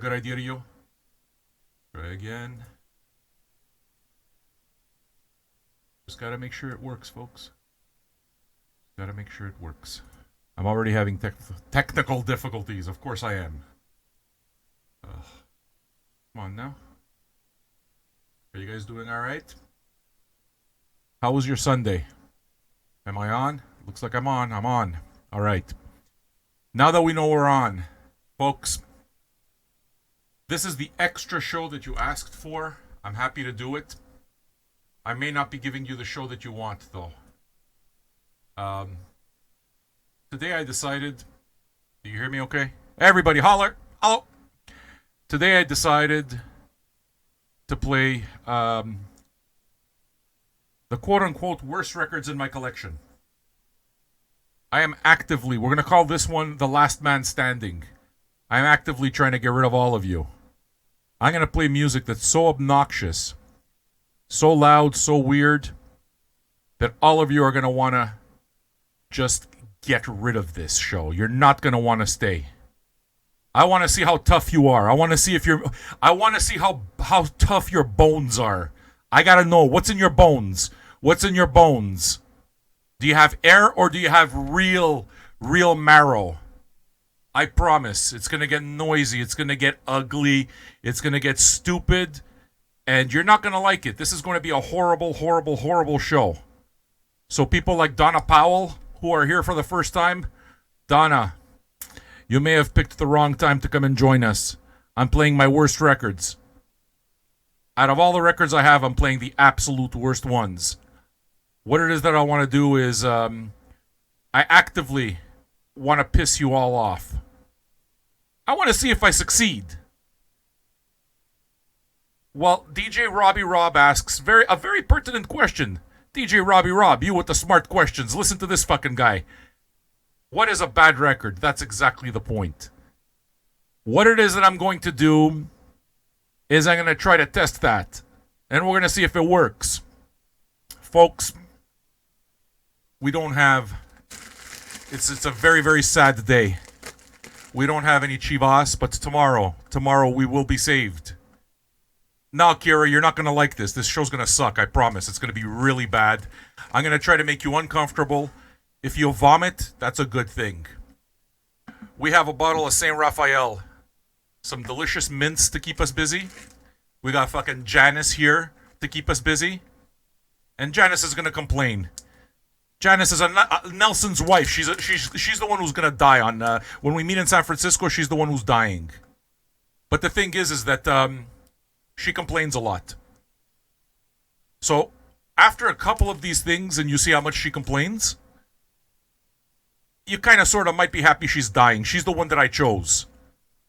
Good idea to you? Try again. Just gotta make sure it works, folks. Gotta make sure it works. I'm already having technical difficulties. Of course I am. Come on now. Are you guys doing alright? How was your Sunday? Am I on? Looks like I'm on. I'm on. Alright. Now that we know we're on, folks, this is the extra show that you asked for. I'm happy to do it. I may not be giving you the show that you want, though. Today I decided... Do you hear me okay? Everybody holler! Hello! Today I decided to play the quote-unquote worst records in my collection. I am actively... We're going to call this one The Last Man Standing. I'm actively trying to get rid of all of you. I'm going to play music that's so obnoxious, so loud, so weird, that all of you are going to want to just get rid of this show. You're not going to want to stay. I want to see how tough you are. I want to see how tough your bones are. I got to know what's in your bones. What's in your bones? Do you have air or do you have real marrow? I promise. It's going to get noisy. It's going to get ugly. It's going to get stupid. And you're not going to like it. This is going to be a horrible, horrible, horrible show. So people like Donna Powell, who are here for the first time, Donna, you may have picked the wrong time to come and join us. I'm playing my worst records. Out of all the records I have, I'm playing the absolute worst ones. What it is that I want to do is I actively want to piss you all off. I want to see if I succeed. Well, DJ Robbie Rob asks a very pertinent question. DJ Robbie Rob, you with the smart questions. Listen to this fucking guy. What is a bad record? That's exactly the point. What it is that I'm going to do is I'm going to try to test that. And we're going to see if it works. Folks, we don't have... It's a very, very sad day. We don't have any Chivas, but tomorrow we will be saved. No, Kira, you're not going to like this. This show's going to suck, I promise. It's going to be really bad. I'm going to try to make you uncomfortable. If you vomit, that's a good thing. We have a bottle of Saint Raphael. Some delicious mints to keep us busy. We got fucking Janice here to keep us busy. And Janice is going to complain. Janice is Nelson's wife. She's the one who's going to die on... when we meet in San Francisco, she's the one who's dying. But the thing is that... she complains a lot. So, after a couple of these things and you see how much she complains, you kind of sort of might be happy she's dying. She's the one that I chose.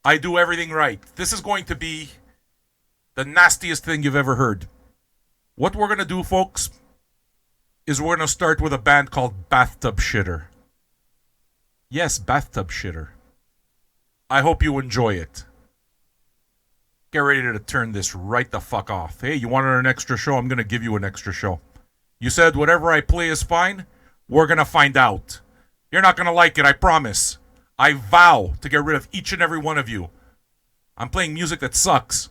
I do everything right. This is going to be the nastiest thing you've ever heard. What we're going to do, folks, is we're going to start with a band called Bathtub Shitter. Yes, Bathtub Shitter. I hope you enjoy it. Get ready to turn this right the fuck off. Hey, you wanted an extra show? I'm going to give you an extra show. You said whatever I play is fine? We're going to find out. You're not going to like it, I promise. I vow to get rid of each and every one of you. I'm playing music that sucks.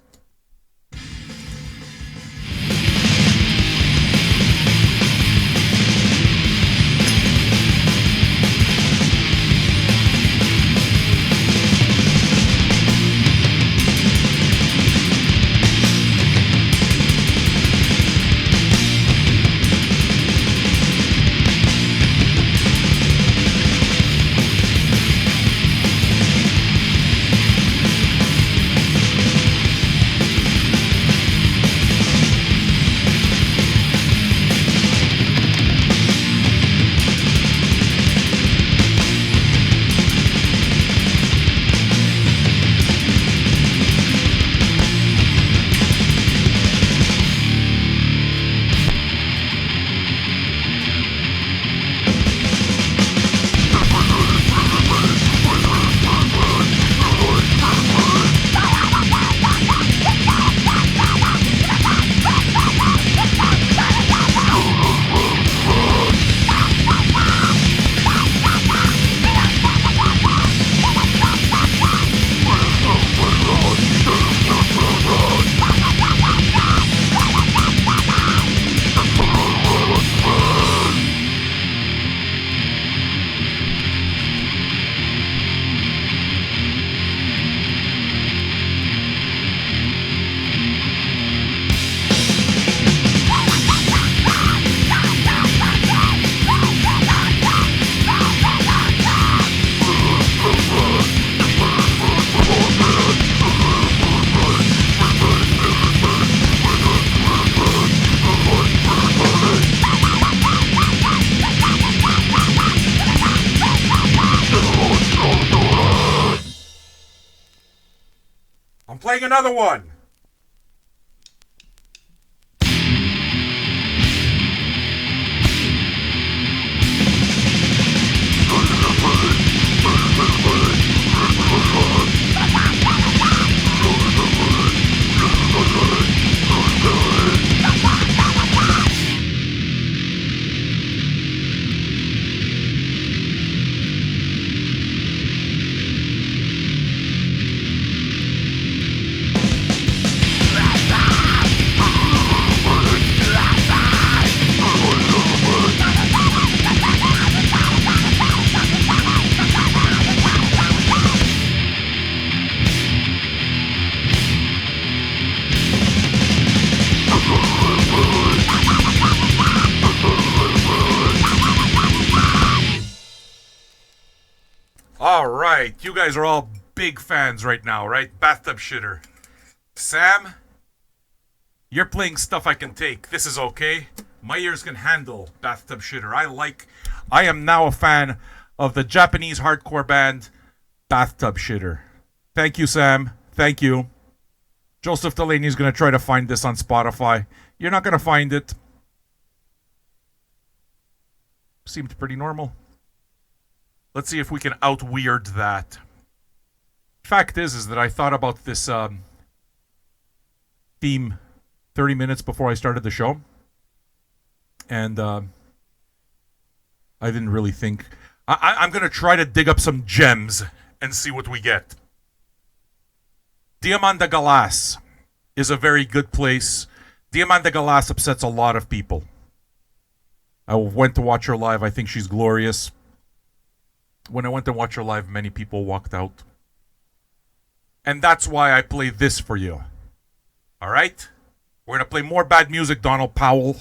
I'm playing another one. All right, you guys are all big fans right now, right? Bathtub Shitter. Sam, you're playing stuff I can take. This is okay. My ears can handle Bathtub Shitter. I am now a fan of the Japanese hardcore band Bathtub Shitter. Thank you, Sam. Thank you. Joseph Delaney is going to try to find this on Spotify. You're not going to find it. Seemed pretty normal. Let's see if we can out-weird that. Fact is that I thought about this theme 30 minutes before I started the show. And I didn't really think. I'm going to try to dig up some gems and see what we get. Diamant de Galas is a very good place. Diamant de Galas upsets a lot of people. I went to watch her live. I think she's glorious. When I went to watch her live, many people walked out. And that's why I play this for you. All right? We're going to play more bad music, Donald Powell.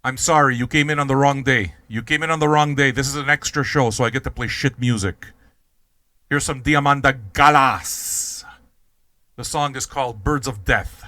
I'm sorry, you came in on the wrong day. You came in on the wrong day. This is an extra show, so I get to play shit music. Here's some Diamant de Galas. The song is called Birds of Death.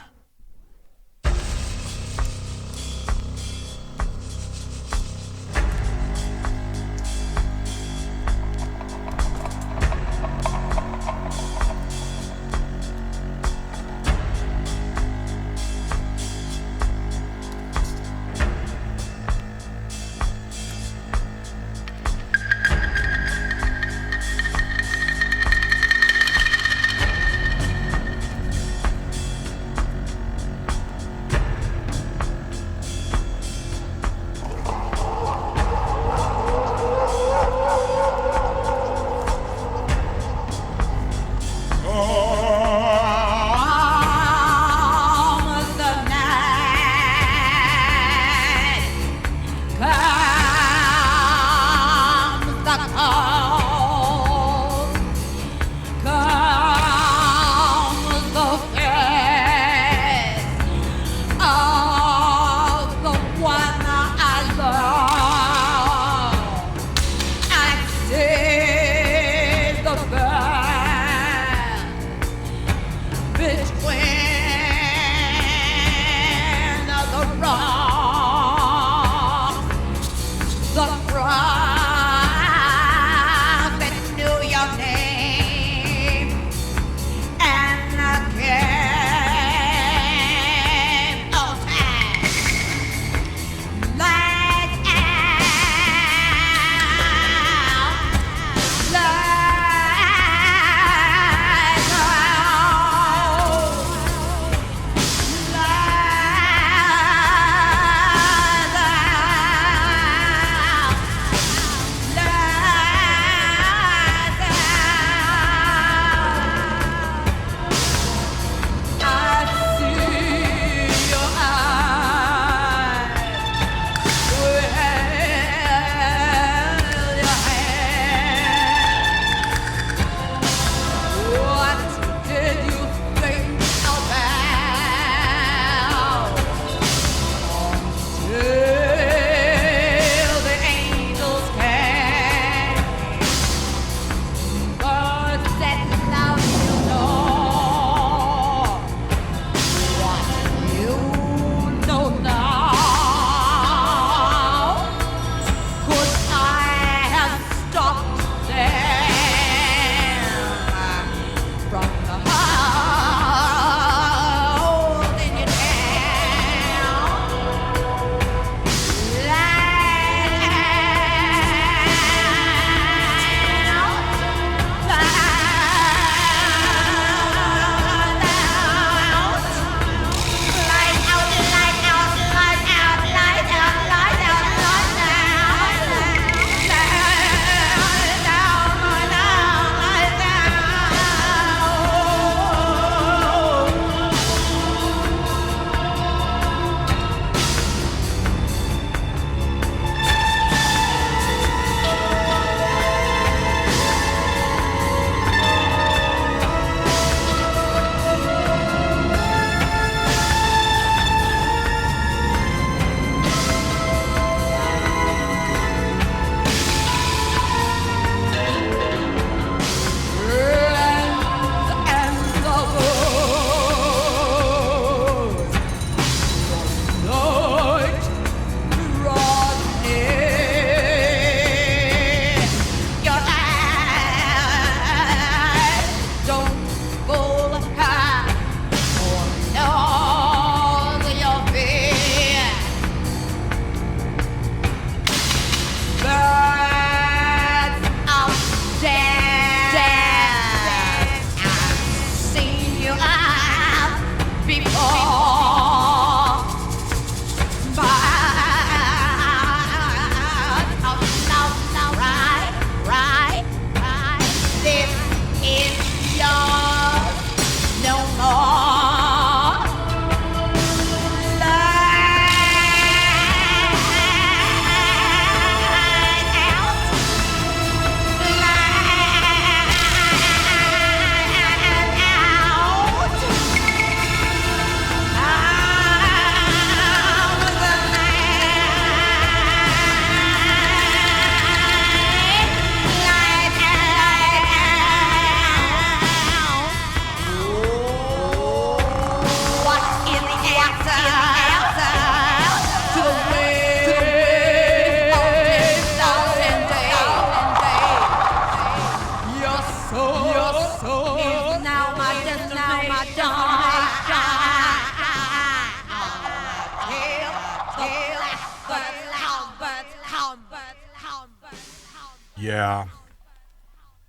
Yeah,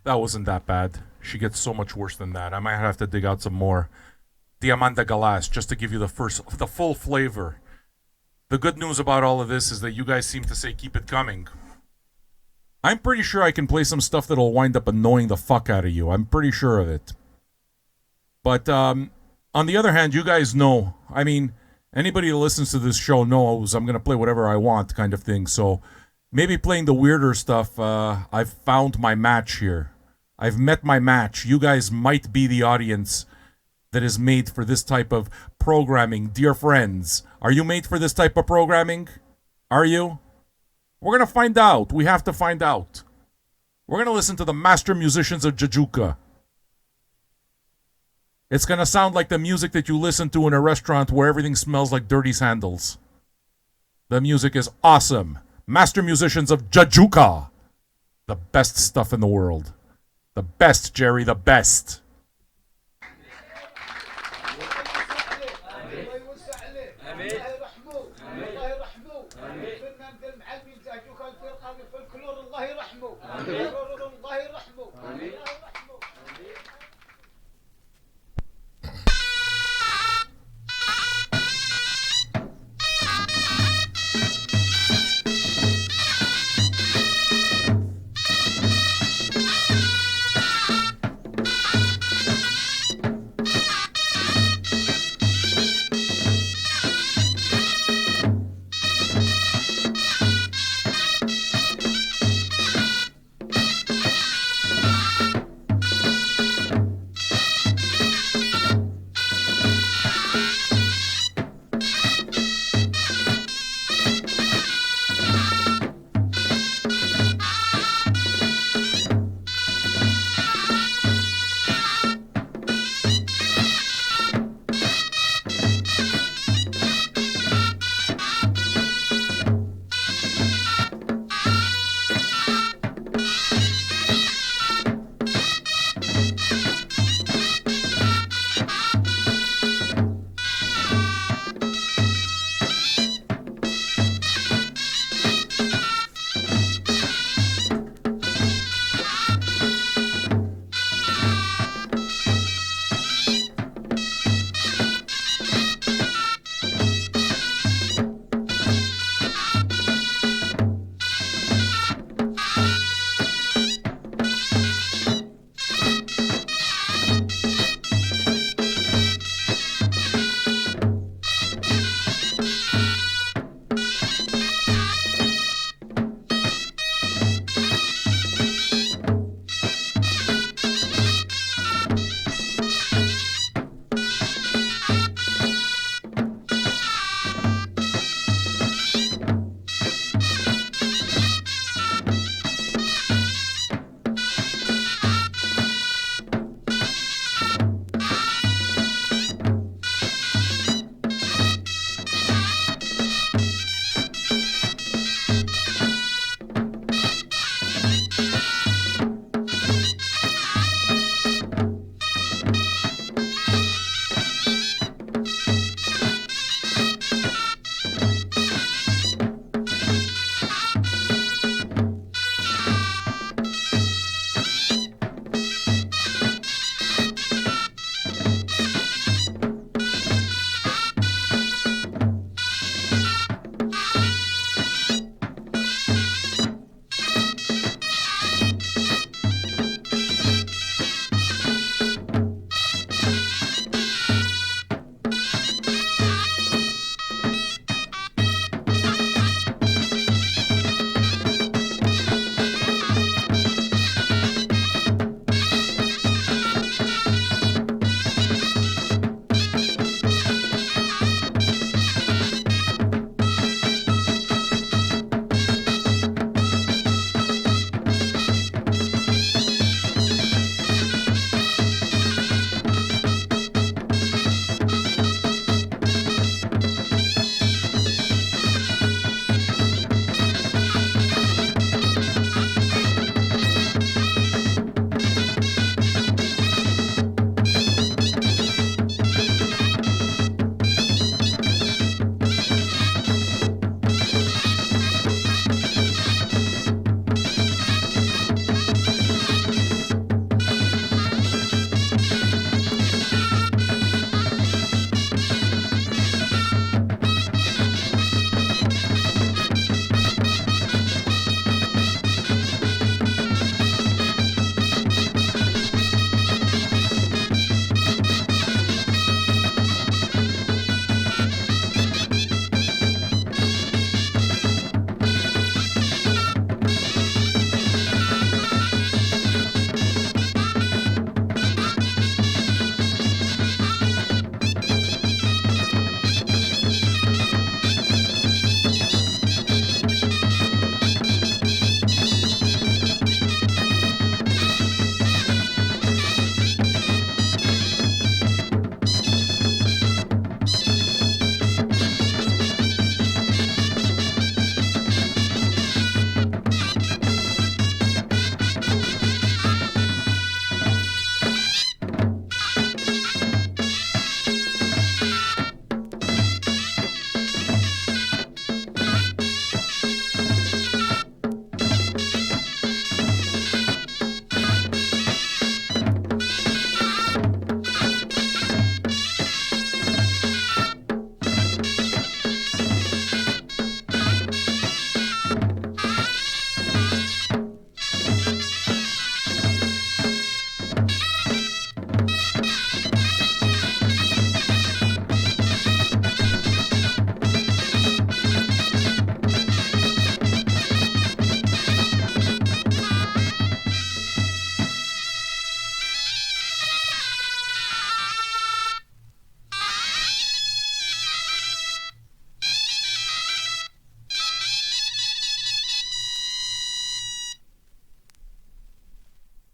that wasn't that bad. She gets so much worse than that. I might have to dig out some more Diamanda Galas just to give you the full flavor. The good news about all of this is that you guys seem to say keep it coming. I'm pretty sure I can play some stuff that'll wind up annoying the fuck out of you. I'm pretty sure of it. But on the other hand, you guys know, I mean, anybody who listens to this show knows I'm going to play whatever I want kind of thing. So maybe playing the weirder stuff, I've found my match here. I've met my match. You guys might be the audience that is made for this type of programming. Dear friends, are you made for this type of programming? Are you? We're going to find out. We have to find out. We're going to listen to the master musicians of Jajuka. It's going to sound like the music that you listen to in a restaurant where everything smells like dirty sandals. The music is awesome. Master musicians of Jajuka. The best stuff in the world. The best, Jerry, the best.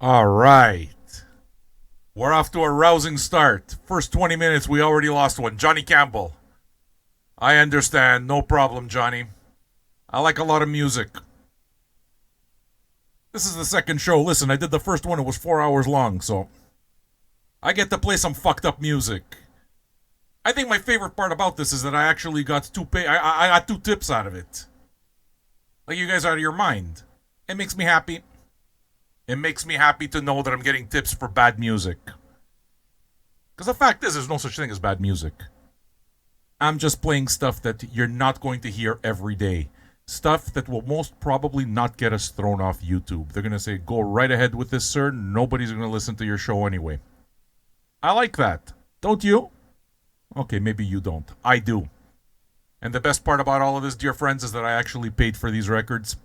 All right. We're off to a rousing start. First 20 minutes, we already lost one. Johnny Campbell. I understand. No problem, Johnny. I like a lot of music. This is the second show. Listen, I did the first one. It was 4 hours long, so I get to play some fucked up music. I think my favorite part about this is that I actually got I got 2 tips out of it. Like, you guys out of your mind. It makes me happy. It makes me happy to know that I'm getting tips for bad music. Because the fact is, there's no such thing as bad music. I'm just playing stuff that you're not going to hear every day. Stuff that will most probably not get us thrown off YouTube. They're going to say, go right ahead with this, sir. Nobody's going to listen to your show anyway. I like that. Don't you? Okay, maybe you don't. I do. And the best part about all of this, dear friends, is that I actually paid for these records.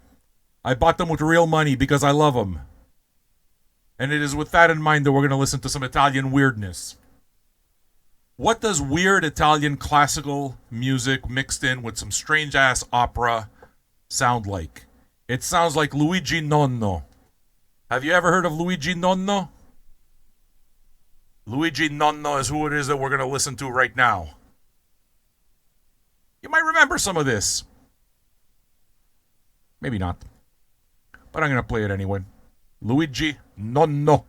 I bought them with real money because I love them. And it is with that in mind that we're going to listen to some Italian weirdness. What does weird Italian classical music mixed in with some strange-ass opera sound like? It sounds like Luigi Nonno. Have you ever heard of Luigi Nonno? Luigi Nonno is who it is that we're going to listen to right now. You might remember some of this. Maybe not. But I'm going to play it anyway. Luigi Nonno.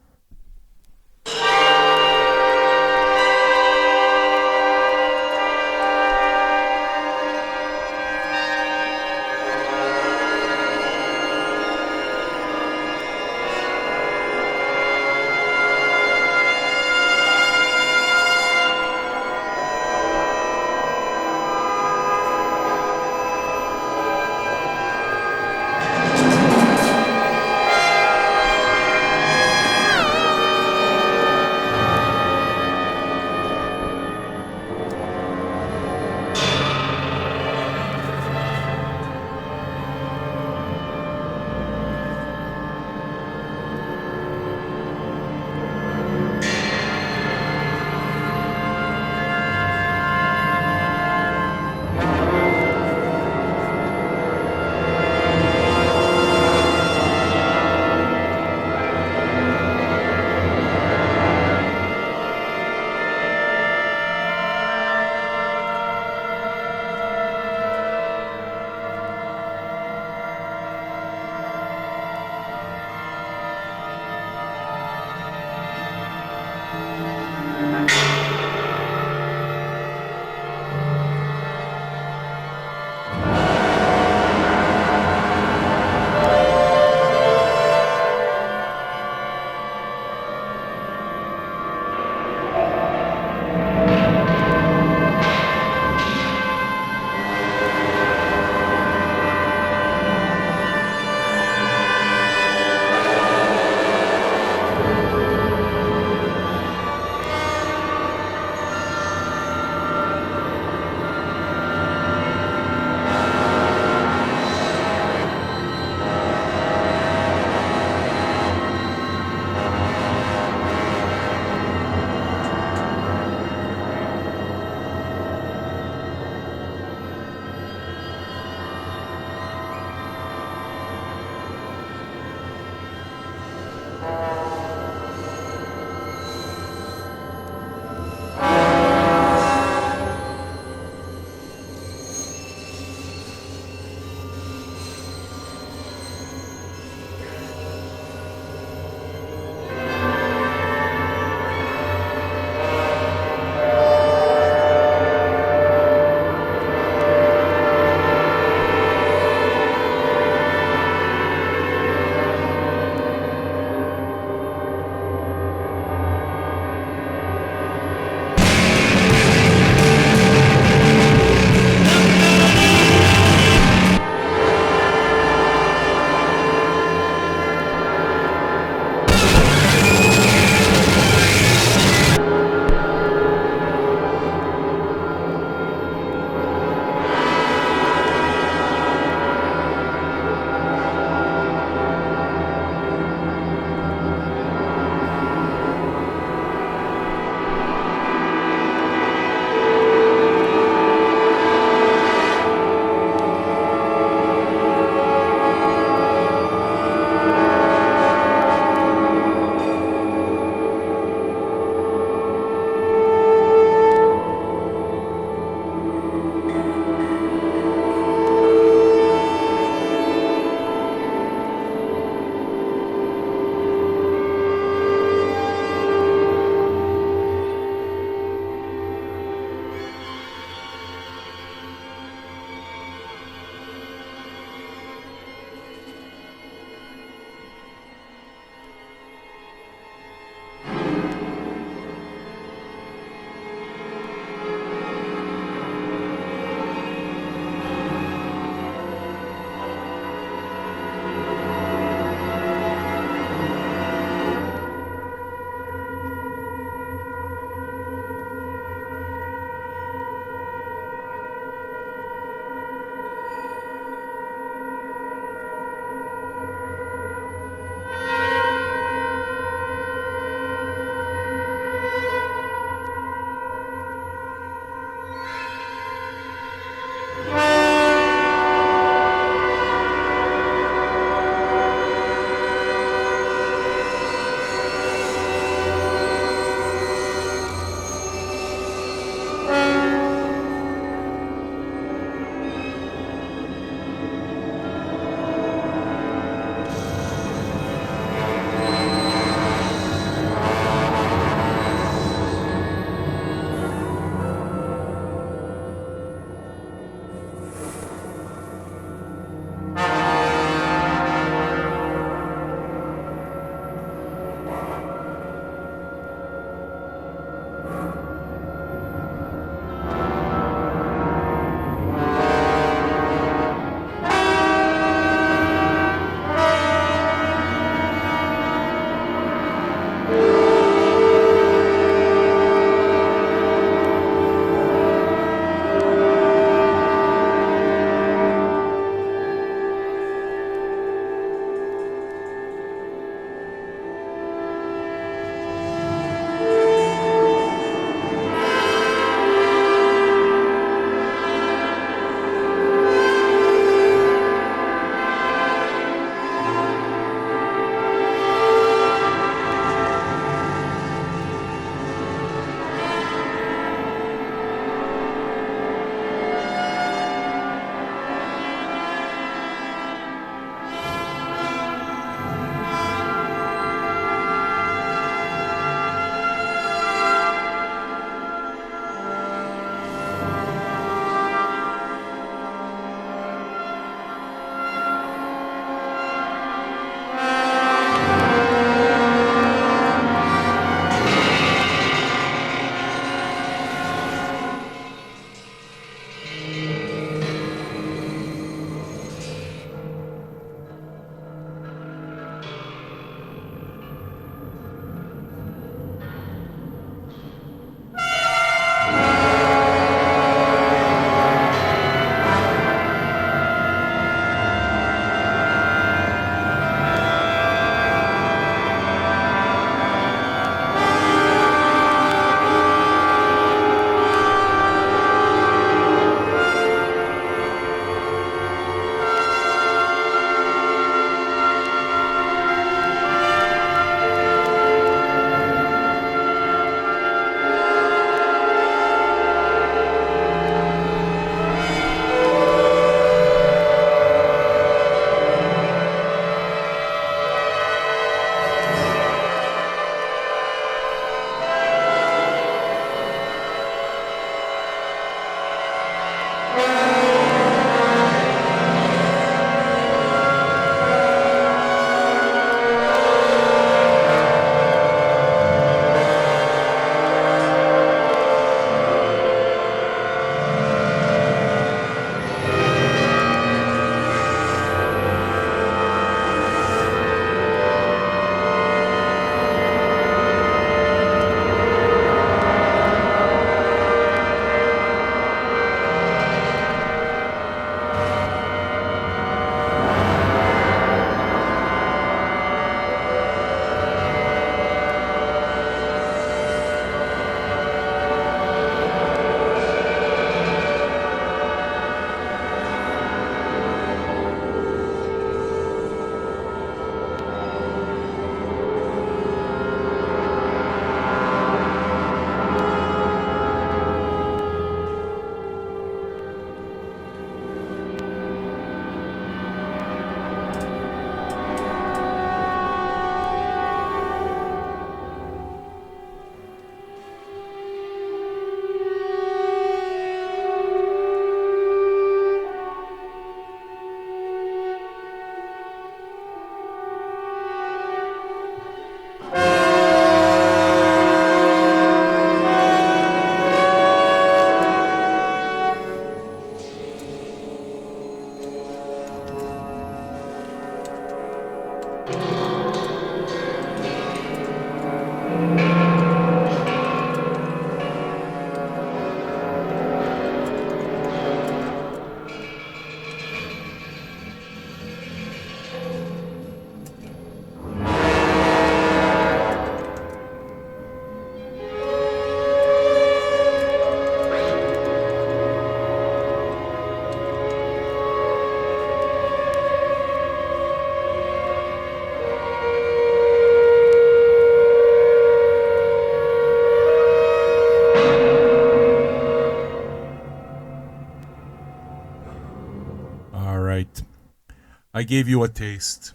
I gave you a taste.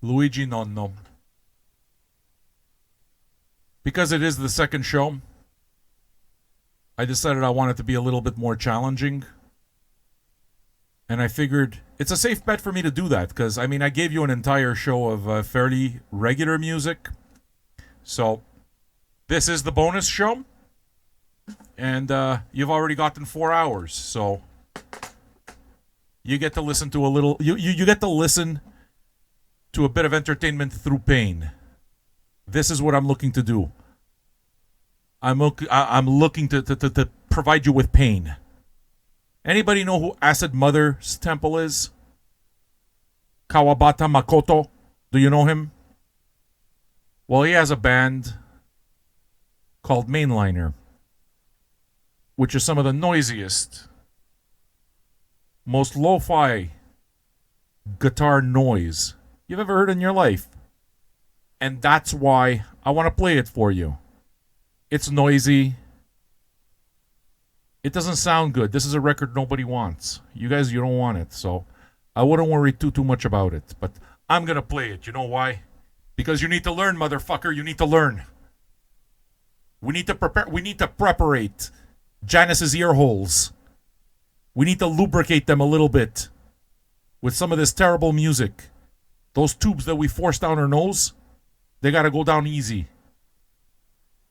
Luigi Nonno. Because it is the second show, I decided I wanted to be a little bit more challenging. And I figured it's a safe bet for me to do that because, I mean, I gave you an entire show of fairly regular music. So, this is the bonus show. And you've already gotten 4 hours. So, you get to listen to a little... You get to listen to a bit of entertainment through pain. This is what I'm looking to do. I'm looking to provide you with pain. Anybody know who Acid Mother's Temple is? Kawabata Makoto. Do you know him? Well, he has a band called Mainliner, which is some of the noisiest, most lo-fi guitar noise you've ever heard in your life. And that's why I want to play it for you. It's noisy. It doesn't sound good. This is a record nobody wants. You guys, you don't want it. So I wouldn't worry too much about it. But I'm going to play it. You know why? Because you need to learn, motherfucker. You need to learn. We need to prepare. We need to preparate Janice's ear holes. We need to lubricate them a little bit with some of this terrible music. Those tubes that we force down our nose, they got to go down easy.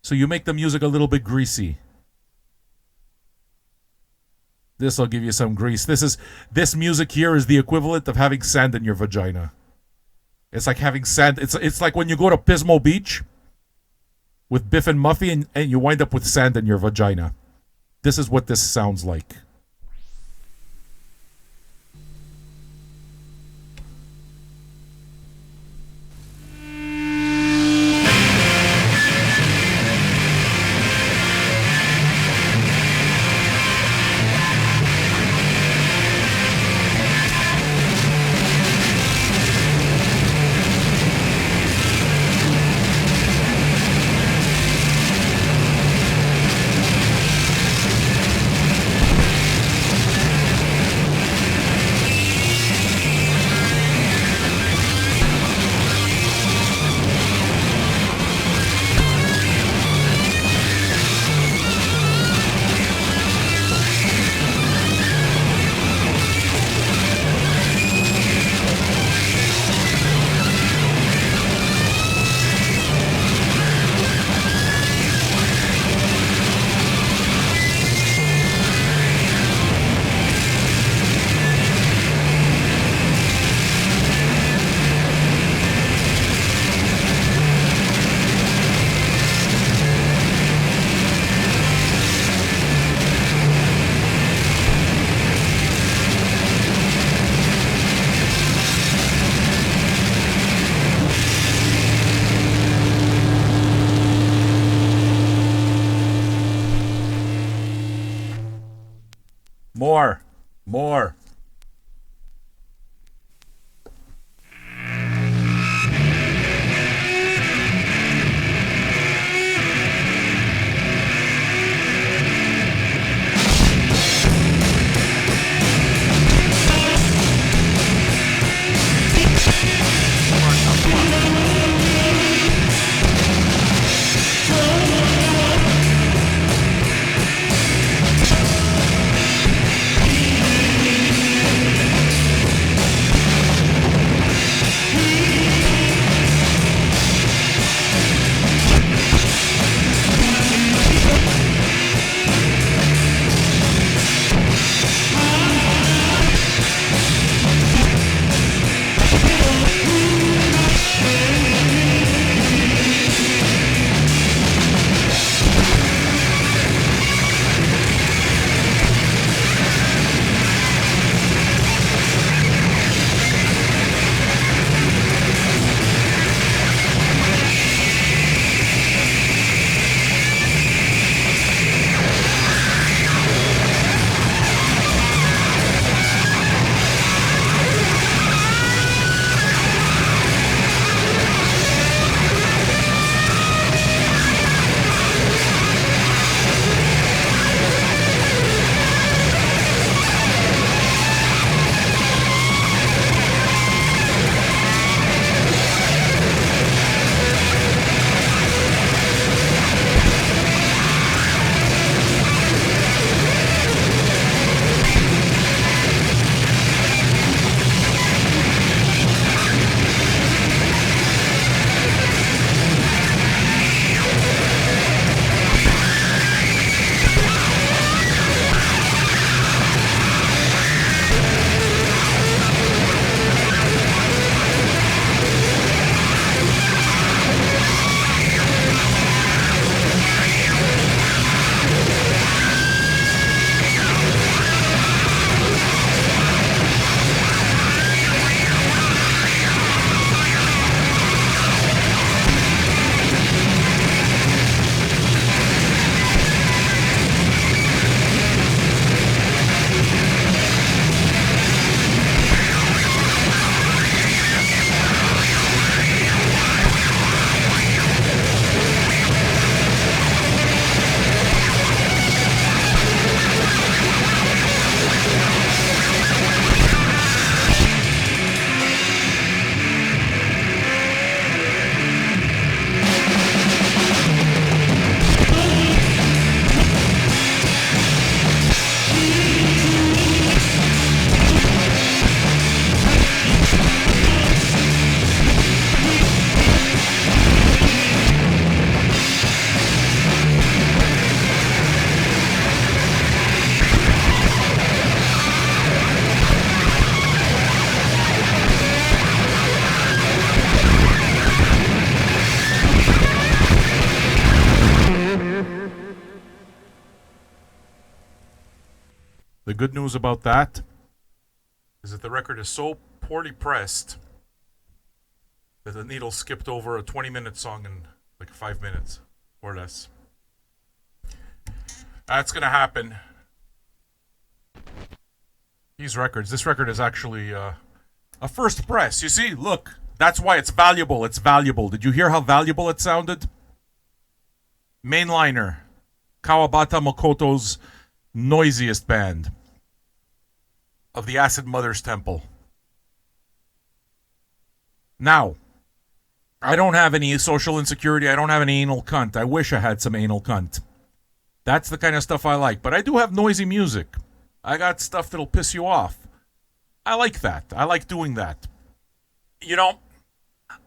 So you make the music a little bit greasy. This will give you some grease. This music here is the equivalent of having sand in your vagina. It's like having sand. It's like when you go to Pismo Beach with Biff and Muffy and you wind up with sand in your vagina. This is what this sounds like. More. The good news about that is that the record is so poorly pressed that the needle skipped over a 20-minute song in like 5 minutes or less. That's going to happen. These records, this record is actually a first press. You see, look, that's why it's valuable. It's valuable. Did you hear how valuable it sounded? Mainliner, Kawabata Makoto's noisiest band of the Acid Mother's Temple. Now, I don't have any social insecurity. I don't have an anal cunt. I wish I had some anal cunt. That's the kind of stuff I like. But I do have noisy music. I got stuff that'll piss you off. I like that. I like doing that. You know,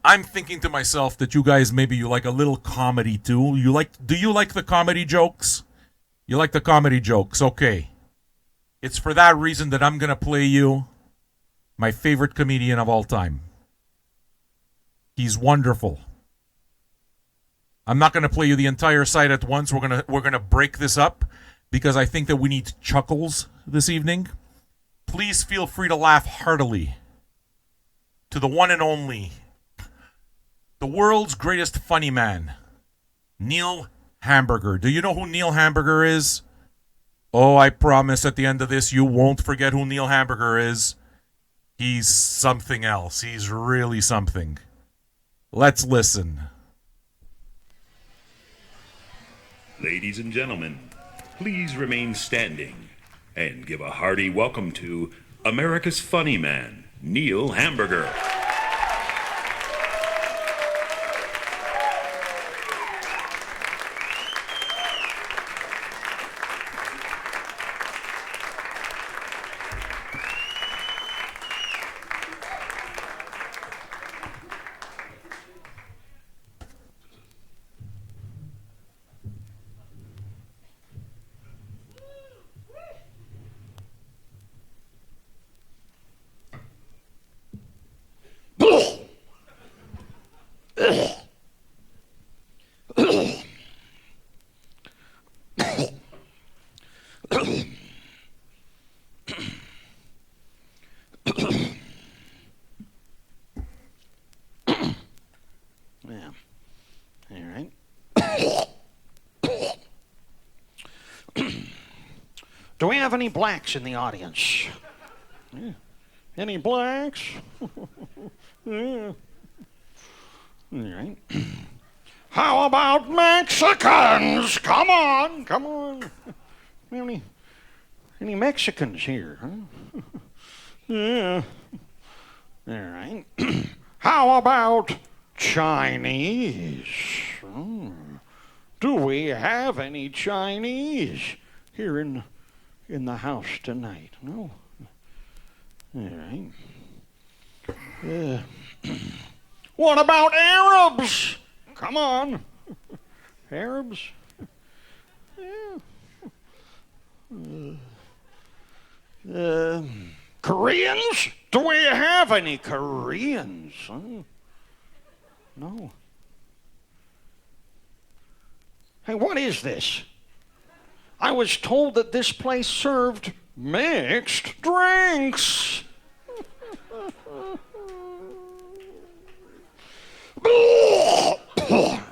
I'm thinking to myself that you guys, maybe you like a little comedy too. Do you like the comedy jokes? You like the comedy jokes, okay. It's for that reason that I'm going to play you my favorite comedian of all time. He's wonderful. I'm not going to play you the entire site at once. We're going to break this up because I think that we need chuckles this evening. Please feel free to laugh heartily to the one and only, the world's greatest funny man, Neil Hamburger. Do you know who Neil Hamburger is? Oh, I promise at the end of this you won't forget who Neil Hamburger is. He's something else. He's really something. Let's listen. Ladies and gentlemen, please remain standing and give a hearty welcome to America's funny man, Neil Hamburger. Do we have any blacks in the audience? Yeah. Any blacks? Yeah. All right. How about Mexicans? Come on, come on. Any Mexicans here? Huh? Yeah. All right. How about Chinese? Oh. Do we have any Chinese here in the house tonight? No? All right. What about Arabs? Come on. Arabs? Yeah. Koreans? Do we have any Koreans? Huh? No. Hey, what is this? I was told that this place served mixed drinks.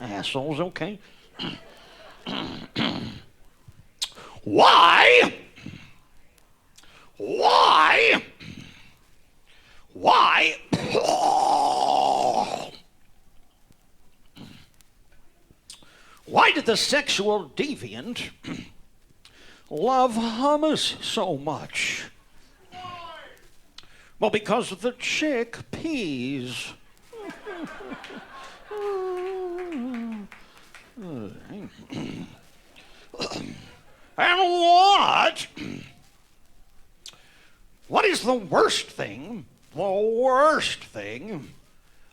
Assholes, okay. Why? Why did the sexual deviant love hummus so much? Well, because of the chickpeas. And what is the worst thing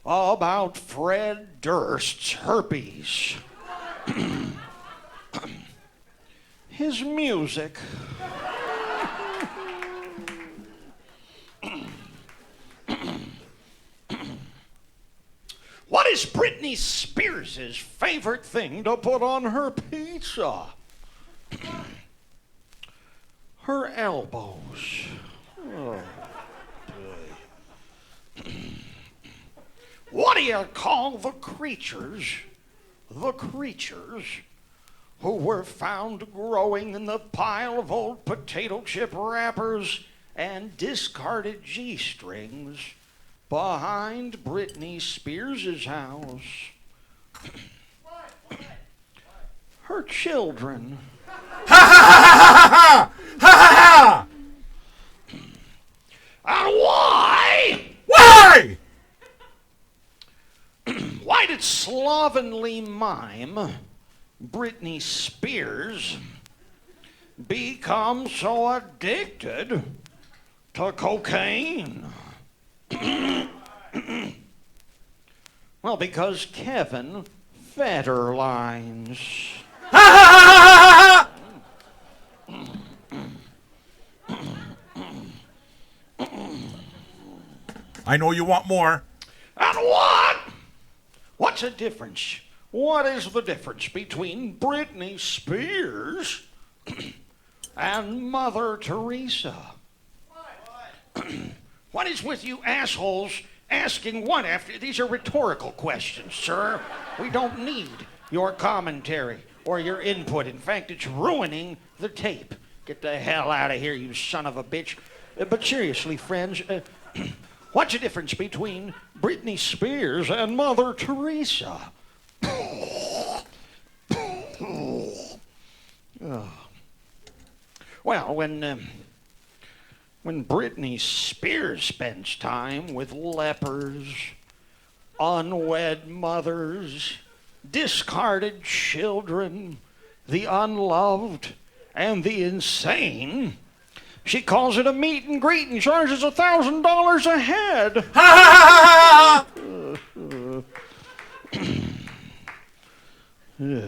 about Fred Durst's herpes? His music. What is Britney Spears' favorite thing to put on her pizza? her elbows. Oh, boy. What do you call the creatures who were found growing in the pile of old potato chip wrappers and discarded G-strings behind Britney Spears' house? Her children. Ha ha ha ha ha ha! And why? Why? Why did slovenly mime Britney Spears become so addicted to cocaine? Well, because Kevin fed her lines. Ha ha ha ha ha! I know you want more. And what? What's the difference? What is the difference between Britney Spears and Mother Teresa? What is with you assholes asking what after? These are rhetorical questions, sir. We don't need your commentary or your input. In fact, it's ruining the tape. Get the hell out of here, you son of a bitch. But seriously, friends, what's the difference between Britney Spears and Mother Teresa? Well, when Britney Spears spends time with lepers, unwed mothers, discarded children, the unloved, and the insane, she calls it a meet and greet and charges $1,000 a head. Ha ha ha ha ha!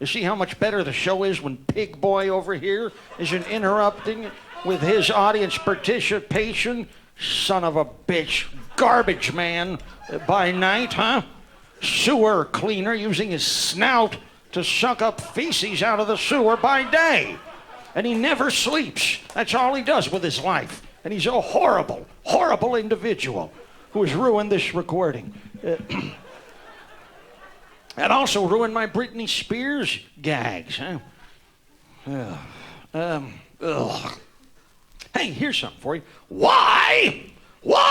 You see how much better the show is when Pig Boy over here isn't interrupting with his audience participation? Son of a bitch. Garbage man by night, huh? Sewer cleaner using his snout to suck up feces out of the sewer by day. And he never sleeps. That's all he does with his life. And he's a horrible, horrible individual who has ruined this recording. And also ruined my Britney Spears gags, huh? Hey, here's something for you. Why? Why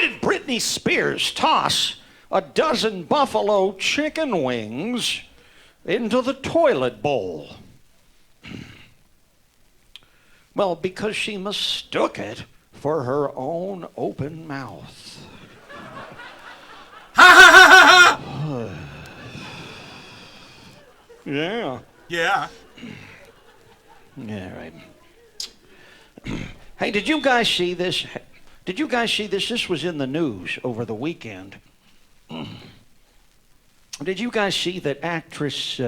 did Britney Spears toss a dozen buffalo chicken wings into the toilet bowl? Well, because she mistook it for her own open mouth. Ha ha ha ha! Yeah. Yeah. Yeah, right. Hey, did you guys see this? This was in the news over the weekend. Did you guys see that actress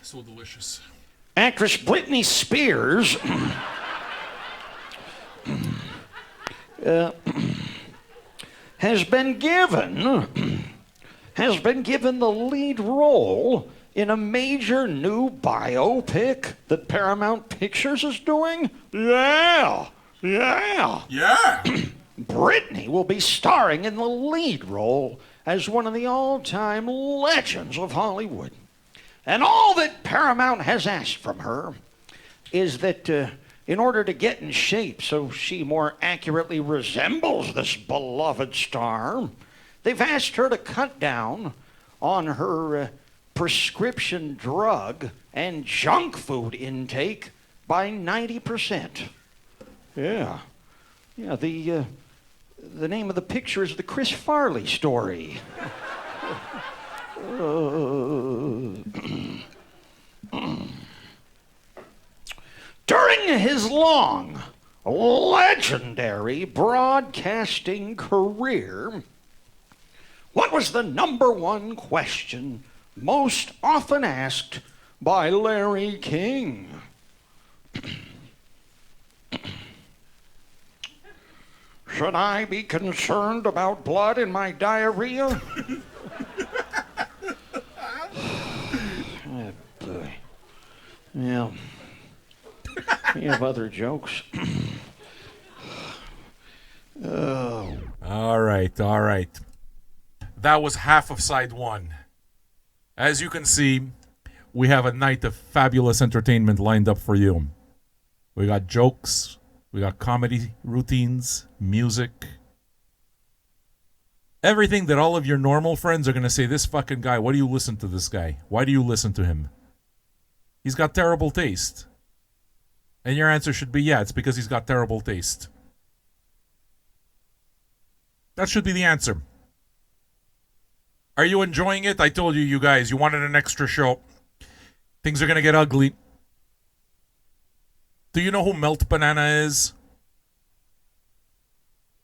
So delicious. Actress Britney Spears has been given the lead role in a major new biopic that Paramount Pictures is doing. Yeah. Britney will be starring in the lead role as one of the all-time legends of Hollywood. And all that Paramount has asked from her is that in order to get in shape so she more accurately resembles this beloved star, they've asked her to cut down on her prescription drug and junk food intake by 90%. Yeah, the name of the picture is The Chris Farley Story. During his long, legendary broadcasting career, What was the number one question most often asked by Larry King? Should I be concerned about blood in my diarrhea? Oh, boy. Yeah. We have other jokes. Oh. All right. That was half of side one. As you can see, we have a night of fabulous entertainment lined up for you. We got jokes, we got comedy routines, music. Everything that all of your normal friends are going to say, this fucking guy, why do you listen to this guy? Why do you listen to him? He's got terrible taste. And your answer should be, yeah, it's because he's got terrible taste. That should be the answer. Are you enjoying it? I told you, you guys, you wanted an extra show. Things are going to get ugly. Do you know who Melt Banana is?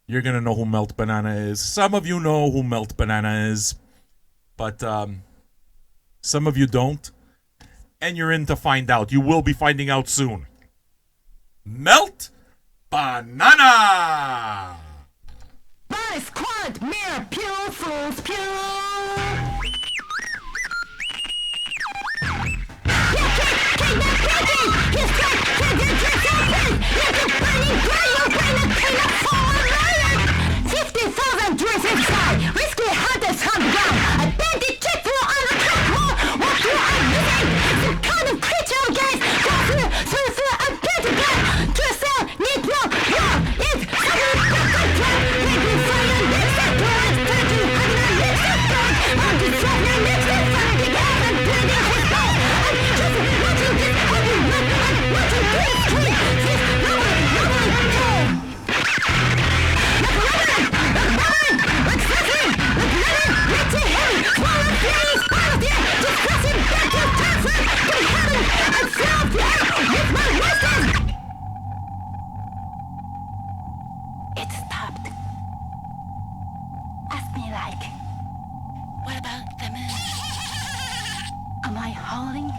You're going to know who Melt Banana is. Some of you know who Melt Banana is. But some of you don't. And you're in to find out. You will be finding out soon. Melt Banana! By squad, mere pure fools, pure. Risky hunters hunt down. A bandit jet through on the track wall. What you are missing? Some kind of creature, guys. Go through a bandit gun. To a cell, need no war. It's something that could try. Making fire, next step towards touching, hugging a next step back. On the track, now next step finding out and bleeding his ball. I'm just watching this ugly look. I'm watching this screen. This rumbling, home. It stopped. Ask me like, what about the moon? Am I howling?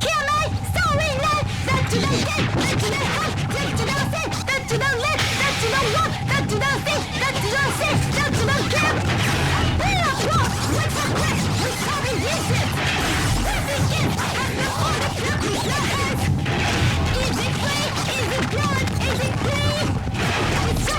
Hear me? Sorry, lad. That you don't get, that you don't have, that you don't say, that you don't let, that you don't want, that you don't think, that you don't say, that you don't care. We don't want. What's the quest? We're solving issues. Everything is after all the club is your hands. Is it free? Is it blood? Is it clean? It's so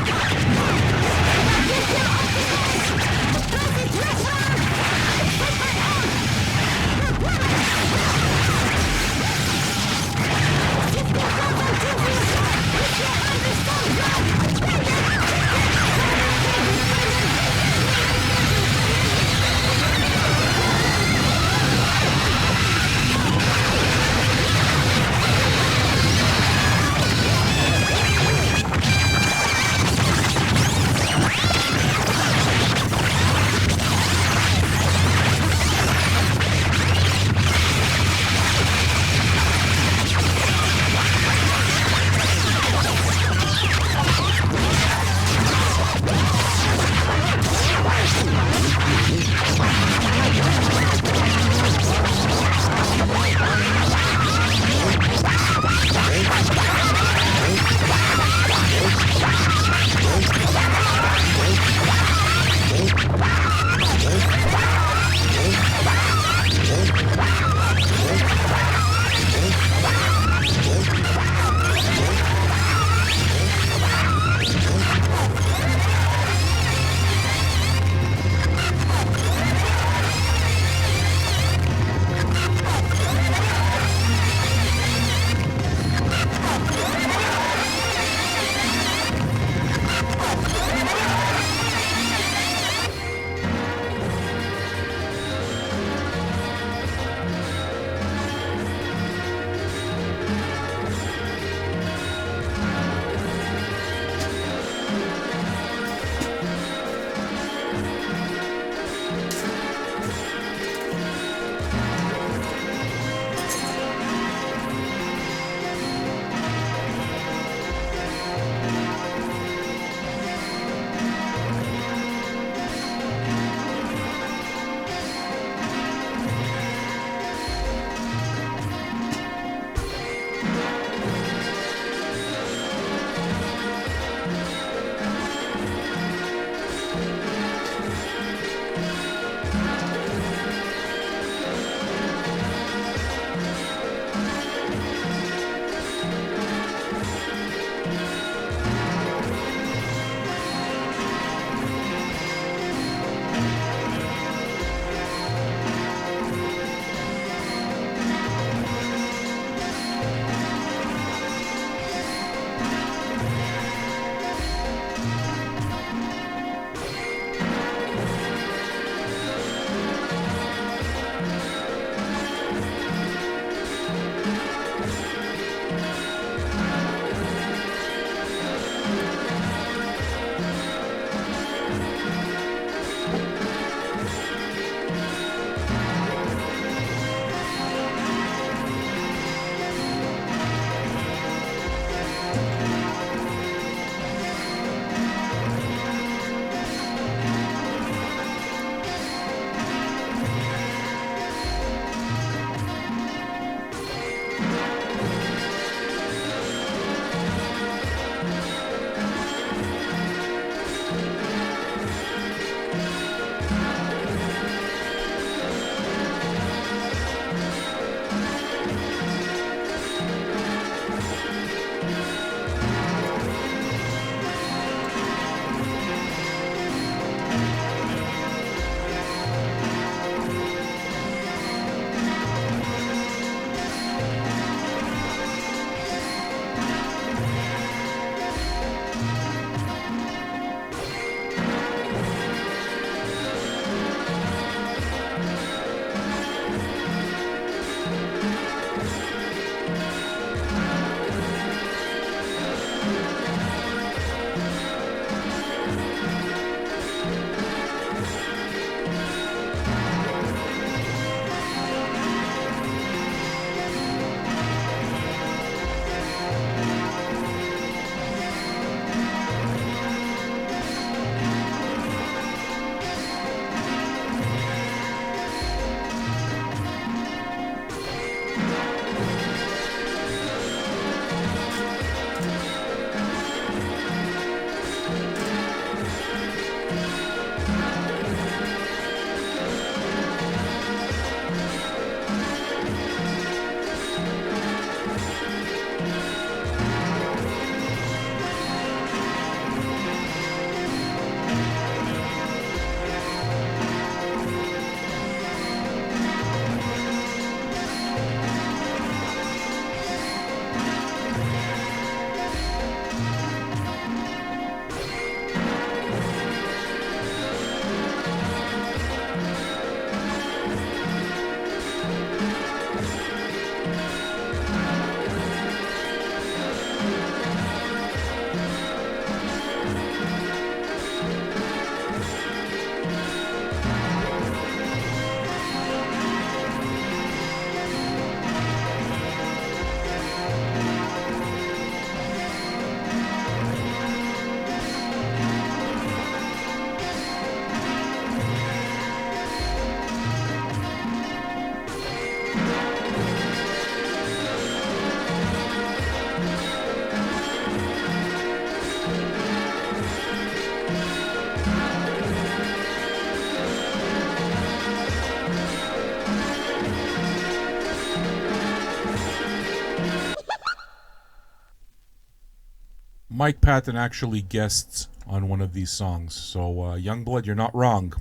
Mike Patton actually guests on one of these songs. So, Youngblood, you're not wrong.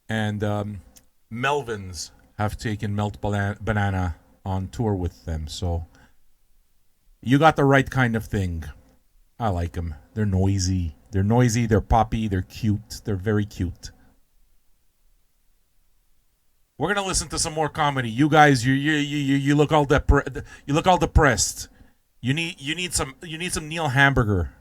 And Melvins have taken Melt Banana on tour with them. So, you got the right kind of thing. I like them. They're noisy. They're poppy, they're cute. They're very cute. We're gonna listen to some more comedy. You guys, you look all depressed. You need some Neil Hamburger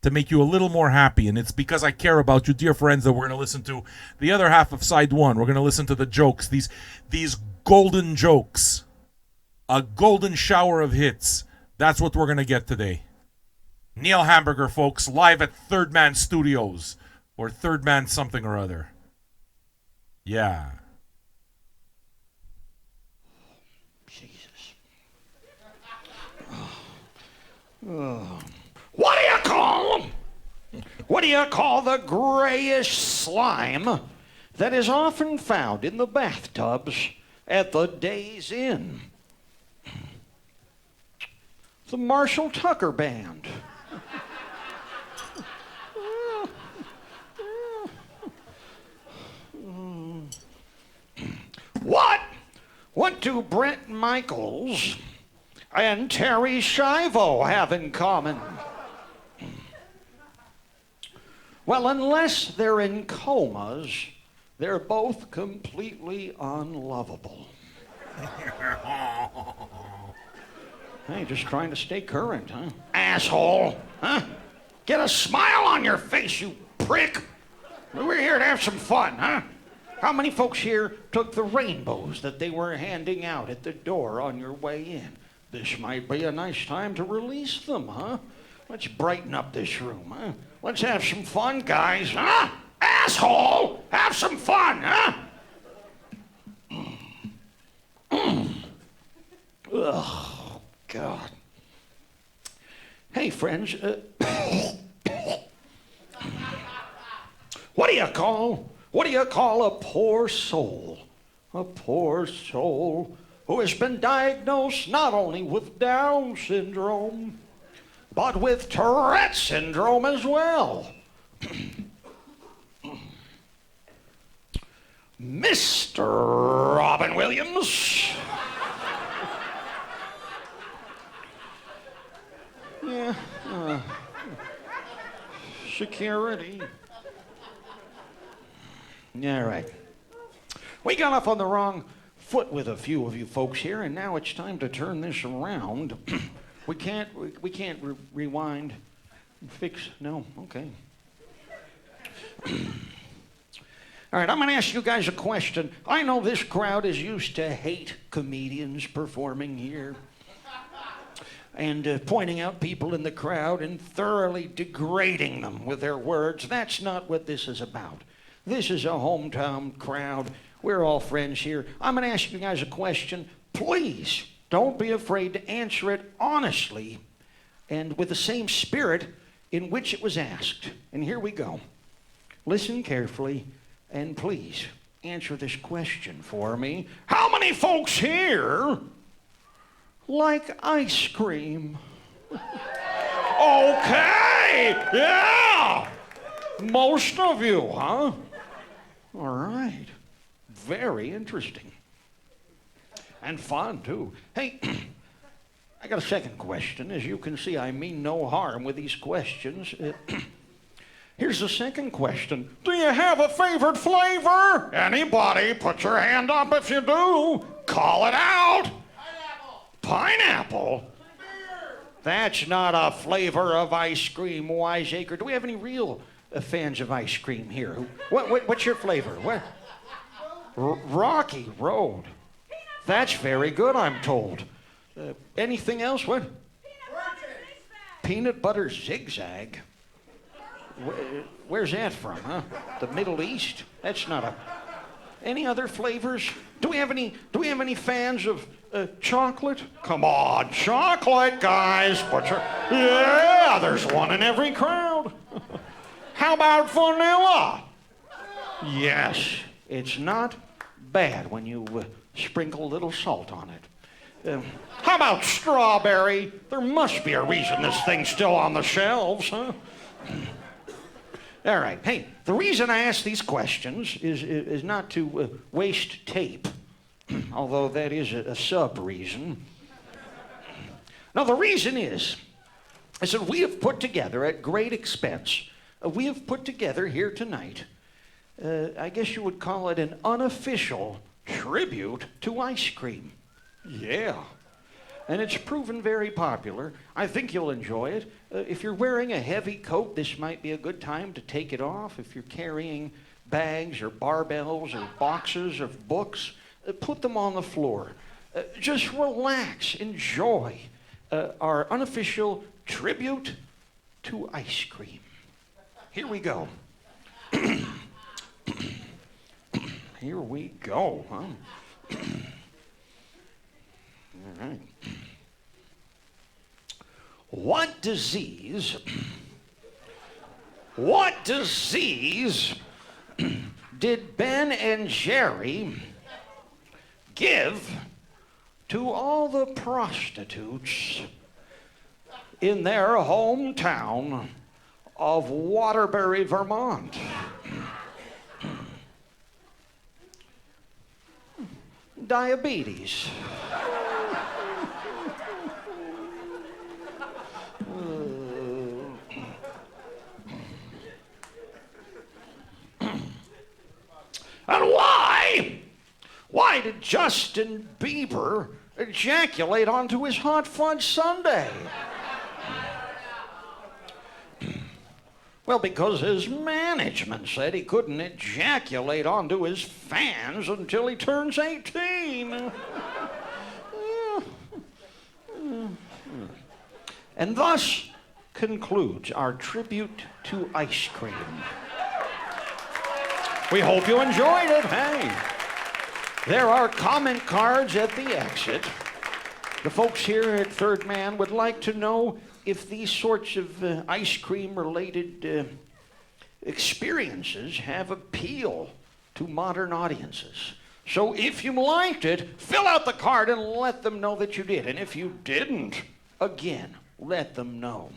to make you a little more happy, and it's because I care about you, dear friends, that we're gonna listen to the other half of side one. We're gonna listen to the jokes, these golden jokes, a golden shower of hits. That's what we're gonna get today. Neil Hamburger, folks, live at Third Man Studios, or Third Man something or other. Yeah. Jesus. What do you call the grayish slime that is often found in the bathtubs at the Days Inn? The Marshall Tucker Band. What do Brent Michaels and Terry Schiavo have in common? Well, unless they're in comas, they're both completely unlovable. Hey, just trying to stay current, huh? Asshole, huh? Get a smile on your face, you prick. We're here to have some fun, huh? How many folks here took the rainbows that they were handing out at the door on your way in? This might be a nice time to release them, huh? Let's brighten up this room, huh? Let's have some fun, guys, huh? Asshole! Have some fun, huh? Ugh, God. Hey, friends, what do you call a poor soul? A poor soul who has been diagnosed not only with Down syndrome, but with Tourette syndrome as well. Mr. Robin Williams. Yeah, security. Yeah, right. We got off on the wrong foot with a few of you folks here, and now it's time to turn this around. We can't rewind, fix. No, okay. All right, I'm going to ask you guys a question. I know this crowd is used to hate comedians performing here and pointing out people in the crowd and thoroughly degrading them with their words. That's not what this is about. This is a hometown crowd. We're all friends here. I'm going to ask you guys a question. Please don't be afraid to answer it honestly and with the same spirit in which it was asked. And here we go. Listen carefully and please answer this question for me. How many folks here like ice cream? Okay, yeah. Most of you, huh? All right. Very interesting. And fun, too. Hey, I got a second question. As you can see, I mean no harm with these questions. Here's the second question. Do you have a favorite flavor? Anybody? Put your hand up if you do. Call it out. Pineapple? That's not a flavor of ice cream, wiseacre. Do we have any real fans of ice cream here? What's your flavor? What? Rocky Road. That's very good, I'm told. Anything else? What? Peanut butter zigzag. Where's that from, huh? The Middle East? That's not a... Any other flavors? Do we have any fans of chocolate? Come on, chocolate, guys. Yeah, there's one in every crowd. How about vanilla? Yes, it's not bad when you sprinkle a little salt on it. How about strawberry? There must be a reason this thing's still on the shelves, huh? All right. Hey, the reason I ask these questions is not to waste tape, although that is a sub-reason. No, the reason is that we have put together at great expense, we have put together here tonight, I guess you would call it an unofficial tribute to ice cream. Yeah. And it's proven very popular. I think you'll enjoy it. If you're wearing a heavy coat, this might be a good time to take it off. If you're carrying bags or barbells or boxes of books, put them on the floor. Just relax, enjoy our unofficial tribute to ice cream. Here we go. Here we go, huh? All right. What disease did Ben and Jerry give to all the prostitutes in their hometown of Waterbury, Vermont? Diabetes. And why did Justin Bieber ejaculate onto his hot fudge sundae? Well, because his management said he couldn't ejaculate onto his fans until he turns 18. And thus concludes our tribute to ice cream. We hope you enjoyed it. Hey, there are comment cards at the exit. The folks here at Third Man would like to know if these sorts of ice cream-related experiences have appeal to modern audiences. So if you liked it, fill out the card and let them know that you did. And if you didn't, again, let them know.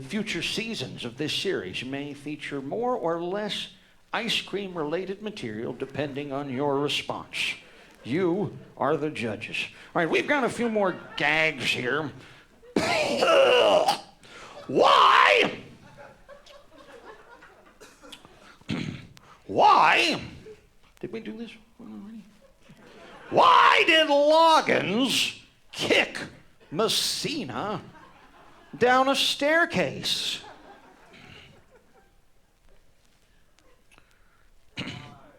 Future seasons of this series may feature more or less ice cream-related material depending on your response. You are the judges. All right, we've got a few more gags here. Why? Why? Did we do this already? Why did Loggins kick Messina down a staircase?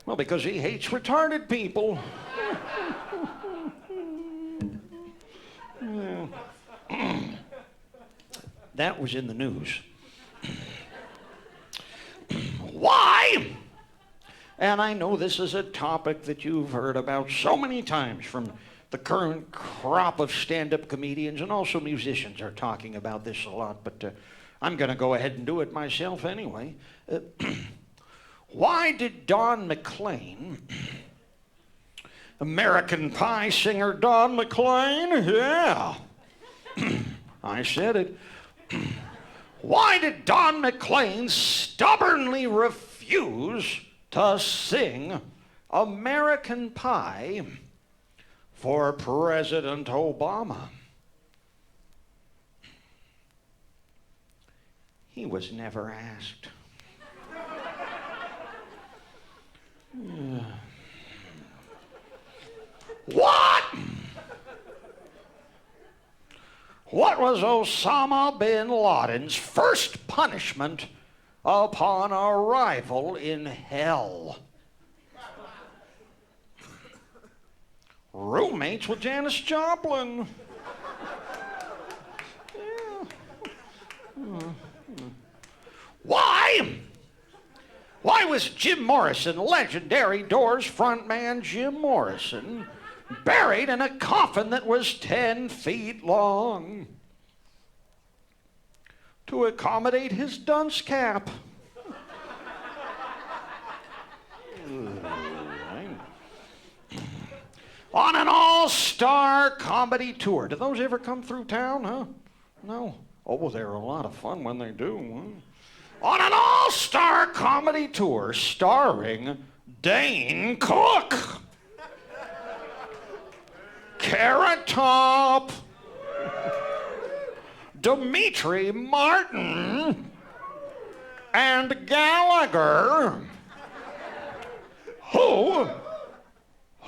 Well, because he hates retarded people. That was in the news. Why? And I know this is a topic that you've heard about so many times from the current crop of stand-up comedians, and also musicians are talking about this a lot, but I'm going to go ahead and do it myself anyway. Why did Don McLean, American Pie singer Don McLean, yeah, I said it. Why did Don McLean stubbornly refuse to sing American Pie for President Obama? He was never asked. What? What was Osama bin Laden's first punishment upon arrival in hell? Roommates with Janis Joplin. Why? Why was Jim Morrison, legendary Doors frontman Jim Morrison, buried in a coffin that was 10 feet long? To accommodate his dunce cap. on an all-star comedy tour. Do those ever come through town, huh? No? Oh, they're a lot of fun when they do. Huh? On an all-star comedy tour starring Dane Cook, Carrot Top, Dimitri Martin, and Gallagher, who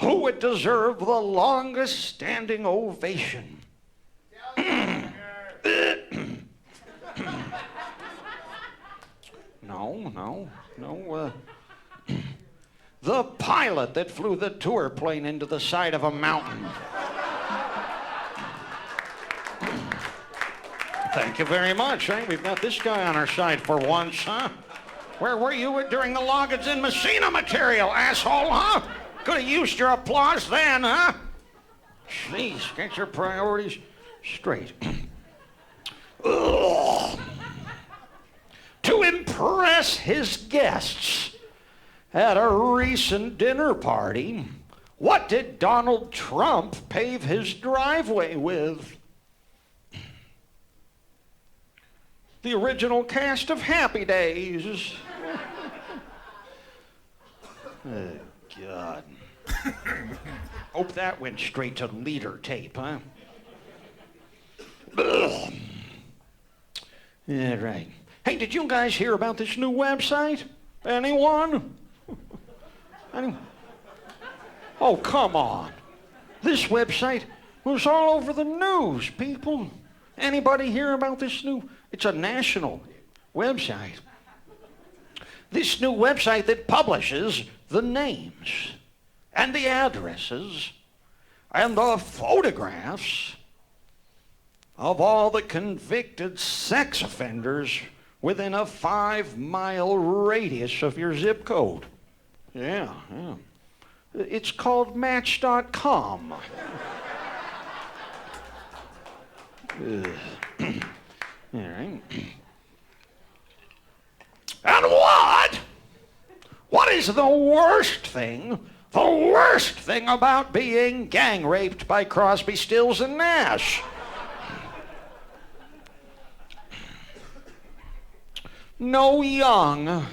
would deserve the longest standing ovation? No. The pilot that flew the tour plane into the side of a mountain. Thank you very much. Eh? We've got this guy on our side for once, huh? Where were you during the Loggins and Messina material, asshole, huh? Could have used your applause then, huh? Jeez, get your priorities straight. To impress his guests at a recent dinner party, what did Donald Trump pave his driveway with? The original cast of Happy Days. Oh, God. Hope that went straight to leader tape, huh? Yeah, right. Hey, did you guys hear about this new website? Anyone? Oh, come on. This website was all over the news, people. Anybody hear about this new? It's a national website. This new website that publishes the names and the addresses and the photographs of all the convicted sex offenders within a 5-mile radius of your zip code. Yeah. It's called Match.com. All right. And what is the worst thing about being gang raped by Crosby, Stills, and Nash? No young.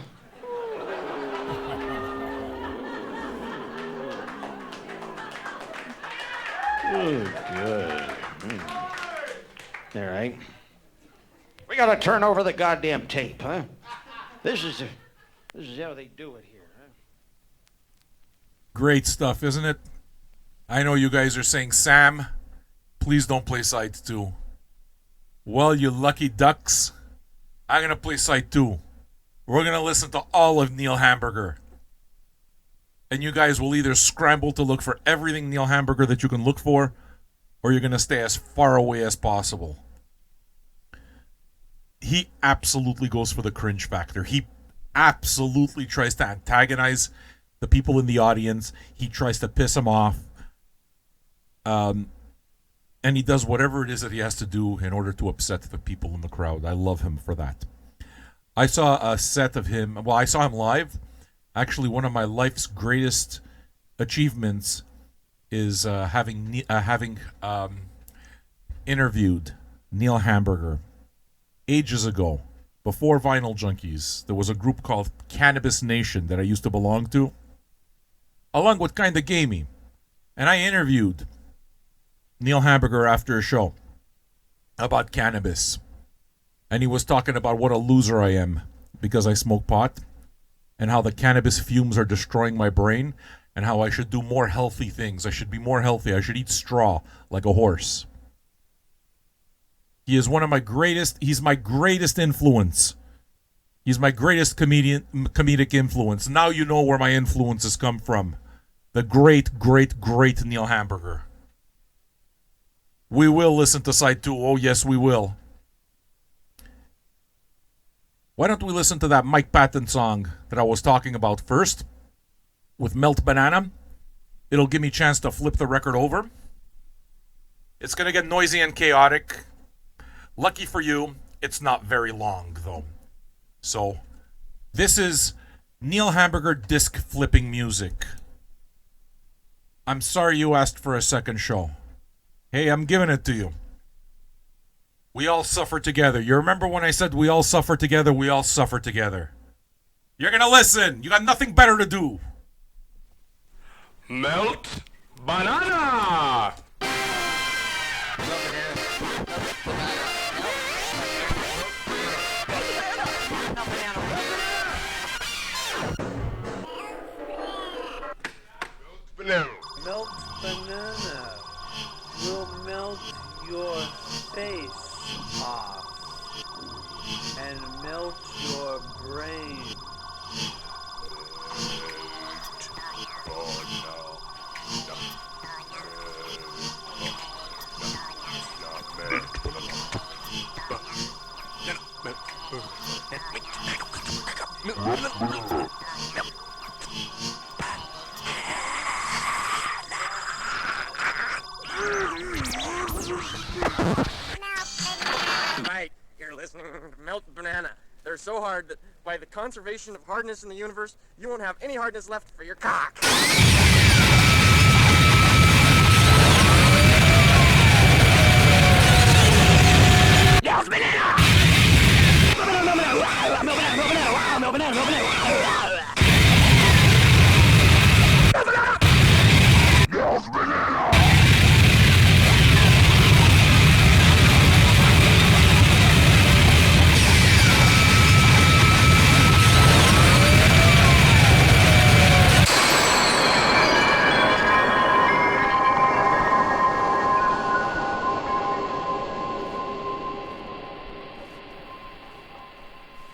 Oh, good. All right. We got to turn over the goddamn tape, huh? This is how they do it here, huh? Great stuff, isn't it? I know you guys are saying, Sam, please don't play side 2. Well, you lucky ducks, I'm going to play side 2. We're going to listen to all of Neil Hamburger. And you guys will either scramble to look for everything Neil Hamburger that you can look for, or you're going to stay as far away as possible. He absolutely goes for the cringe factor. He absolutely tries to antagonize the people in the audience. He tries to piss them off. And he does whatever it is that he has to do in order to upset the people in the crowd. I love him for that. I saw a set of him. Well, I saw him live. Actually, one of my life's greatest achievements is having interviewed Neil Hamburger ages ago, before Vinyl Junkies. There was a group called Cannabis Nation that I used to belong to, along with Kinda Gamey. And I interviewed Neil Hamburger after a show about cannabis. And he was talking about what a loser I am because I smoke pot, and how the cannabis fumes are destroying my brain, and how I should do more healthy things. I should be more healthy. I should eat straw like a horse. He is one of my greatest, he's my greatest influence. He's my greatest comedic influence. Now you know where my influences come from. The great, great, great Neil Hamburger. We will listen to side 2. Oh, yes, we will. Why don't we listen to that Mike Patton song that I was talking about first with Melt Banana? It'll give me a chance to flip the record over. It's going to get noisy and chaotic. Lucky for you, it's not very long, though. So, this is Neil Hamburger disc flipping music. I'm sorry you asked for a second show. Hey, I'm giving it to you. We all suffer together. You remember when I said we all suffer together? We all suffer together. You're gonna listen. You got nothing better to do. Melt banana! Banana. Melt banana will melt your face off and melt your brain. Right, you're listening to Melt Banana. They're so hard that by the conservation of hardness in the universe, you won't have any hardness left for your cock.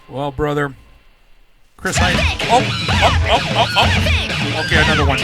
Well, brother. Chris Hine. Oh. Okay, another one.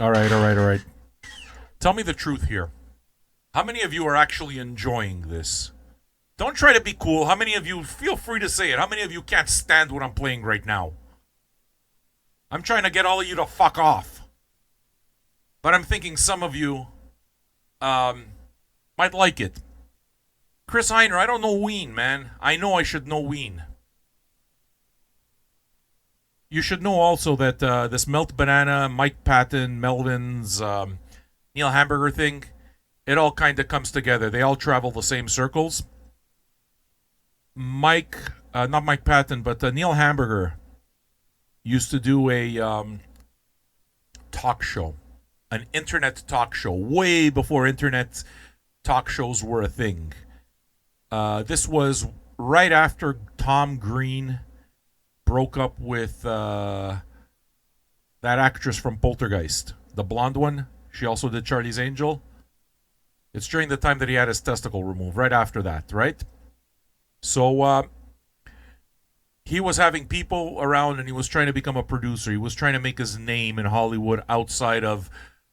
All right. Tell me the truth here. How many of you are actually enjoying this? Don't try to be cool. How many of you, feel free to say it, how many of you can't stand what I'm playing right now? I'm trying to get all of you to fuck off. But I'm thinking some of you might like it. Chris Heiner, I don't know Ween, man. I know I should know Ween. You should know also that this Melt Banana, Mike Patton, Melvin's, Neil Hamburger thing, it all kind of comes together. They all travel the same circles. Not Mike Patton, but Neil Hamburger used to do a talk show, an internet talk show, way before internet talk shows were a thing. This was right after Tom Green broke up with that actress from Poltergeist, the blonde one. She also did Charlie's Angel. It's during the time that he had his testicle removed, right after that, right? So he was having people around and he was trying to become a producer. He was trying to make his name in Hollywood outside of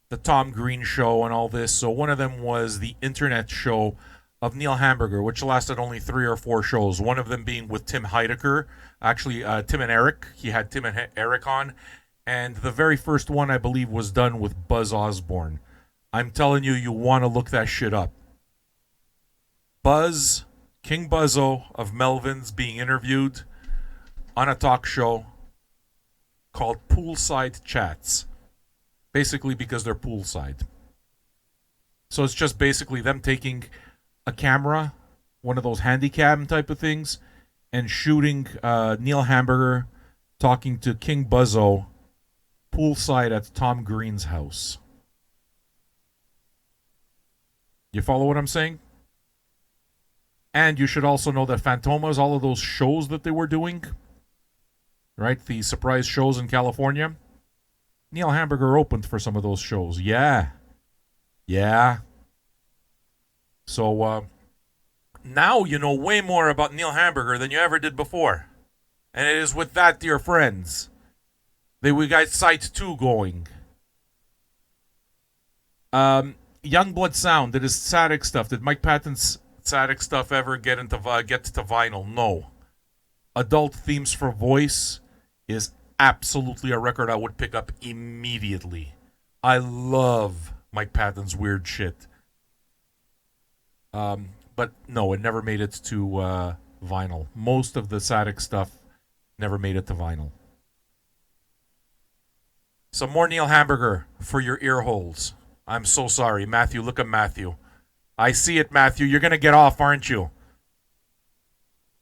the Tom Green show and all this. So one of them was the internet show of Neil Hamburger, which lasted only 3 or 4 shows. One of them being with Tim Heidecker, actually Tim and Eric. He had Tim and Eric on. And the very first one, I believe, was done with Buzz Osborne. I'm telling you, you want to look that shit up. Buzz, King Buzzo of Melvin's, being interviewed on a talk show called Poolside Chats. Basically because they're poolside. So it's just basically them taking a camera, one of those handycam type of things, and shooting Neil Hamburger talking to King Buzzo poolside at Tom Green's house. You follow what I'm saying? And you should also know that Fantomas, all of those shows that they were doing, right? The surprise shows in California, Neil Hamburger opened for some of those shows. Yeah. So now you know way more about Neil Hamburger than you ever did before. And it is with that, dear friends, that we got Site 2 going. Youngblood Sound, that is Satic stuff. Did Mike Patton's Satic stuff ever get to vinyl? No. Adult Themes for Voice is absolutely a record I would pick up immediately. I love Mike Patton's weird shit. But no, it never made it to vinyl. Most of the Satic stuff never made it to vinyl. Some more Neil Hamburger for your ear holes. I'm so sorry. Matthew, look at Matthew. I see it, Matthew. You're going to get off, aren't you?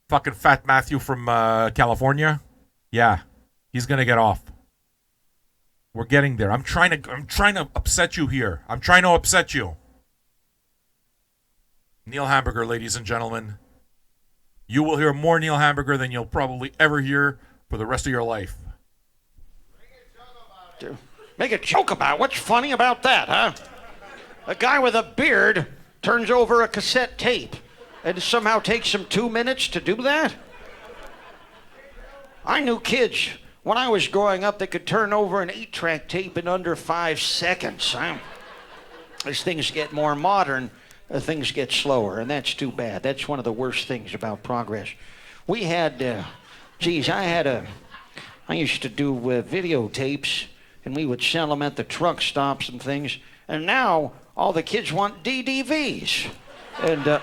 Fucking fat Matthew from California? Yeah, he's going to get off. We're getting there. I'm trying to upset you here. I'm trying to upset you. Neil Hamburger, ladies and gentlemen. You will hear more Neil Hamburger than you'll probably ever hear for the rest of your life. Make a joke about it. What's funny about that, huh? A guy with a beard turns over a cassette tape and somehow takes him 2 minutes to do that? I knew kids when I was growing up that could turn over an 8-track tape in under 5 seconds. Huh? As things get more modern, things get slower, and that's too bad. That's one of the worst things about progress. We had, I used to do videotapes, and we would sell them at the truck stops and things, and now all the kids want DVDs. And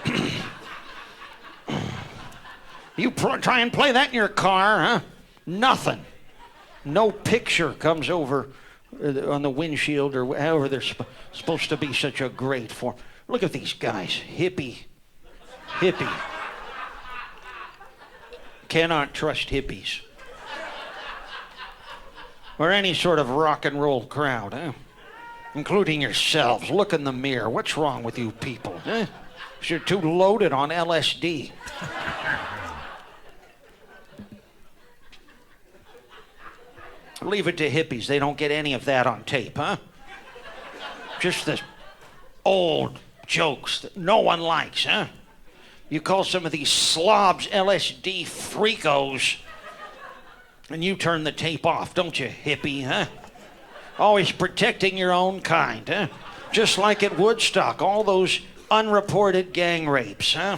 you try and play that in your car, huh? Nothing. No picture comes over on the windshield or however they're supposed to be such a great form. Look at these guys. Hippie. Cannot trust hippies. Or any sort of rock and roll crowd, huh? Including yourselves. Look in the mirror. What's wrong with you people, huh? 'Cause you're too loaded on LSD. Leave it to hippies. They don't get any of that on tape, huh? Just the old jokes that no one likes, huh? You call some of these slobs LSD freakos, and you turn the tape off, don't you, hippie, huh? Always protecting your own kind, huh? Just like at Woodstock, all those unreported gang rapes, huh?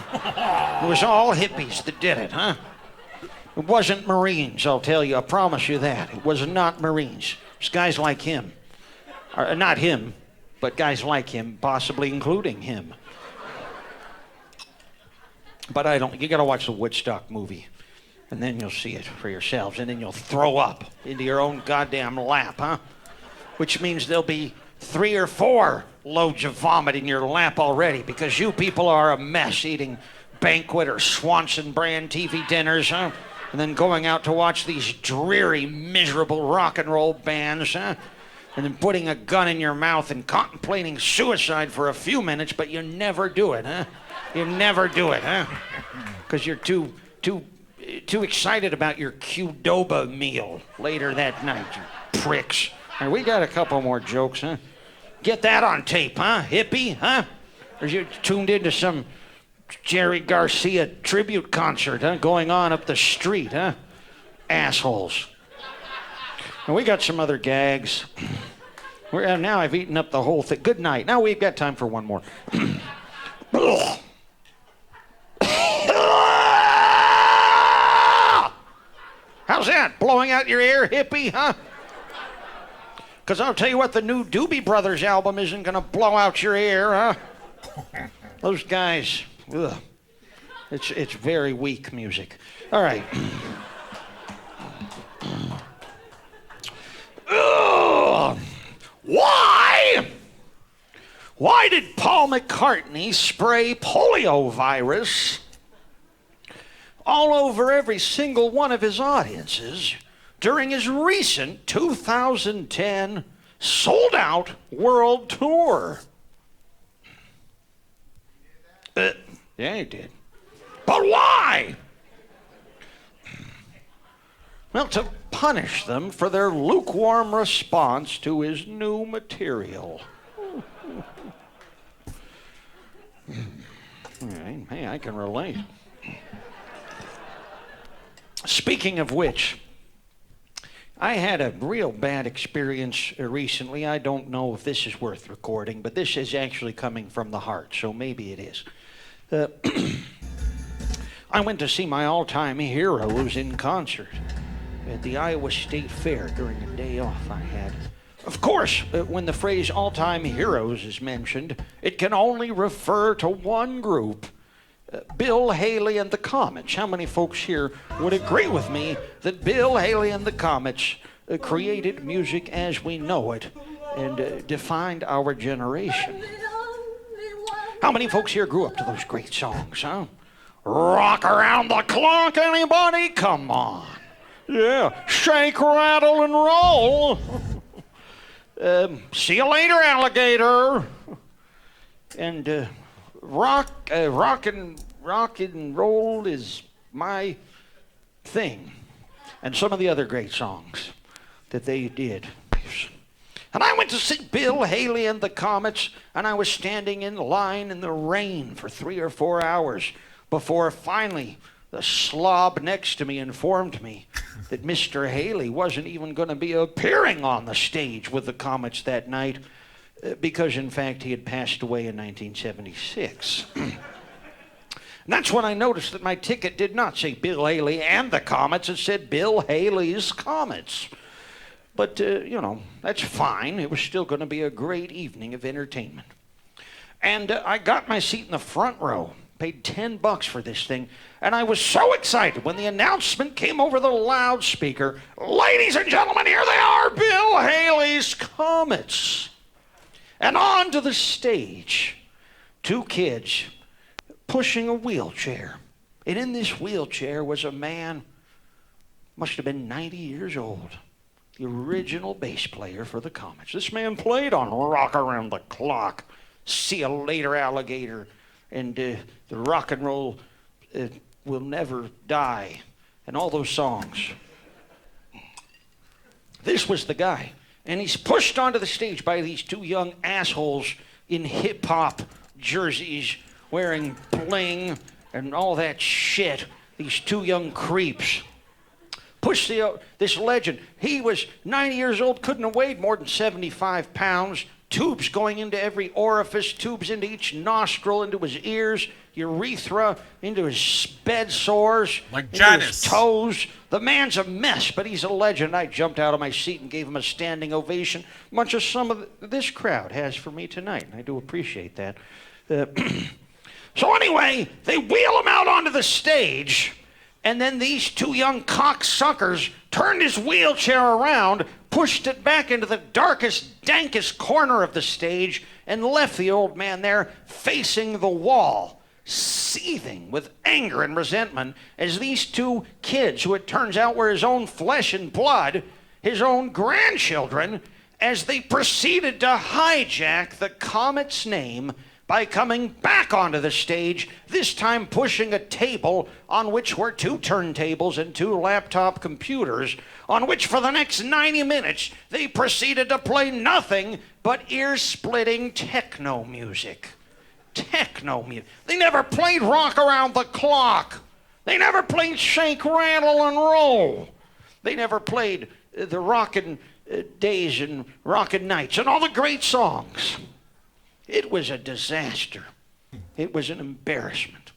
It was all hippies that did it, huh? It wasn't Marines, I'll tell you. I promise you that. It was not Marines. It was guys like him. Or, not him, but guys like him, possibly including him. But you gotta watch the Woodstock movie, and then you'll see it for yourselves, and then you'll throw up into your own goddamn lap, huh? Which means there'll be 3 or 4 loads of vomit in your lap already, because you people are a mess eating Banquet or Swanson brand TV dinners, huh? And then going out to watch these dreary, miserable rock and roll bands, huh? And then putting a gun in your mouth and contemplating suicide for a few minutes, but you never do it, huh? You never do it, huh? Because you're too excited about your Qdoba meal later that night, you pricks. And we got a couple more jokes, huh? Get that on tape, huh? Hippie, huh? Or you tuned into some Jerry Garcia tribute concert, huh? Going on up the street, huh? Assholes. And we got some other gags. Now I've eaten up the whole thing. Good night. Now we've got time for one more. How's that? Blowing out your ear, hippie, huh? Because I'll tell you what, the new Doobie Brothers album isn't going to blow out your ear, huh? Those guys, ugh. It's very weak music. All right. Why did Paul McCartney spray polio virus all over every single one of his audiences during his recent 2010 sold-out world tour? Yeah, he did. But why? Well, to punish them for their lukewarm response to his new material. Hey, I can relate. Speaking of which, I had a real bad experience recently. I don't know if this is worth recording, but this is actually coming from the heart, so maybe it is. I went to see my all-time heroes in concert at the Iowa State Fair during a day off I had. Of course, when the phrase all-time heroes is mentioned, it can only refer to one group, Bill Haley and the Comets. How many folks here would agree with me that Bill Haley and the Comets created music as we know it and defined our generation? How many folks here grew up to those great songs, huh? Rock around the clock, anybody? Come on. Yeah, shake, rattle, and roll. See you later, alligator. And rock and roll is my thing. And some of the other great songs that they did. And I went to see Bill Haley and the Comets, and I was standing in line in the rain for 3 or 4 hours before finally the slob next to me informed me that Mr. Haley wasn't even going to be appearing on the stage with the Comets that night because, in fact, he had passed away in 1976. And that's when I noticed that my ticket did not say Bill Haley and the Comets. It said Bill Haley's Comets. But, that's fine. It was still going to be a great evening of entertainment. And I got my seat in the front row. Paid $10 for this thing, and I was so excited when the announcement came over the loudspeaker. Ladies and gentlemen, here they are, Bill Haley's Comets. And onto the stage, 2 kids pushing a wheelchair. And in this wheelchair was a man, must have been 90 years old, the original bass player for the Comets. This man played on Rock Around the Clock, See You Later, Alligator, and the rock and roll will never die, and all those songs. This was the guy, and he's pushed onto the stage by these 2 young assholes in hip-hop jerseys, wearing bling and all that shit. These 2 young creeps. Push this legend. He was 90 years old, couldn't have weighed more than 75 pounds. Tubes going into every orifice, tubes into each nostril, into his ears, urethra, into his bed sores, like into Janus. his toes. The man's a mess, but he's a legend. I jumped out of my seat and gave him a standing ovation, much as some of this crowd has for me tonight. I do appreciate that. So anyway, they wheel him out onto the stage, and then these 2 young cocksuckers turned his wheelchair around, pushed it back into the darkest, dankest corner of the stage, and left the old man there facing the wall, seething with anger and resentment as these 2 kids, who it turns out were his own flesh and blood, his own grandchildren, as they proceeded to hijack the Comet's name by coming back onto the stage, this time pushing a table on which were 2 turntables and 2 laptop computers, on which for the next 90 minutes they proceeded to play nothing but ear-splitting techno music. Techno music. They never played Rock Around the Clock. They never played Shake, Rattle, and Roll. They never played the Rockin' Days and Rockin' Nights and all the great songs. It was a disaster. It was an embarrassment.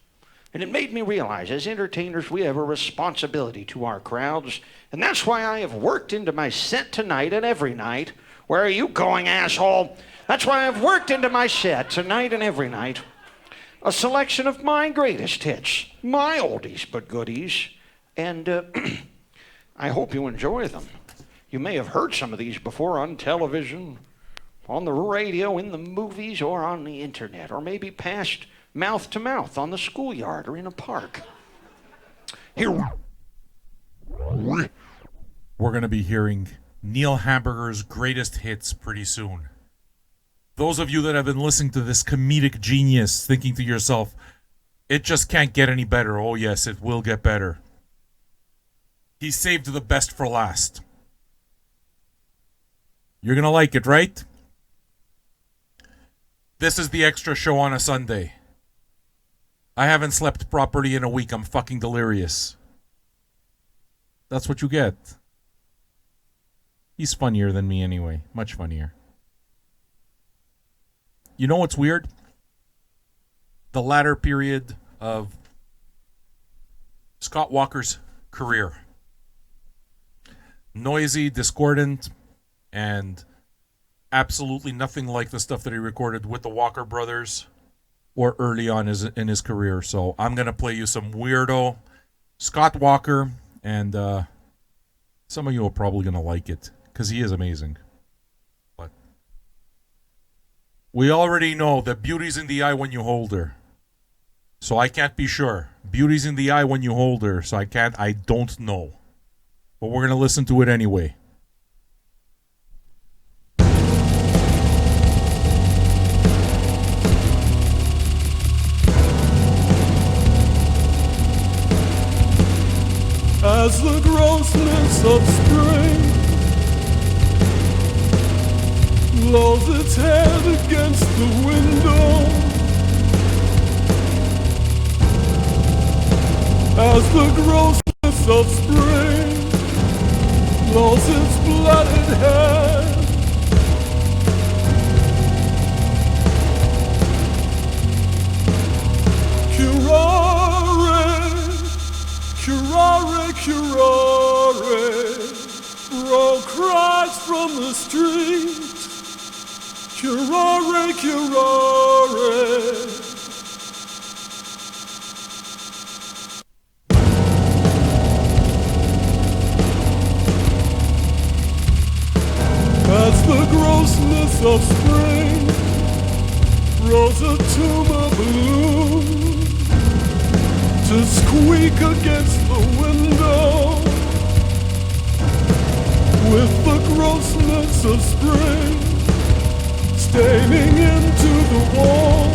And it made me realize, as entertainers, we have a responsibility to our crowds. And that's why I have worked into my set tonight and every night. Where are you going, asshole? That's why I've worked into my set tonight and every night a selection of my greatest hits, my oldies but goodies. And I hope you enjoy them. You may have heard some of these before on television, on the radio, in the movies, or on the internet, or maybe passed mouth to mouth on the schoolyard or in a park. Here. We're going to be hearing Neil Hamburger's greatest hits pretty soon. Those of you that have been listening to this comedic genius thinking to yourself, it just can't get any better. Oh yes, it will get better. He saved the best for last. You're gonna like it, right? This is the extra show on a Sunday. I haven't slept properly in a week. I'm fucking delirious. That's what you get. He's funnier than me anyway. Much funnier. You know what's weird? The latter period of Scott Walker's career. Noisy, discordant, and absolutely nothing like the stuff that he recorded with the Walker brothers or early on in his career. So I'm going to play you some weirdo Scott Walker, and some of you are probably going to like it because he is amazing. But we already know that beauty's in the eye when you hold her. So I can't be sure. Beauty's in the eye when you hold her, so I don't know. But we're going to listen to it anyway. As the grossness of spring lolls its head against the window, as the grossness of spring lolls its blooded head, curare, bro cries from the street. Curare. As the grossness of spring rolls a tumor balloon to squeak against the window, with the grossness of spring staining into the wall.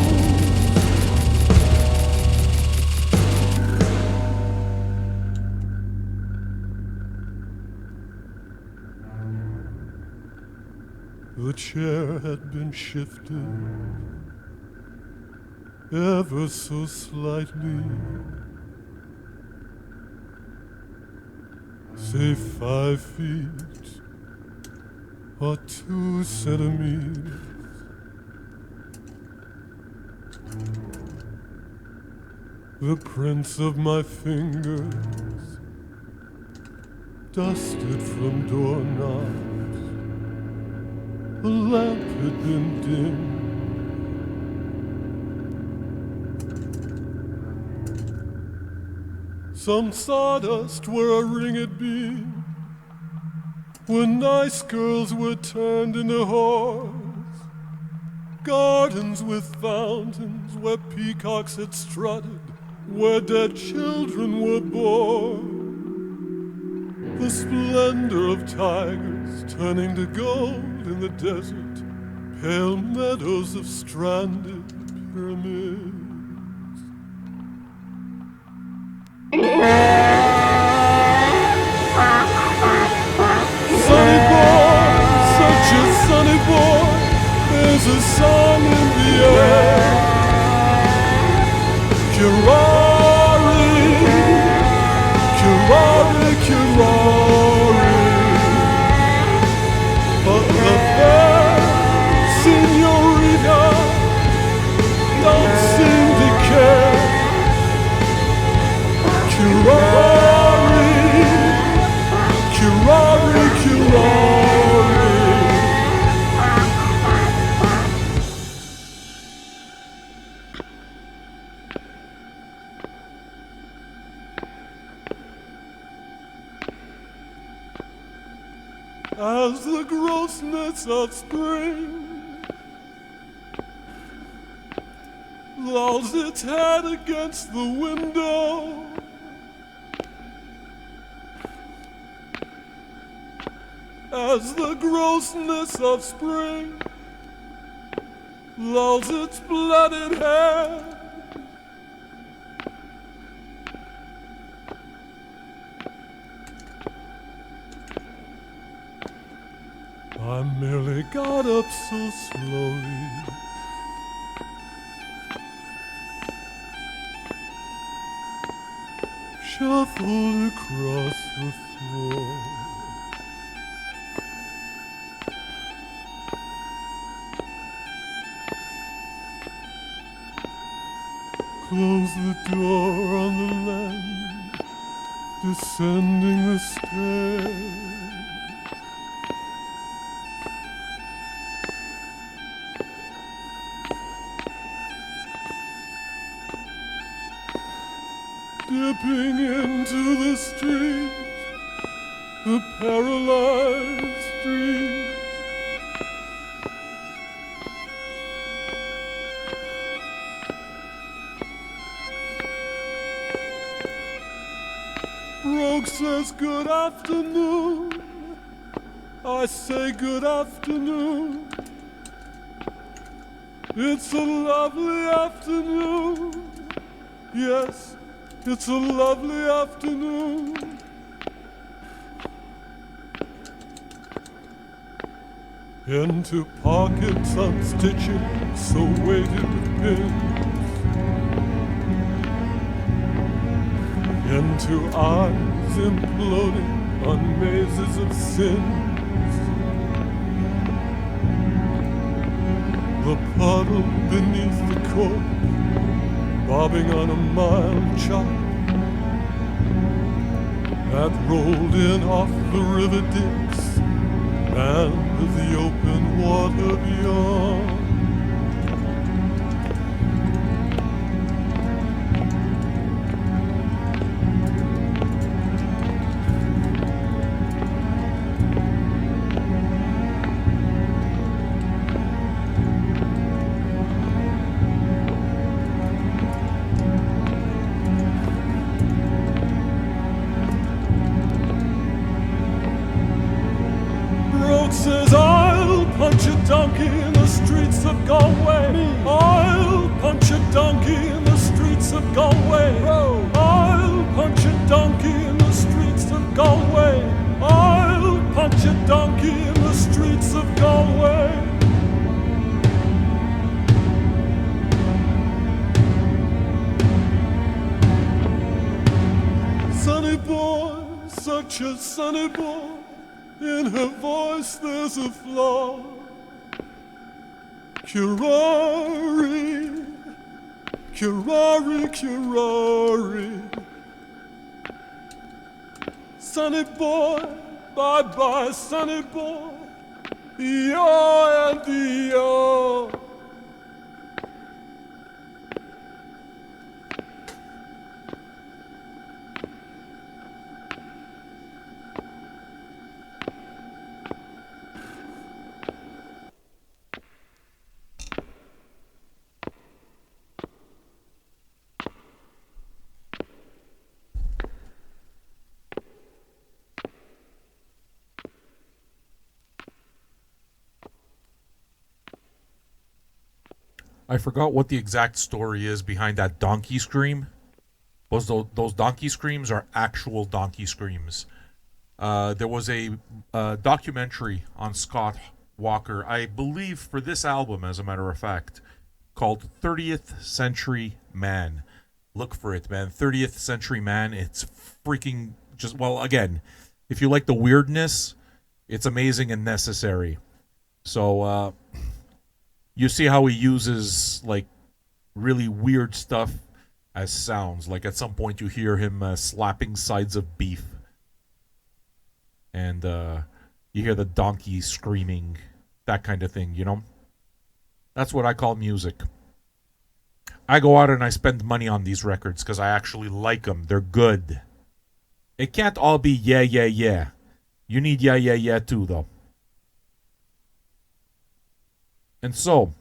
The chair had been shifted ever so slightly, say 5 feet or 2 centimeters. The prints of my fingers dusted from doorknobs. The lamp had been dim. Some sawdust where a ring had been, when nice girls were turned into whores. Gardens with fountains where peacocks had strutted, where dead children were born. The splendor of tigers turning to gold in the desert, pale meadows of stranded pyramids. Sunny boy, such a sunny boy, there's a song in the air. Curare, curare, curare. But the fair señorita don't seem to care. Curare, curare, curare. As the grossness of spring lolls its head against the window, as the grossness of spring lolls its blooded head, I merely got up so slowly. Shuffled across the floor. Close the door on the land, descending the stairs. Dipping into the street, the paralyzed street. Brogue says good afternoon. I say good afternoon. It's a lovely afternoon. Yes, it's a lovely afternoon. Into pockets unstitching, so weighted with pins. Into eyes imploding on mazes of sins. The puddle beneath the coat, bobbing on a mild chop that rolled in off the river Dix and the open water beyond. Says I'll punch a donkey in the streets of Galway. I'll punch a donkey in the streets of Galway. I'll punch a donkey in the streets of Galway. I'll punch a donkey in the streets of Galway. Sonny boy, such a sunny boy. In her voice there's a flaw. Curari, curari, curari. Sonny boy, bye-bye, sonny boy. Yo and yo. I forgot what the exact story is behind that donkey scream. Those donkey screams are actual donkey screams. There was a documentary on Scott Walker, I believe for this album, as a matter of fact, called 30th Century Man. Look for it, man. 30th Century Man. It's freaking just, well, again, if you like the weirdness, it's amazing and necessary. So, you see how he uses, like, really weird stuff as sounds. Like, at some point you hear him slapping sides of beef. And you hear the donkey screaming. That kind of thing, you know? That's what I call music. I go out and I spend money on these records because I actually like them. They're good. It can't all be yeah, yeah, yeah. You need yeah, yeah, yeah too, though. And so,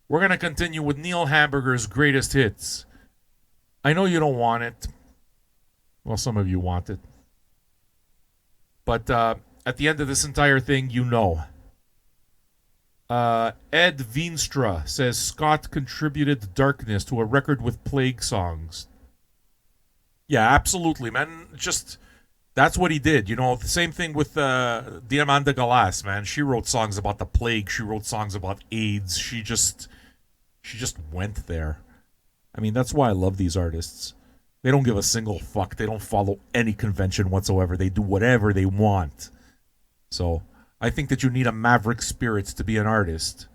we're going to continue with Neil Hamburger's greatest hits. I know you don't want it. Well, some of you want it. But at the end of this entire thing, you know. Ed Veenstra says Scott contributed darkness to a record with Plague songs. Yeah, absolutely, man. Just That's what he did. You know, the same thing with Diamanda Galas, man. She wrote songs about the plague. She wrote songs about AIDS. She just went there. I mean, that's why I love these artists. They don't give a single fuck. They don't follow any convention whatsoever. They do whatever they want. So I think that you need a maverick spirit to be an artist.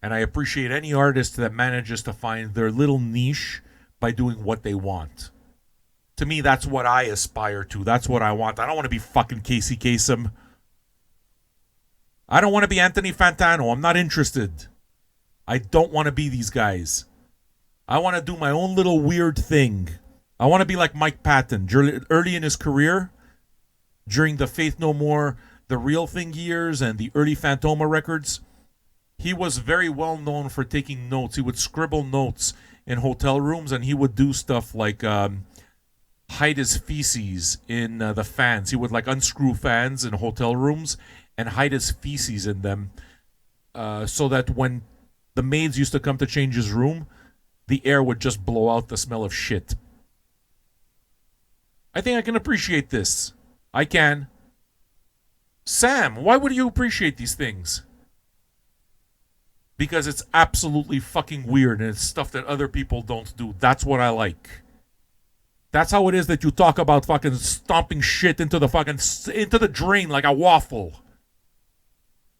And I appreciate any artist that manages to find their little niche by doing what they want. To me, that's what I aspire to. That's what I want. I don't want to be fucking Casey Kasem. I don't want to be Anthony Fantano. I'm not interested. I don't want to be these guys. I want to do my own little weird thing. I want to be like Mike Patton. Early in his career, during the Faith No More, The Real Thing years, and the early Fantoma records, he was very well known for taking notes. He would scribble notes in hotel rooms, and he would do stuff like hide his feces in the fans. He would like unscrew fans in hotel rooms and hide his feces in them so that when the maids used to come to change his room, the air would just blow out the smell of shit. I think I can appreciate this. I can. Sam, why would you appreciate these things? Because it's absolutely fucking weird and it's stuff that other people don't do. That's what I like. That's how it is that you talk about fucking stomping shit into the drain like a waffle.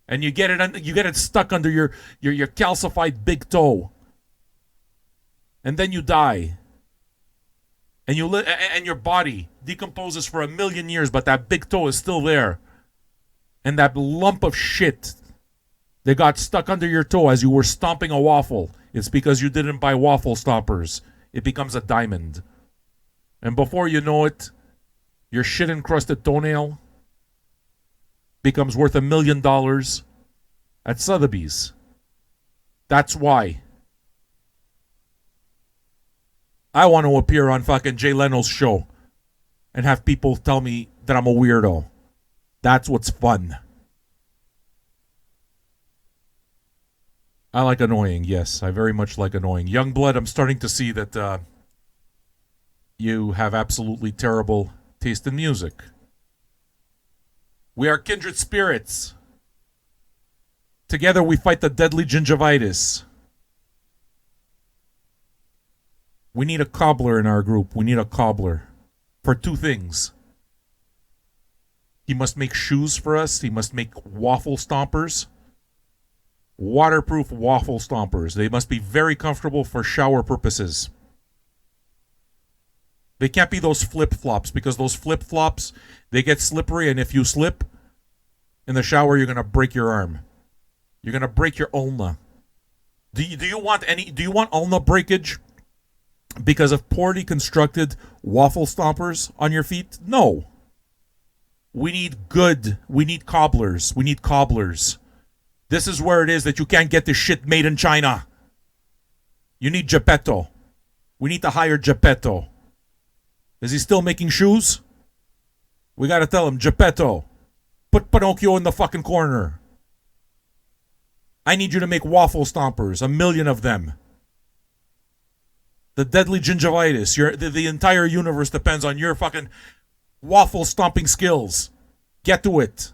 And you get it stuck under your calcified big toe. And then you die. And and your body decomposes for 1,000,000 years, but that big toe is still there. And that lump of shit that got stuck under your toe as you were stomping a waffle, it's because you didn't buy waffle stompers. It becomes a diamond. And before you know it, your shit-encrusted toenail becomes worth $1 million at Sotheby's. That's why. I want to appear on fucking Jay Leno's show and have people tell me that I'm a weirdo. That's what's fun. I like annoying, yes. I very much like annoying. Youngblood, I'm starting to see that you have absolutely terrible taste in music. We are kindred spirits. Together we fight the deadly gingivitis. We need a cobbler in our group. We need a cobbler for two things. He must make shoes for us. He must make waffle stompers. Waterproof waffle stompers. They must be very comfortable for shower purposes. They can't be those flip-flops, because those flip-flops, they get slippery, and if you slip in the shower, you're going to break your arm. You're going to break your ulna. Do you want ulna breakage because of poorly constructed waffle stompers on your feet? No. We need cobblers. We need cobblers. This is where it is that you can't get this shit made in China. You need Geppetto. We need to hire Geppetto. Is he still making shoes? We got to tell him, Geppetto, put Pinocchio in the fucking corner. I need you to make waffle stompers, 1 million of them. The deadly gingivitis. The entire universe depends on your fucking waffle stomping skills. Get to it.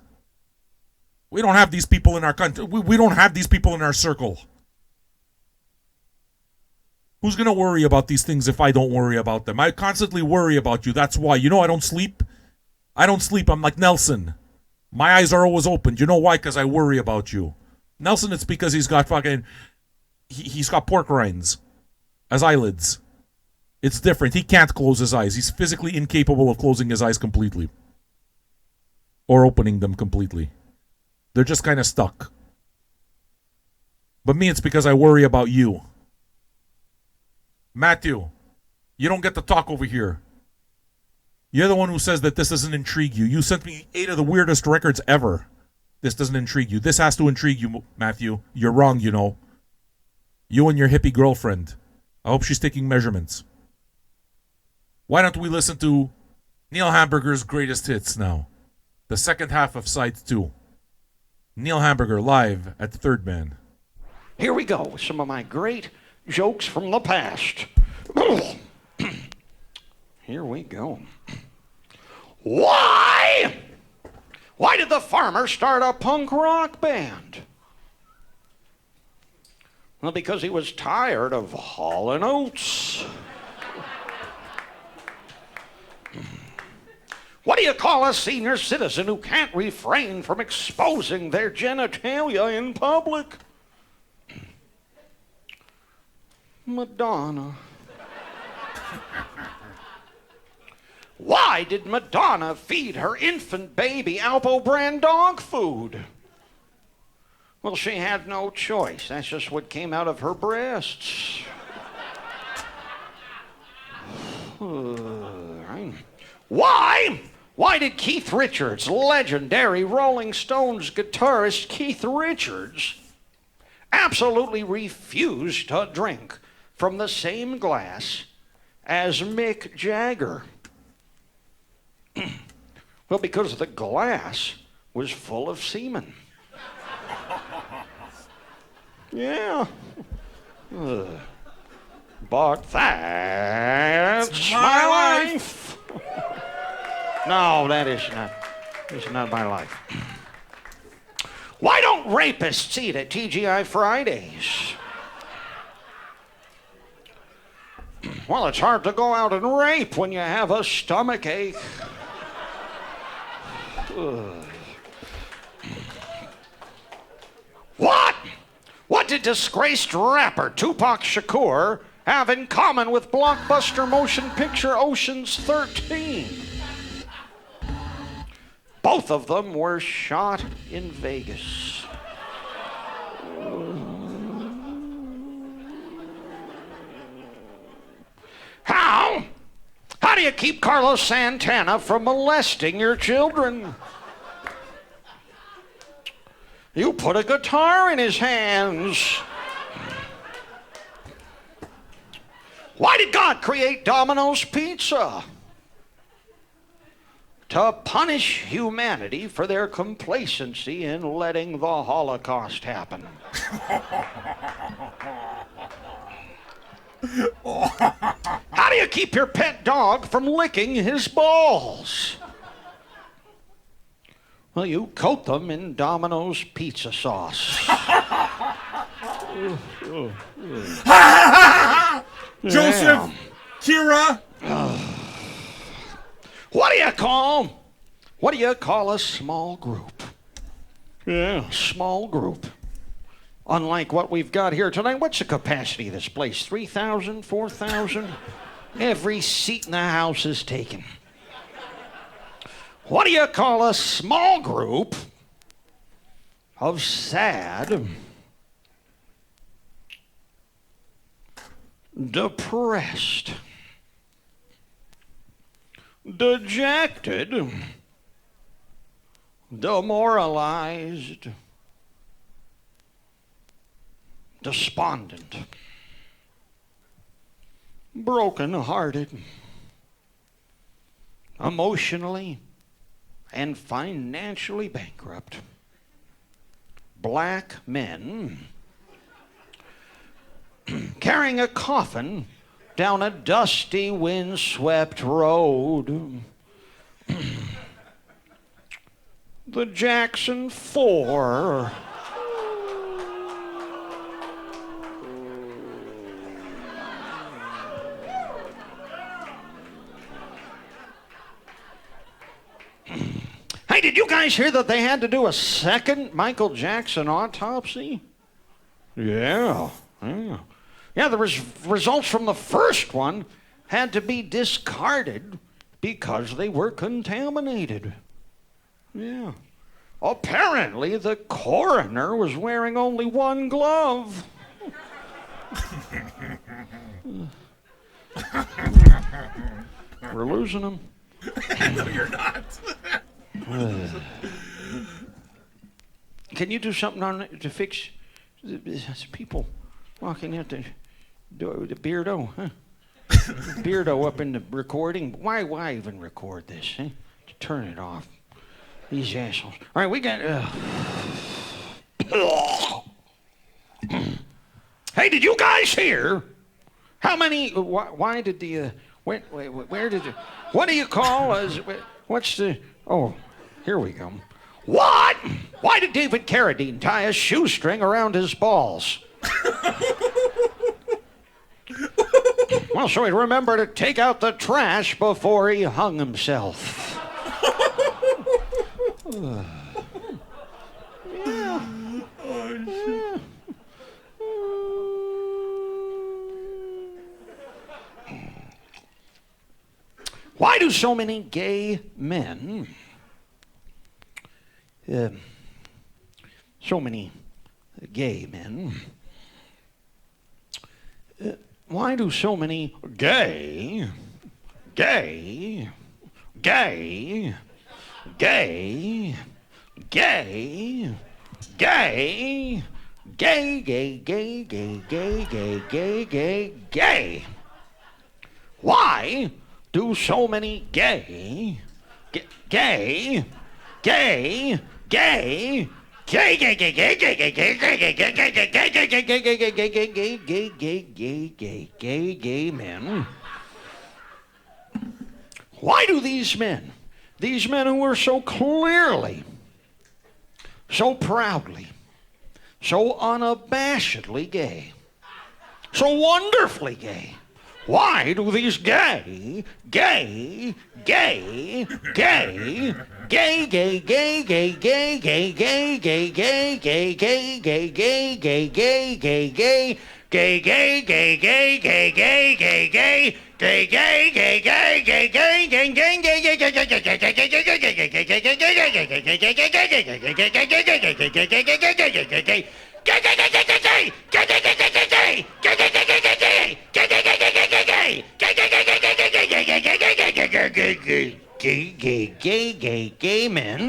We don't have these people in our country. We don't have these people in our circle. Who's going to worry about these things if I don't worry about them? I constantly worry about you. That's why. You know I don't sleep? I don't sleep. I'm like Nelson. My eyes are always open. You know why? Because I worry about you. Nelson, it's because he's got fucking... He's got pork rinds as eyelids. It's different. He can't close his eyes. He's physically incapable of closing his eyes completely. Or opening them completely. They're just kind of stuck. But me, it's because I worry about you. Matthew, you don't get to talk over here. You're the one who says that this doesn't intrigue you. You sent me 8 of the weirdest records ever. This doesn't intrigue you. This has to intrigue you, Matthew. You're wrong, you know. You and your hippie girlfriend. I hope she's taking measurements. Why don't we listen to Neil Hamburger's greatest hits now? The second half of side 2. Neil Hamburger live at the Third Man. Here we go with some of my great jokes from the past. Here we go. Why? Why did the farmer start a punk rock band? Well, because he was tired of hauling oats. What do you call a senior citizen who can't refrain from exposing their genitalia in public? Madonna. Why did Madonna feed her infant baby Alpo brand dog food? Well, she had no choice. That's just what came out of her breasts. Why? Why did Keith Richards, legendary Rolling Stones guitarist Keith Richards, absolutely refuse to drink from the same glass as Mick Jagger? Well, because the glass was full of semen. Yeah. But that's my life. No, that is not my life. Why don't rapists eat at TGI Fridays? Well, it's hard to go out and rape when you have a stomach ache. What? What did disgraced rapper Tupac Shakur have in common with blockbuster motion picture Ocean's 13? Both of them were shot in Vegas. How? How do you keep Carlos Santana from molesting your children? You put a guitar in his hands. Why did God create Domino's Pizza? To punish humanity for their complacency in letting the Holocaust happen. How do you keep your pet dog from licking his balls? Well, you coat them in Domino's pizza sauce. Joseph, Kira. What do you call a small group? Yeah, small group. Unlike what we've got here tonight, what's the capacity of this place? 3,000, 4,000? Every seat in the house is taken. What do you call a small group of sad, depressed, dejected, demoralized, despondent, broken-hearted, emotionally and financially bankrupt black men carrying a coffin down a dusty, wind-swept road. The Jackson 4. Hey, did you guys hear that they had to do a second Michael Jackson autopsy? Yeah. Yeah, the results from the first one had to be discarded because they were contaminated. Yeah. Apparently, the coroner was wearing only one glove. We're losing them. No, you're not. Can you do something on it to fix people walking out the Beardo, huh? Beardo up in the recording. Why even record this? Huh? Turn it off. These assholes. All right, we got. Hey, did you guys hear? How many? Why did Where did you? What do you call us? What's the? Oh, here we go. What? Why did David Carradine tie a shoestring around his balls? Well, so he'd remember to take out the trash before he hung himself. Yeah. Why do so many gay men, why do so many gay Why do so many gay men, why do these men who are so clearly, so proudly, so unabashedly gay, so wonderfully gay, why do these gay men,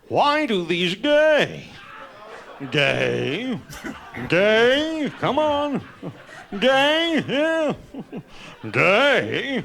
why do these come on, yeah, gay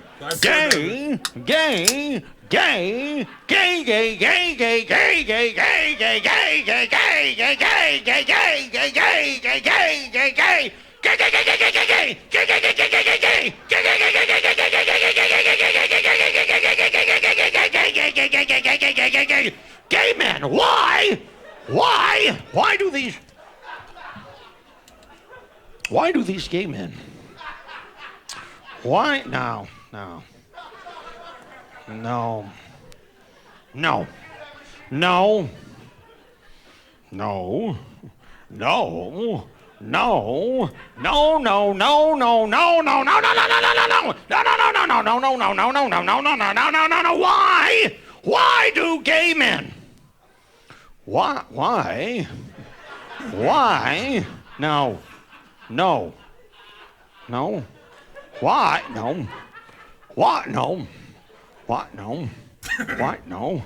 men, why do these gay men, why, no, why do gay men, why, no, why, no, what, no, what, no,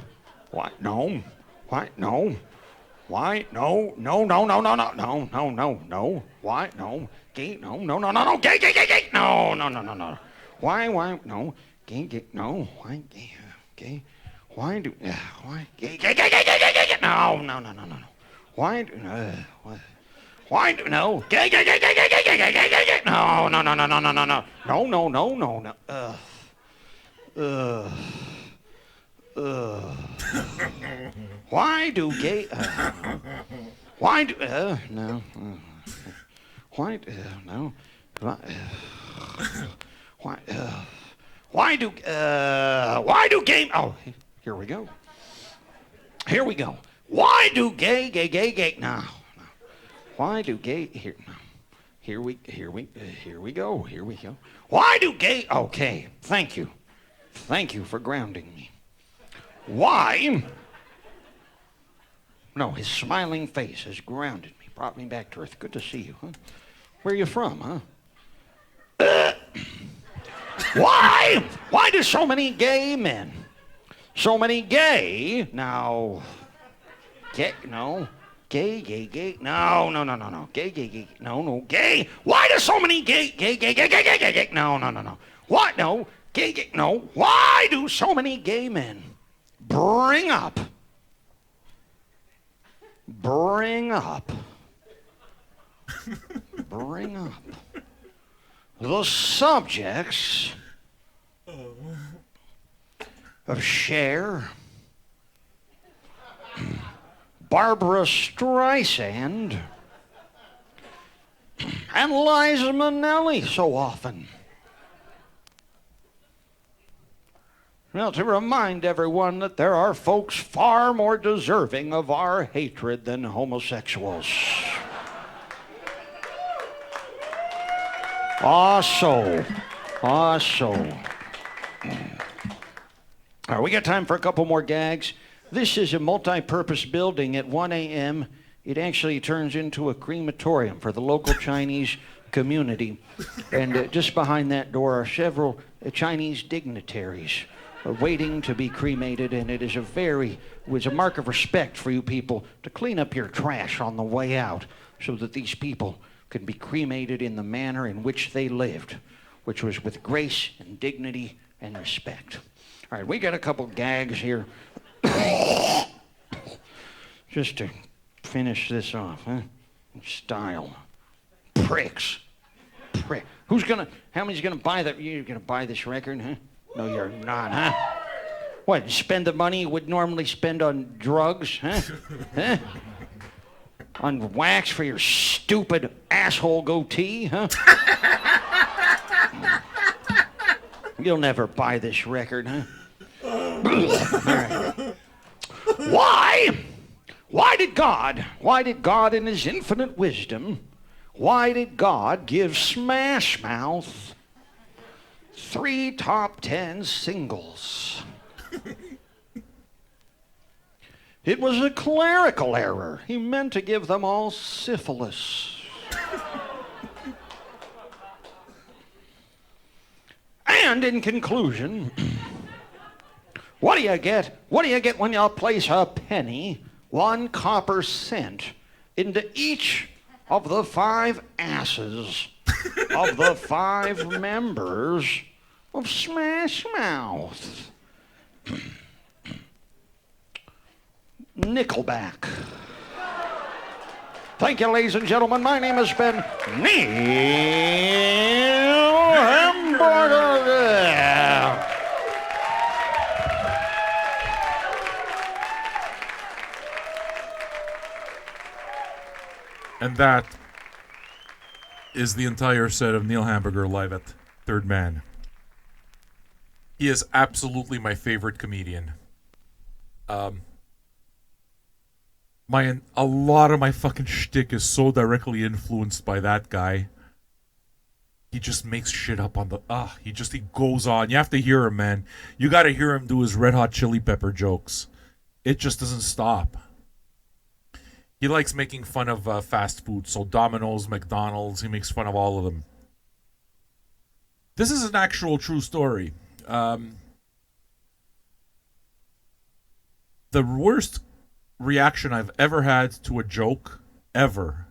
what, no, what, no, what, no, why, no, why, no, gay, no, gay, no, why, no, gay, no, why, gay, why do, why, gay, no, why do, why do, no, gay, no, why do gay, why do, no, why, no, why do gay, oh, here we go, why do gay, no, why do gay, here we go, why do gay, okay, thank you for grounding me. Why? No, his smiling face has grounded me, brought me back to earth. Good to see you, huh? Where are you from, huh? Why? Why do so many gay men, so many gay, now, gay, no, gay, no, gay, no, gay. Why do so many gay, no, what, no, gay, no. Why do so many gay men bring up bring up the subjects of Cher, Barbara Streisand, and Liza Minnelli so often. Well, to remind everyone that there are folks far more deserving of our hatred than homosexuals. So. All right, we got time for a couple more gags. This is a multi-purpose building. At 1 a.m., it actually turns into a crematorium for the local Chinese community. And just behind that door are several Chinese dignitaries waiting to be cremated, and it was a mark of respect for you people to clean up your trash on the way out so that these people could be cremated in the manner in which they lived, which was with grace and dignity and respect. All right, we got a couple gags here. Just to finish this off, huh? Style. Pricks. How many's gonna buy that? You're gonna buy this record, huh? No, you're not, huh? What, spend the money you would normally spend on drugs, huh? Huh? On wax for your stupid asshole goatee, huh? You'll never buy this record, huh? All right. Why did God in his infinite wisdom, why did God give Smash Mouth 3 top 10 singles? It was a clerical error. He meant to give them all syphilis. And in conclusion, what do you get? What do you get when you place a penny, 1 copper cent, into each of the 5 asses of the 5 members of Smash Mouth? Nickelback. Thank you, ladies and gentlemen. My name has been Neil Hamburger. And that is the entire set of Neil Hamburger live at Third Man. He is absolutely my favorite comedian. A lot of my fucking shtick is so directly influenced by that guy. He just makes shit up on the... he goes on. You have to hear him, man. You gotta hear him do his Red Hot Chili Pepper jokes. It just doesn't stop. He likes making fun of fast food. So Domino's, McDonald's, he makes fun of all of them. This is an actual true story. The worst reaction I've ever had to a joke, ever,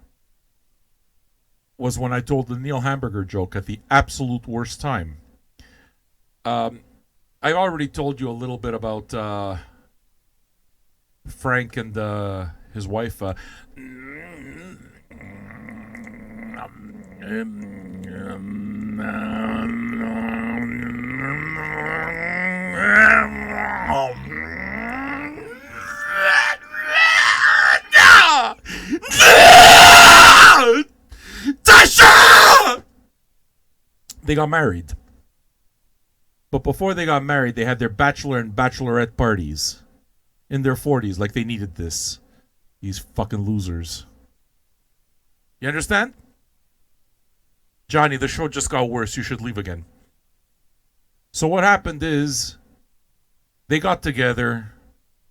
was when I told the Neil Hamburger joke at the absolute worst time. I already told you a little bit about Frank and his wife. Tasha! They got married. But before they got married, they had their bachelor and bachelorette parties in their 40s, like they needed this. These fucking losers. You understand? Johnny, the show just got worse. You should leave again. So what happened is they got together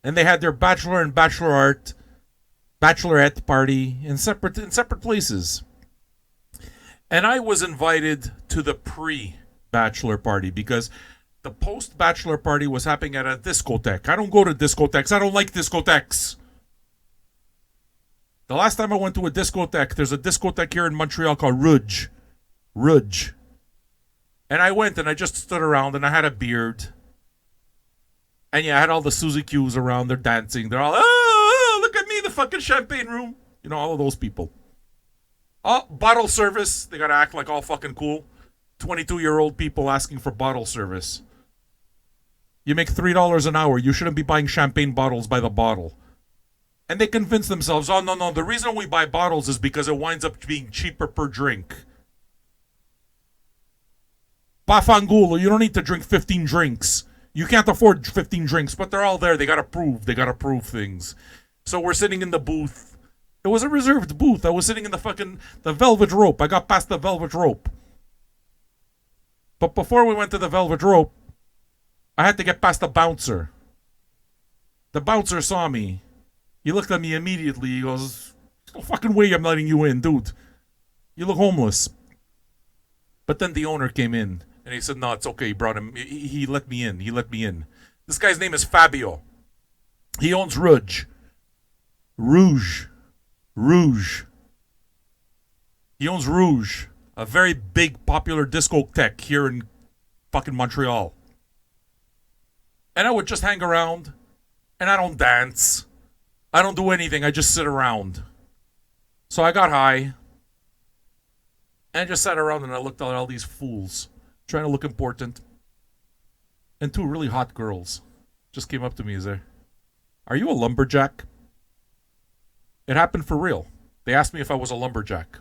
and they had their bachelor and bachelorette party in separate places. And I was invited to the pre-bachelor party because the post-bachelor party was happening at a discotheque. I don't go to discotheques. I don't like discotheques. The last time I went to a discotheque, there's a discotheque here in Montreal called Rouge. Rouge. And I went and I just stood around and I had a beard. And yeah, I had all the Suzy Q's around. They're dancing. They're all, oh, look at me, the fucking champagne room. You know, all of those people. Oh, bottle service. They gotta act like all fucking cool. 22-year-old people asking for bottle service. You make $3 an hour. You shouldn't be buying champagne bottles by the bottle. And they convince themselves, oh, no, the reason we buy bottles is because it winds up being cheaper per drink. Pafangulo, you don't need to drink 15 drinks. You can't afford 15 drinks, but they're all there. They gotta prove things. So we're sitting in the booth. It was a reserved booth. I was sitting in the velvet rope. I got past the velvet rope. But before we went to the velvet rope, I had to get past the bouncer. The bouncer saw me. He looked at me immediately. He goes, no fucking way I'm letting you in, dude. You look homeless. But then the owner came in, and he said, no, it's okay. He brought him. He let me in. He let me in. This guy's name is Fabio. He owns Rouge. He owns Rouge, a very big, popular discotheque here in fucking Montreal. And I would just hang around, and I don't dance. I don't do anything. I just sit around. So I got high, and I just sat around and I looked at all these fools trying to look important. And two really hot girls just came up to me and said, are you a lumberjack? It happened for real. They asked me if I was a lumberjack.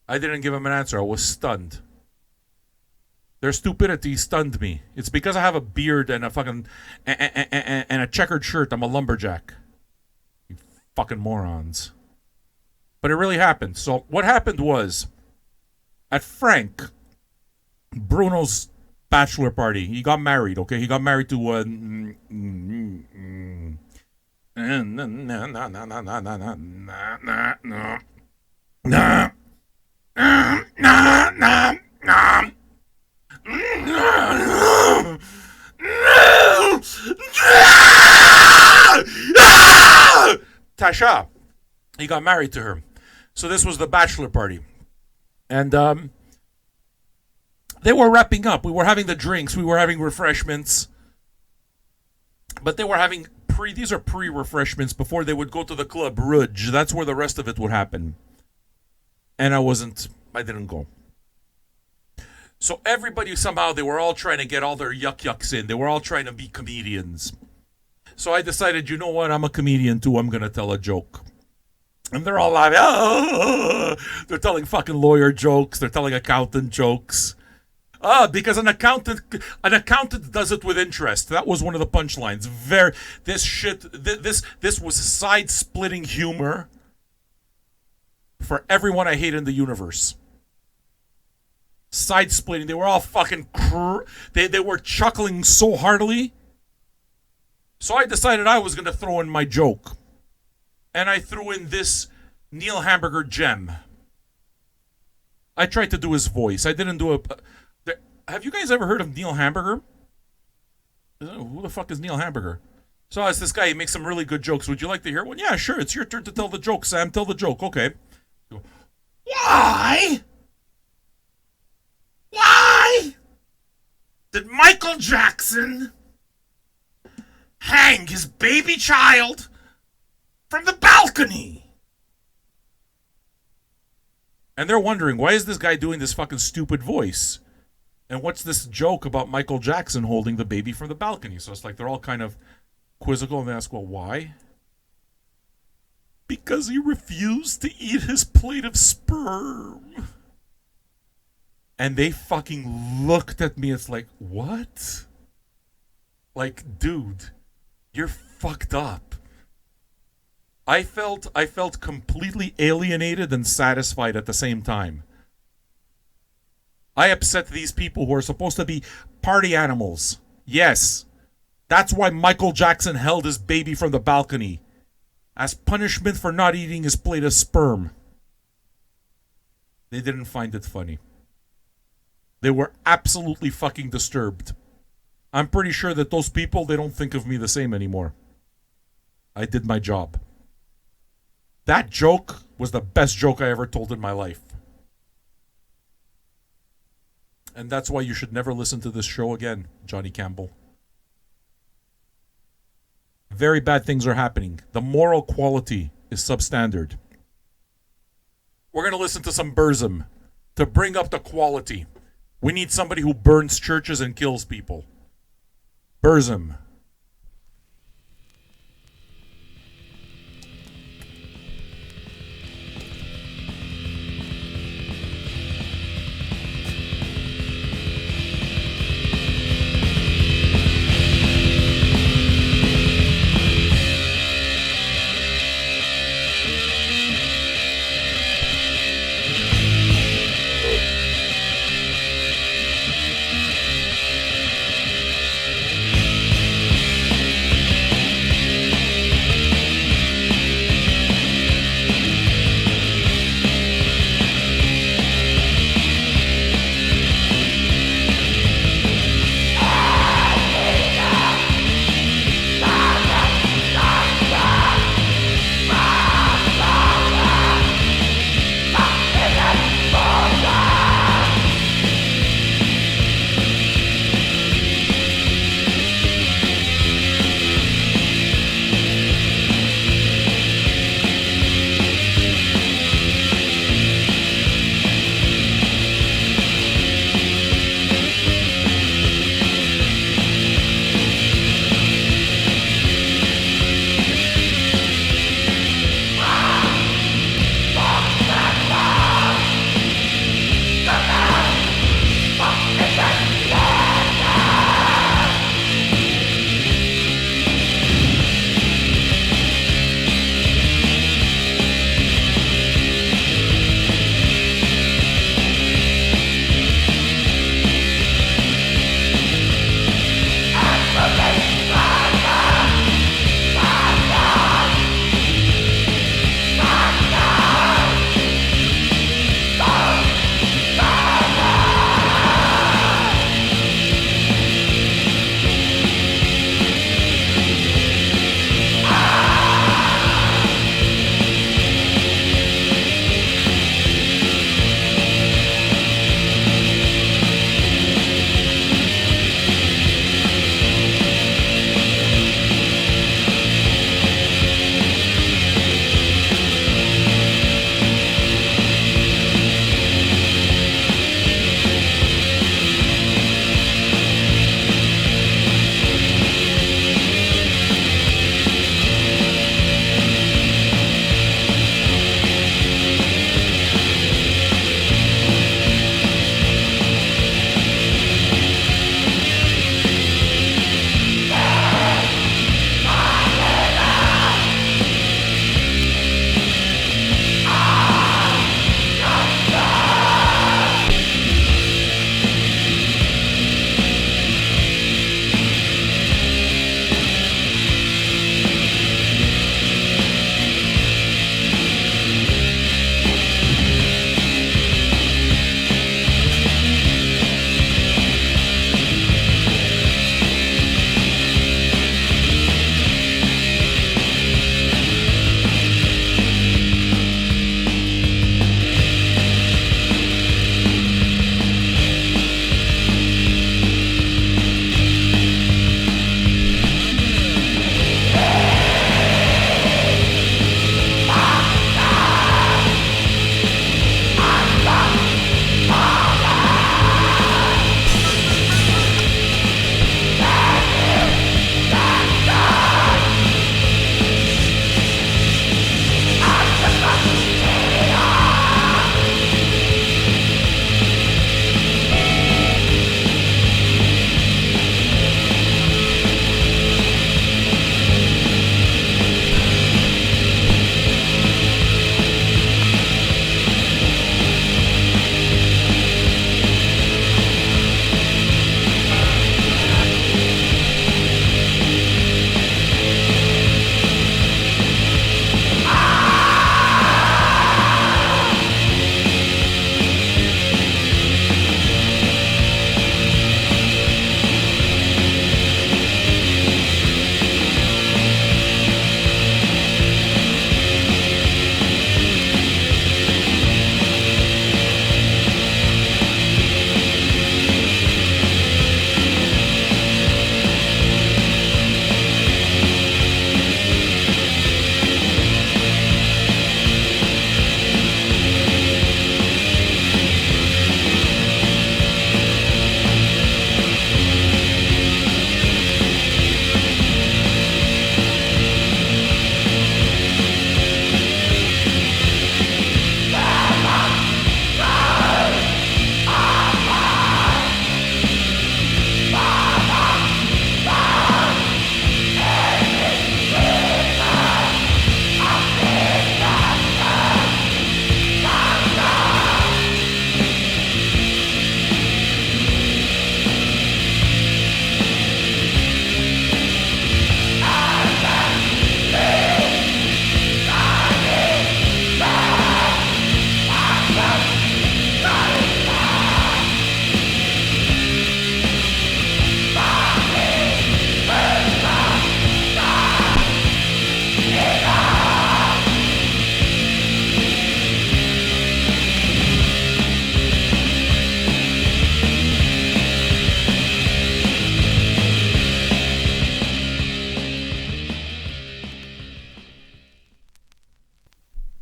I didn't give them an answer. I was stunned. Their stupidity stunned me. It's because I have a beard and a fucking and a checkered shirt. I'm a lumberjack. You fucking morons. But it really happened. So what happened was, at Frank Bruno's bachelor party, he got married. Okay, he got married to Tasha. He got married to her. So this was the bachelor party. And they were wrapping up. We were having the drinks. We were having refreshments. But they were having these are pre-refreshments before they would go to the club, Rouge. That's where the rest of it would happen. And I didn't go. So everybody, somehow, they were all trying to get all their yucks in. They were all trying to be comedians. So I decided, you know what? I'm a comedian too. I'm going to tell a joke. And they're all laughing. Oh! They're telling fucking lawyer jokes. They're telling accountant jokes. Because an accountant does it with interest. That was one of the punchlines. This was side-splitting humor for everyone I hate in the universe. Side-splitting. They were all fucking they were chuckling so heartily. So I decided I was going to throw in my joke. And I threw in this Neil Hamburger gem. I tried to do his voice. I didn't do have you guys ever heard of Neil Hamburger? Who the fuck is Neil Hamburger? So it's this guy. He makes some really good jokes. Would you like to hear one? Yeah, sure. It's your turn to tell the joke, Sam. Tell the joke. Okay. Why did Michael Jackson hang his baby child from the balcony? And they're wondering, why is this guy doing this fucking stupid voice? And what's this joke about Michael Jackson holding the baby from the balcony? So it's like they're all kind of quizzical, and they ask, well, why? Because he refused to eat his plate of sperm. And they fucking looked at me. It's like, what? Like, dude, you're fucked up. I felt completely alienated and satisfied at the same time. I upset these people who are supposed to be party animals. Yes, that's why Michael Jackson held his baby from the balcony, as punishment for not eating his plate of sperm. They didn't find it funny. They were absolutely fucking disturbed. I'm pretty sure that those people, they don't think of me the same anymore. I did my job. That joke was the best joke I ever told in my life. And that's why you should never listen to this show again, Johnny Campbell. Very bad things are happening. The moral quality is substandard. We're going to listen to some Burzum to bring up the quality. We need somebody who burns churches and kills people. Burzum.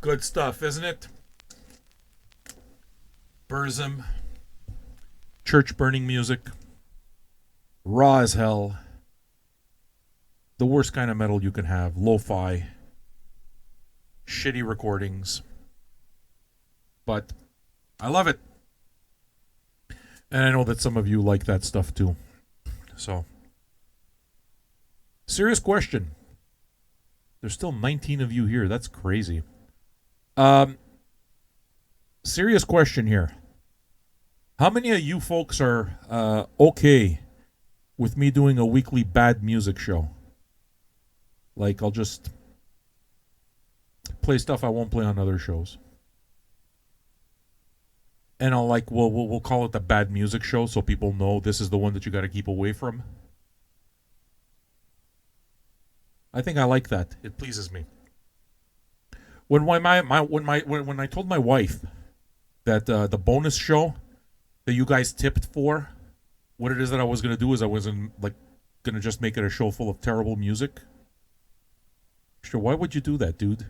Good stuff, isn't it? Burzum. Church burning music. Raw as hell. The worst kind of metal you can have. Lo-fi. Shitty recordings. But I love it. And I know that some of you like that stuff too. So, serious question. There's still 19 of you here. That's crazy. Serious question here. How many of you folks are okay with me doing a weekly bad music show? Like, I'll just play stuff I won't play on other shows. And I'll we'll call it the bad music show so people know this is the one that you got to keep away from. I think I like that. It pleases me. When I told my wife that the bonus show that you guys tipped for, what it is that I was gonna do is I wasn't gonna just make it a show full of terrible music. Sure, why would you do that, dude?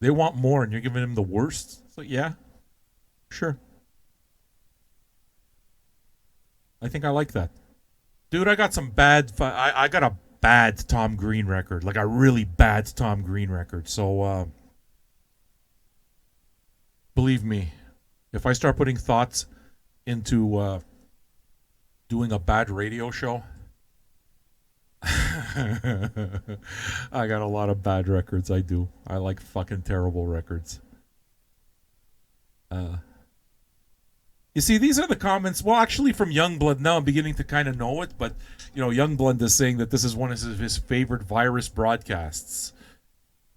They want more and you're giving them the worst? So yeah, sure. I think I like that. Dude, I got some bad... I got a bad Tom Green record. Like a really bad Tom Green record. So, believe me, if I start putting thoughts into doing a bad radio show, I got a lot of bad records. I do. I like fucking terrible records. You see, these are the comments, well, actually from Youngblood. Now I'm beginning to kind of know it, but, you know, Youngblood is saying that this is one of his favorite virus broadcasts.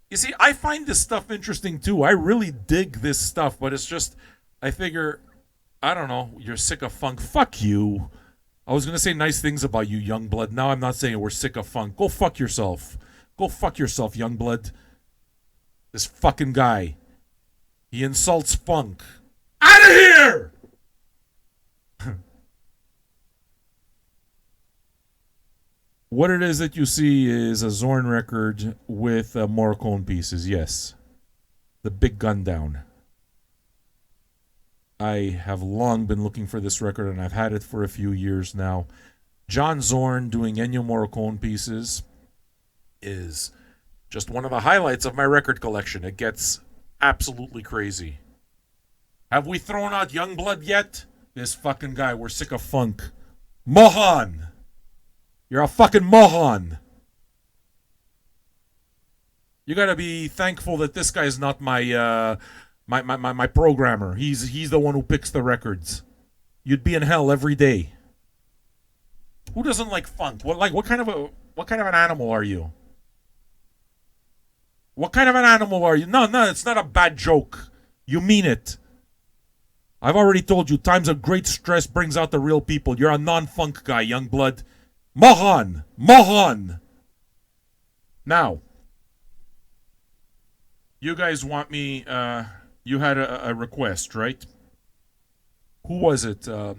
You see, I find this stuff interesting, too. I really dig this stuff, but it's just, I figure, I don't know, you're sick of funk. Fuck you. I was going to say nice things about you, Youngblood. Now I'm not saying we're sick of funk. Go fuck yourself. Go fuck yourself, Youngblood. This fucking guy. He insults funk. Out of here! What it is that you see is a Zorn record with Morricone pieces, yes. The Big Gun Down. I have long been looking for this record, and I've had it for a few years now. John Zorn doing Ennio Morricone pieces is just one of the highlights of my record collection. It gets absolutely crazy. Have we thrown out Youngblood yet? This fucking guy, we're sick of funk. Mohan! You're a fucking moron. You gotta be thankful that this guy's not my my programmer. He's the one who picks the records. You'd be in hell every day. Who doesn't like funk? What kind of an animal are you? What kind of an animal are you? No, it's not a bad joke. You mean it. I've already told you, times of great stress brings out the real people. You're a non-funk guy, Youngblood. Mohan! Now, you guys want me, you had a request, right? Who was it? They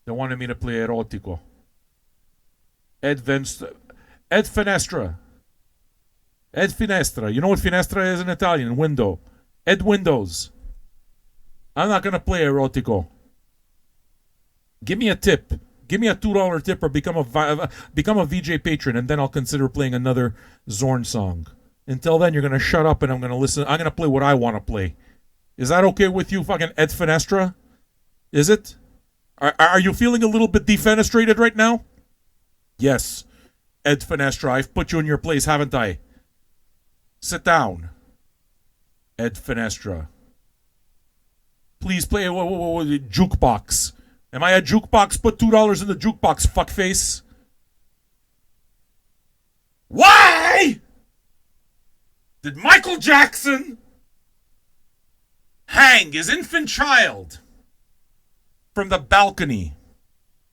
wanted me to play Erotico. Ed Finestra. Ed Finestra. You know what Finestra is in Italian? Window. Ed Windows. I'm not going to play Erotico. Give me a tip. Give me a $2 tip or become a VJ patron, and then I'll consider playing another Zorn song. Until then, you're going to shut up and I'm going to listen. I'm going to play what I want to play. Is that okay with you, fucking Ed Finestra? Is it? Are you feeling a little bit defenestrated right now? Yes, Ed Finestra, I've put you in your place, haven't I? Sit down. Ed Finestra. Please play jukebox. Am I a jukebox? Put $2 in the jukebox, fuckface. Why did Michael Jackson hang his infant child from the balcony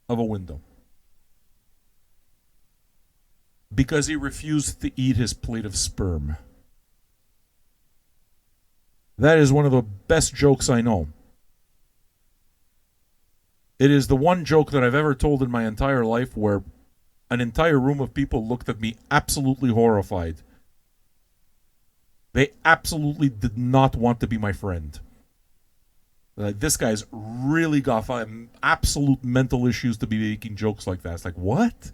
of a window? Because he refused to eat his plate of sperm. That is one of the best jokes I know. It is the one joke that I've ever told in my entire life where an entire room of people looked at me absolutely horrified. They absolutely did not want to be my friend. Like, this guy's really got absolute mental issues to be making jokes like that. It's like, what?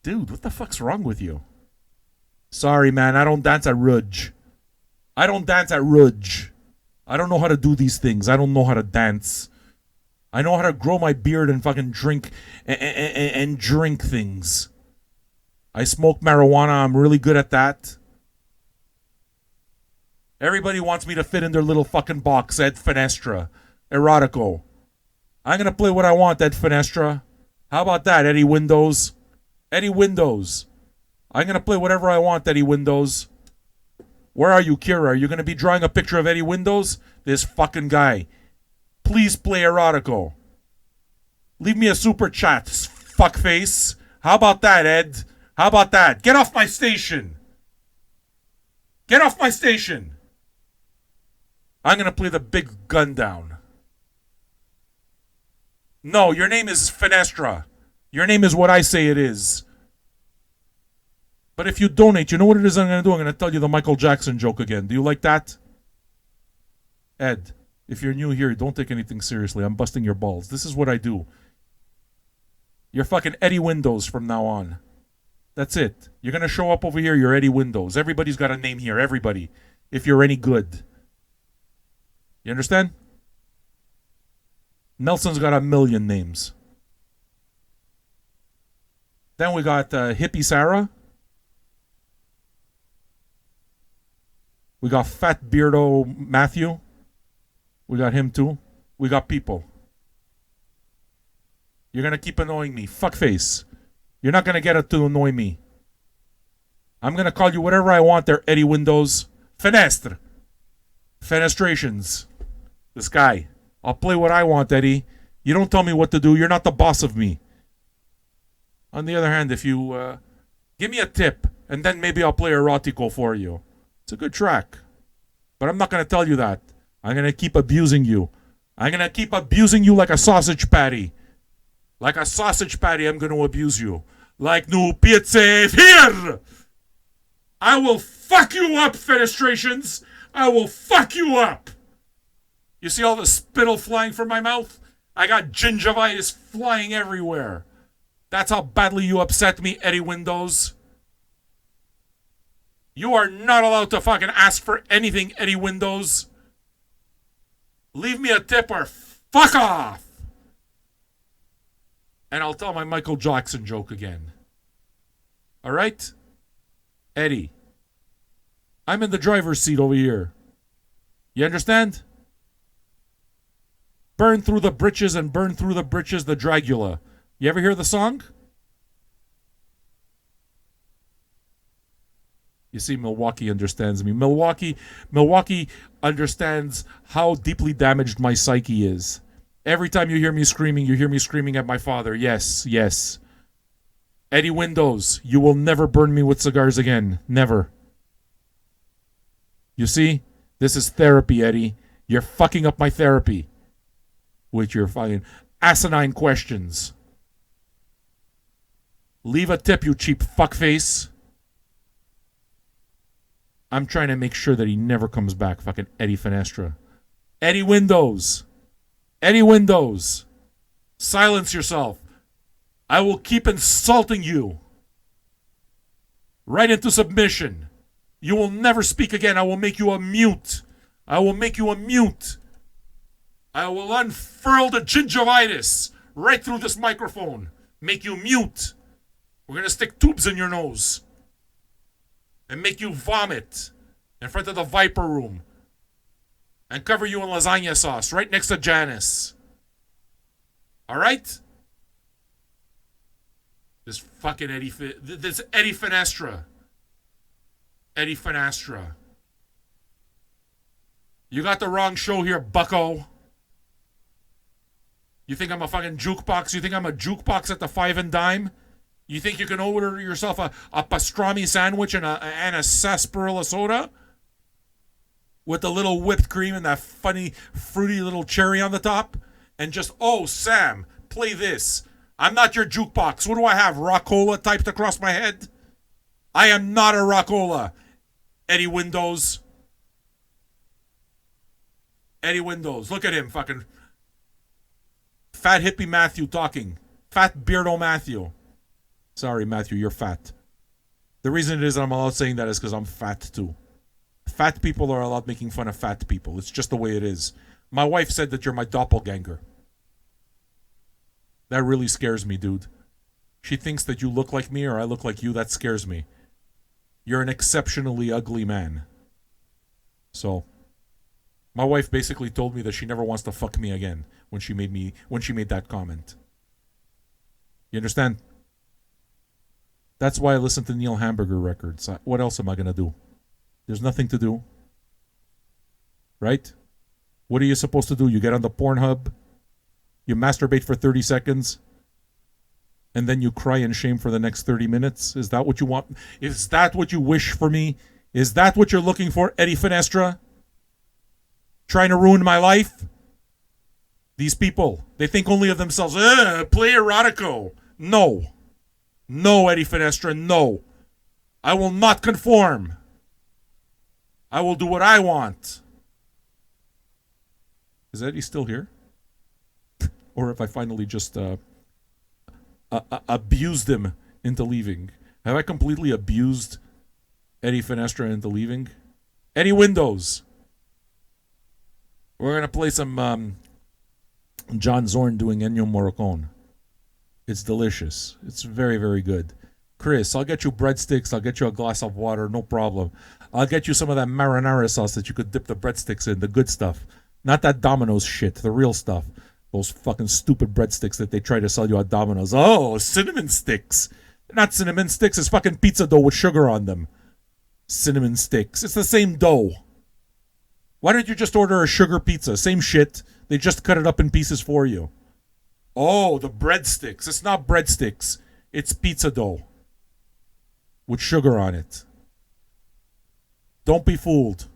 Dude, what the fuck's wrong with you? Sorry, man, I don't dance at Rudge. I don't dance at Rudge. I don't know how to do these things. I don't know how to dance. I know how to grow my beard and fucking drink and drink things. I smoke marijuana. I'm really good at that. Everybody wants me to fit in their little fucking box, Ed Finestra. Erotico. I'm going to play what I want, Ed Finestra. How about that, Eddie Windows? Eddie Windows. I'm going to play whatever I want, Eddie Windows. Where are you, Kira? Are you going to be drawing a picture of Eddie Windows? This fucking guy. Please play Erotico. Leave me a super chat, fuckface. How about that, Ed? How about that? Get off my station. Get off my station. I'm going to play the big gun down. No, your name is Finestra. Your name is what I say it is. But if you donate, you know what it is I'm going to do? I'm going to tell you the Michael Jackson joke again. Do you like that? Ed, if you're new here, don't take anything seriously. I'm busting your balls. This is what I do. You're fucking Eddie Windows from now on. That's it. You're going to show up over here, you're Eddie Windows. Everybody's got a name here, everybody. If you're any good. You understand? Nelson's got a million names. Then we got Hippie Sarah. We got Fat Beardo Matthew. We got him too. We got people. You're going to keep annoying me. Fuckface. You're not going to get it to annoy me. I'm going to call you whatever I want there, Eddie Windows. Fenestre. Fenestrations. This guy. I'll play what I want, Eddie. You don't tell me what to do. You're not the boss of me. On the other hand, if you give me a tip, and then maybe I'll play Erotico for you. It's a good track. But I'm not going to tell you that. I'm going to keep abusing you. I'm going to keep abusing you like a sausage patty. Like a sausage patty, I'm going to abuse you. Like new pizza here! I will fuck you up, fenestrations! I will fuck you up! You see all the spittle flying from my mouth? I got gingivitis flying everywhere. That's how badly you upset me, Eddie Windows. You are not allowed to fucking ask for anything, Eddie Windows. Leave me a tip or fuck off! And I'll tell my Michael Jackson joke again. All right? Eddie. I'm in the driver's seat over here. You understand? Burn through the britches and burn through the britches the Dragula. You ever hear the song? You see, Milwaukee understands me. Milwaukee understands how deeply damaged my psyche is. Every time you hear me screaming at my father. Yes, yes. Eddie Windows, you will never burn me with cigars again. Never. You see? This is therapy, Eddie. You're fucking up my therapy with your fucking asinine questions. Leave a tip, you cheap fuckface. I'm trying to make sure that he never comes back, fucking Eddie Finestra. Eddie Windows. Eddie Windows. Silence yourself. I will keep insulting you. Right into submission. You will never speak again. I will make you a mute. I will make you a mute. I will unfurl the gingivitis right through this microphone. Make you mute. We're going to stick tubes in your nose. And make you vomit in front of the Viper Room. And cover you in lasagna sauce right next to Janice. All right? This fucking Eddie Finestra. Eddie Finestra. You got the wrong show here, bucko. You think I'm a fucking jukebox? You think I'm a jukebox at the Five and Dime? You think you can order yourself a pastrami sandwich and a sarsaparilla soda? With a little whipped cream and that funny, fruity little cherry on the top? And just, oh, Sam, play this. I'm not your jukebox. What do I have, Rockola typed across my head? I am not a Rockola. Eddie Windows. Eddie Windows. Look at him, fucking fat hippie Matthew talking. Fat beardo Matthew. Sorry, Matthew, you're fat. The reason it is I'm allowed saying that is because I'm fat too. Fat people are allowed making fun of fat people. It's just the way it is. My wife said that you're my doppelganger. That really scares me, dude. She thinks that you look like me or I look like you. That scares me. You're an exceptionally ugly man. So, my wife basically told me that she never wants to fuck me again when she made that comment. You understand? That's why I listen to Neil Hamburger records. What else am I going to do? There's nothing to do. Right? What are you supposed to do? You get on the Pornhub, you masturbate for 30 seconds, and then you cry in shame for the next 30 minutes? Is that what you want? Is that what you wish for me? Is that what you're looking for, Eddie Finestra? Trying to ruin my life? These people, they think only of themselves. Play erotico. No. No, Eddie Finestra, no. I will not conform. I will do what I want. Is Eddie still here? Or if I finally just abused him into leaving? Have I completely abused Eddie Finestra into leaving? Eddie Windows. We're going to play some John Zorn doing Ennio Morricone. It's delicious. It's very, very good. Chris, I'll get you breadsticks. I'll get you a glass of water. No problem. I'll get you some of that marinara sauce that you could dip the breadsticks in. The good stuff. Not that Domino's shit. The real stuff. Those fucking stupid breadsticks that they try to sell you at Domino's. Oh, cinnamon sticks. They're not cinnamon sticks. It's fucking pizza dough with sugar on them. Cinnamon sticks. It's the same dough. Why don't you just order a sugar pizza? Same shit. They just cut it up in pieces for you. Oh, the breadsticks. It's not breadsticks. It's pizza dough with sugar on it. Don't be fooled.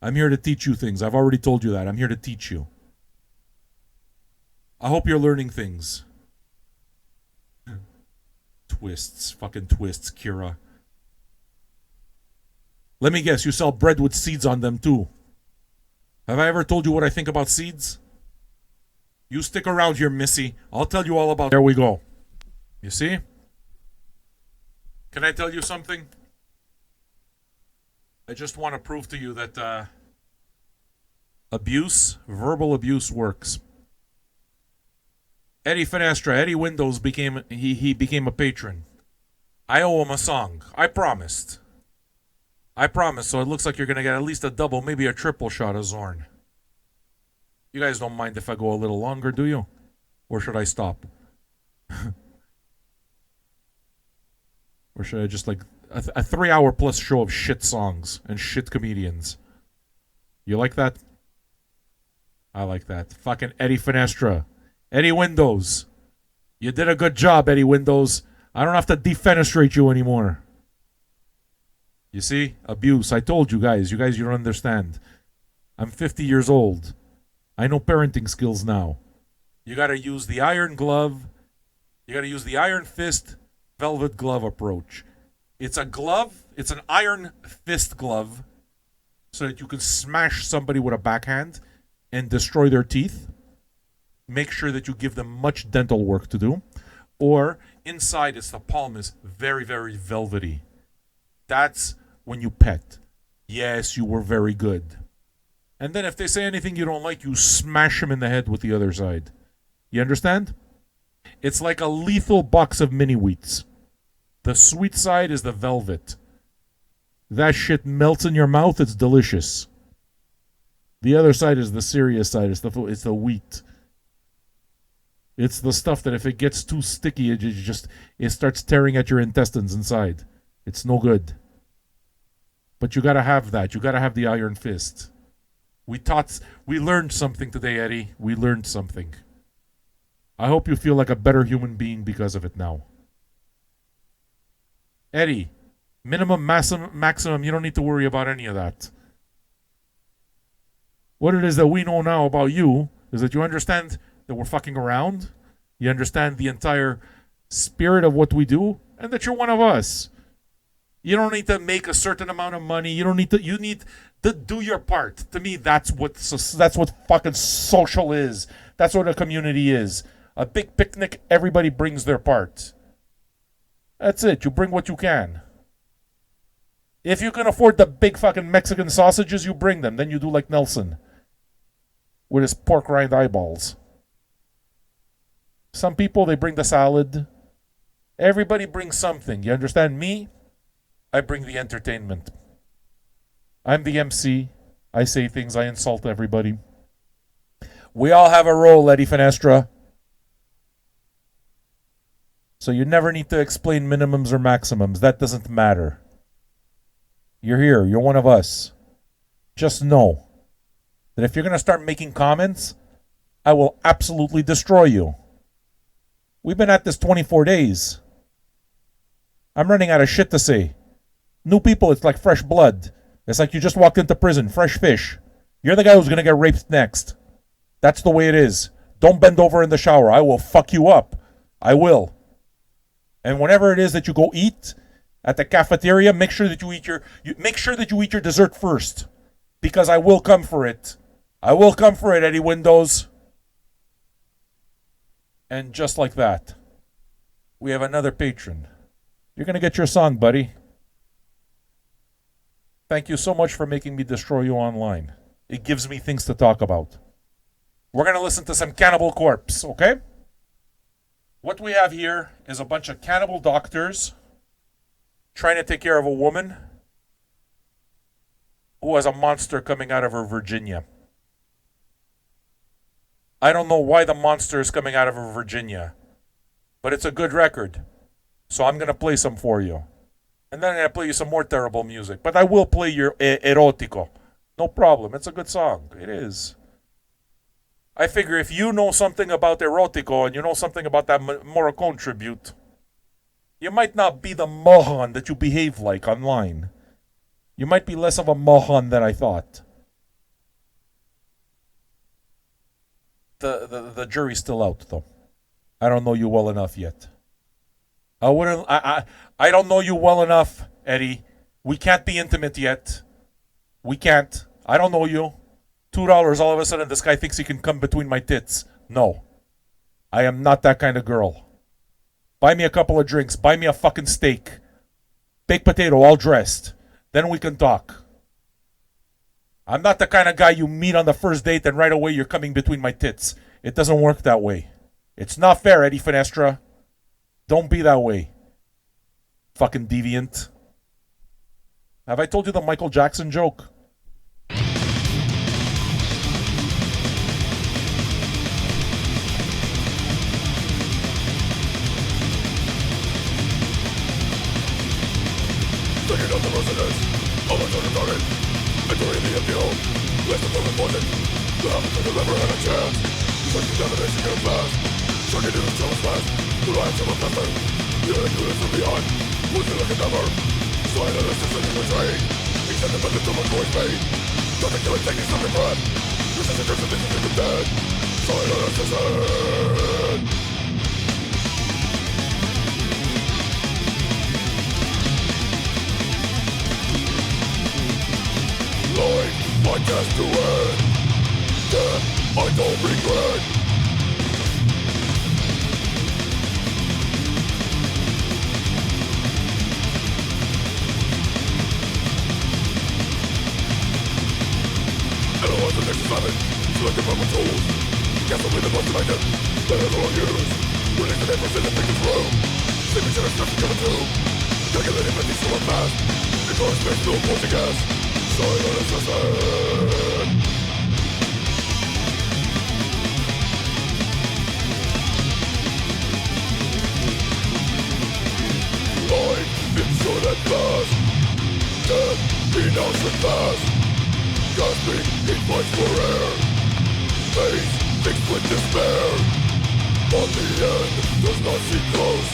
I'm here to teach you things. I've already told you that. I'm here to teach you. I hope you're learning things. Twists. Fucking twists, Kira. Let me guess. You sell bread with seeds on them too. Have I ever told you what I think about seeds? You stick around here, Missy. I'll tell you all about it. There we go. You see? Can I tell you something? I just want to prove to you that abuse, verbal abuse works. Eddie Finestra, Eddie Windows became a patron. I owe him a song. I promised. So it looks like you're going to get at least a double, maybe a triple shot of Zorn. You guys don't mind if I go a little longer, do you? Or should I stop? Or should I just like a 3-hour plus show of shit songs and shit comedians? You like that? I like that. Fucking Eddie Finestra. Eddie Windows. You did a good job, Eddie Windows. I don't have to defenestrate you anymore. You see? Abuse. I told you guys. You don't understand. I'm 50 years old. I know parenting skills now. You got to use the iron glove. You got to use the iron fist velvet glove approach. It's a glove. It's an iron fist glove so that you can smash somebody with a backhand and destroy their teeth. Make sure that you give them much dental work to do. Or inside, the palm is very, very velvety. That's when you pet. Yes, you were very good. And then if they say anything you don't like, you smash them in the head with the other side. You understand? It's like a lethal box of mini wheats. The sweet side is the velvet. That shit melts in your mouth. It's delicious. The other side is the serious side. It's the wheat. It's the stuff that if it gets too sticky, it starts tearing at your intestines inside. It's no good. But you gotta have that. You gotta have the iron fist. We learned something today, Eddie. We learned something. I hope you feel like a better human being because of it now. Eddie, minimum, maximum, you don't need to worry about any of that. What it is that we know now about you is that you understand that we're fucking around. You understand the entire spirit of what we do, and that you're one of us. You don't need to make a certain amount of money. You need to do your part. To me, that's what fucking social is. That's what a community is. A big picnic, everybody brings their part. That's it. You bring what you can. If you can afford the big fucking Mexican sausages, you bring them. Then you do like Nelson with his pork rind eyeballs. Some people, they bring the salad. Everybody brings something. You understand me? I bring the entertainment. I'm the MC. I say things. I insult everybody. We all have a role, Eddie Finestra. So you never need to explain minimums or maximums. That doesn't matter. You're here. You're one of us. Just know that if you're going to start making comments, I will absolutely destroy you. We've been at this 24 days. I'm running out of shit to say. New people, it's like fresh blood. It's like you just walked into prison, fresh fish. You're the guy who's going to get raped next. That's the way it is. Don't bend over in the shower. I will fuck you up. I will. And whenever it is that you go eat at the cafeteria, make sure that you eat your dessert first, because I will come for it. I will come for it, Eddie Windows. And just like that, we have another patron. You're going to get your song, buddy. Thank you so much for making me destroy you online. It gives me things to talk about. We're going to listen to some Cannibal Corpse, okay? What we have here is a bunch of cannibal doctors trying to take care of a woman who has a monster coming out of her Virginia. I don't know why the monster is coming out of her Virginia, but it's a good record. So I'm going to play some for you. And then I'm going to play you some more terrible music. But I will play your erotico. No problem. It's a good song. It is. I figure if you know something about erotico and you know something about that Morricone tribute, you might not be the moron that you behave like online. You might be less of a moron than I thought. The jury's still out, though. I don't know you well enough yet. I don't know you well enough, Eddie. We can't be intimate yet. We can't. I don't know you. $2, all of a sudden this guy thinks he can come between my tits. No. I am not that kind of girl. Buy me a couple of drinks. Buy me a fucking steak. Baked potato, all dressed. Then we can talk. I'm not the kind of guy you meet on the first date and right away you're coming between my tits. It doesn't work that way. It's not fair, Eddie Finestra. Don't be that way. Fucking deviant. Have I told you the Michael Jackson joke? Taking out the residents of a certain garden, entering the empty home, less than important. The habits of the never had a chance. Such contamination can pass. Shocking to the child's past. The lives of a pastor. The units from beyond. Losing like a number. Silent assistance in betraying. Except the methods of a choice made. Nothing to it, taking something breath. This is a curse of this is the dead. Silent assistance. Life, my task to end. Death, I don't regret. Analyze the next assignment. Select the proper tools. Cast away the most selected. That is all I use. Release the neighbors in the thickest room. Signature is nothing coming through. Calculating empty so fast. Because space no pulsing gas. Silent assassin. Life is short and fast. Death denounced and fast. Gasping, he fights for air. Face fixed with despair. But the end does not seem close.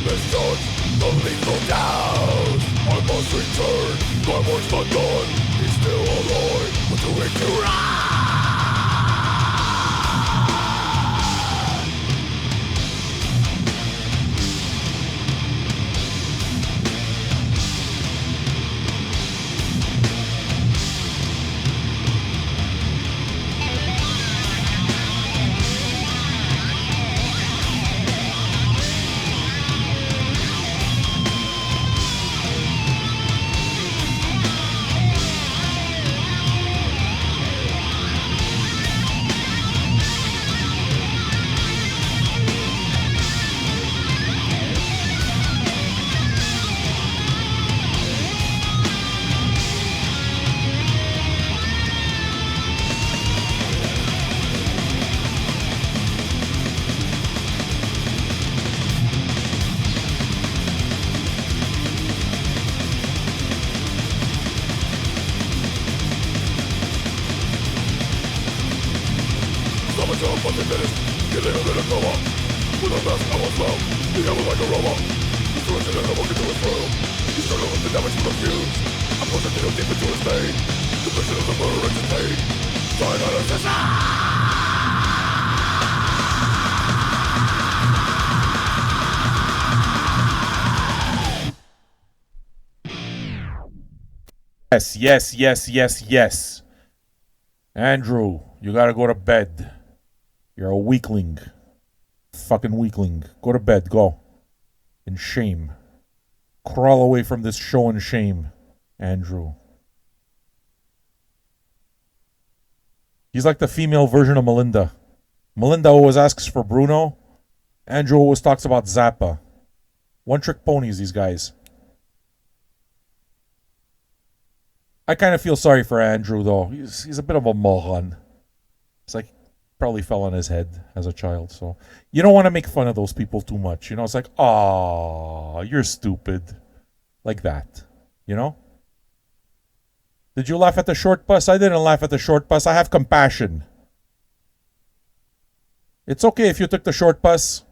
Misjudge the lethal doubt. I must return. My work's not done. He's still alive. What do we do? Yes. Andrew, you gotta go to bed. You're a weakling. Fucking weakling. Go to bed, go. In shame. Crawl away from this show in shame, Andrew. He's like the female version of Melinda. Melinda always asks for Bruno. Andrew always talks about Zappa. One-trick ponies, these guys. I kind of feel sorry for Andrew, though. He's a bit of a moron. It's like, probably fell on his head as a child, so. You don't want to make fun of those people too much, you know? It's like, aw, you're stupid. Like that, you know? Did you laugh at the short bus? I didn't laugh at the short bus. I have compassion. It's okay if you took the short bus.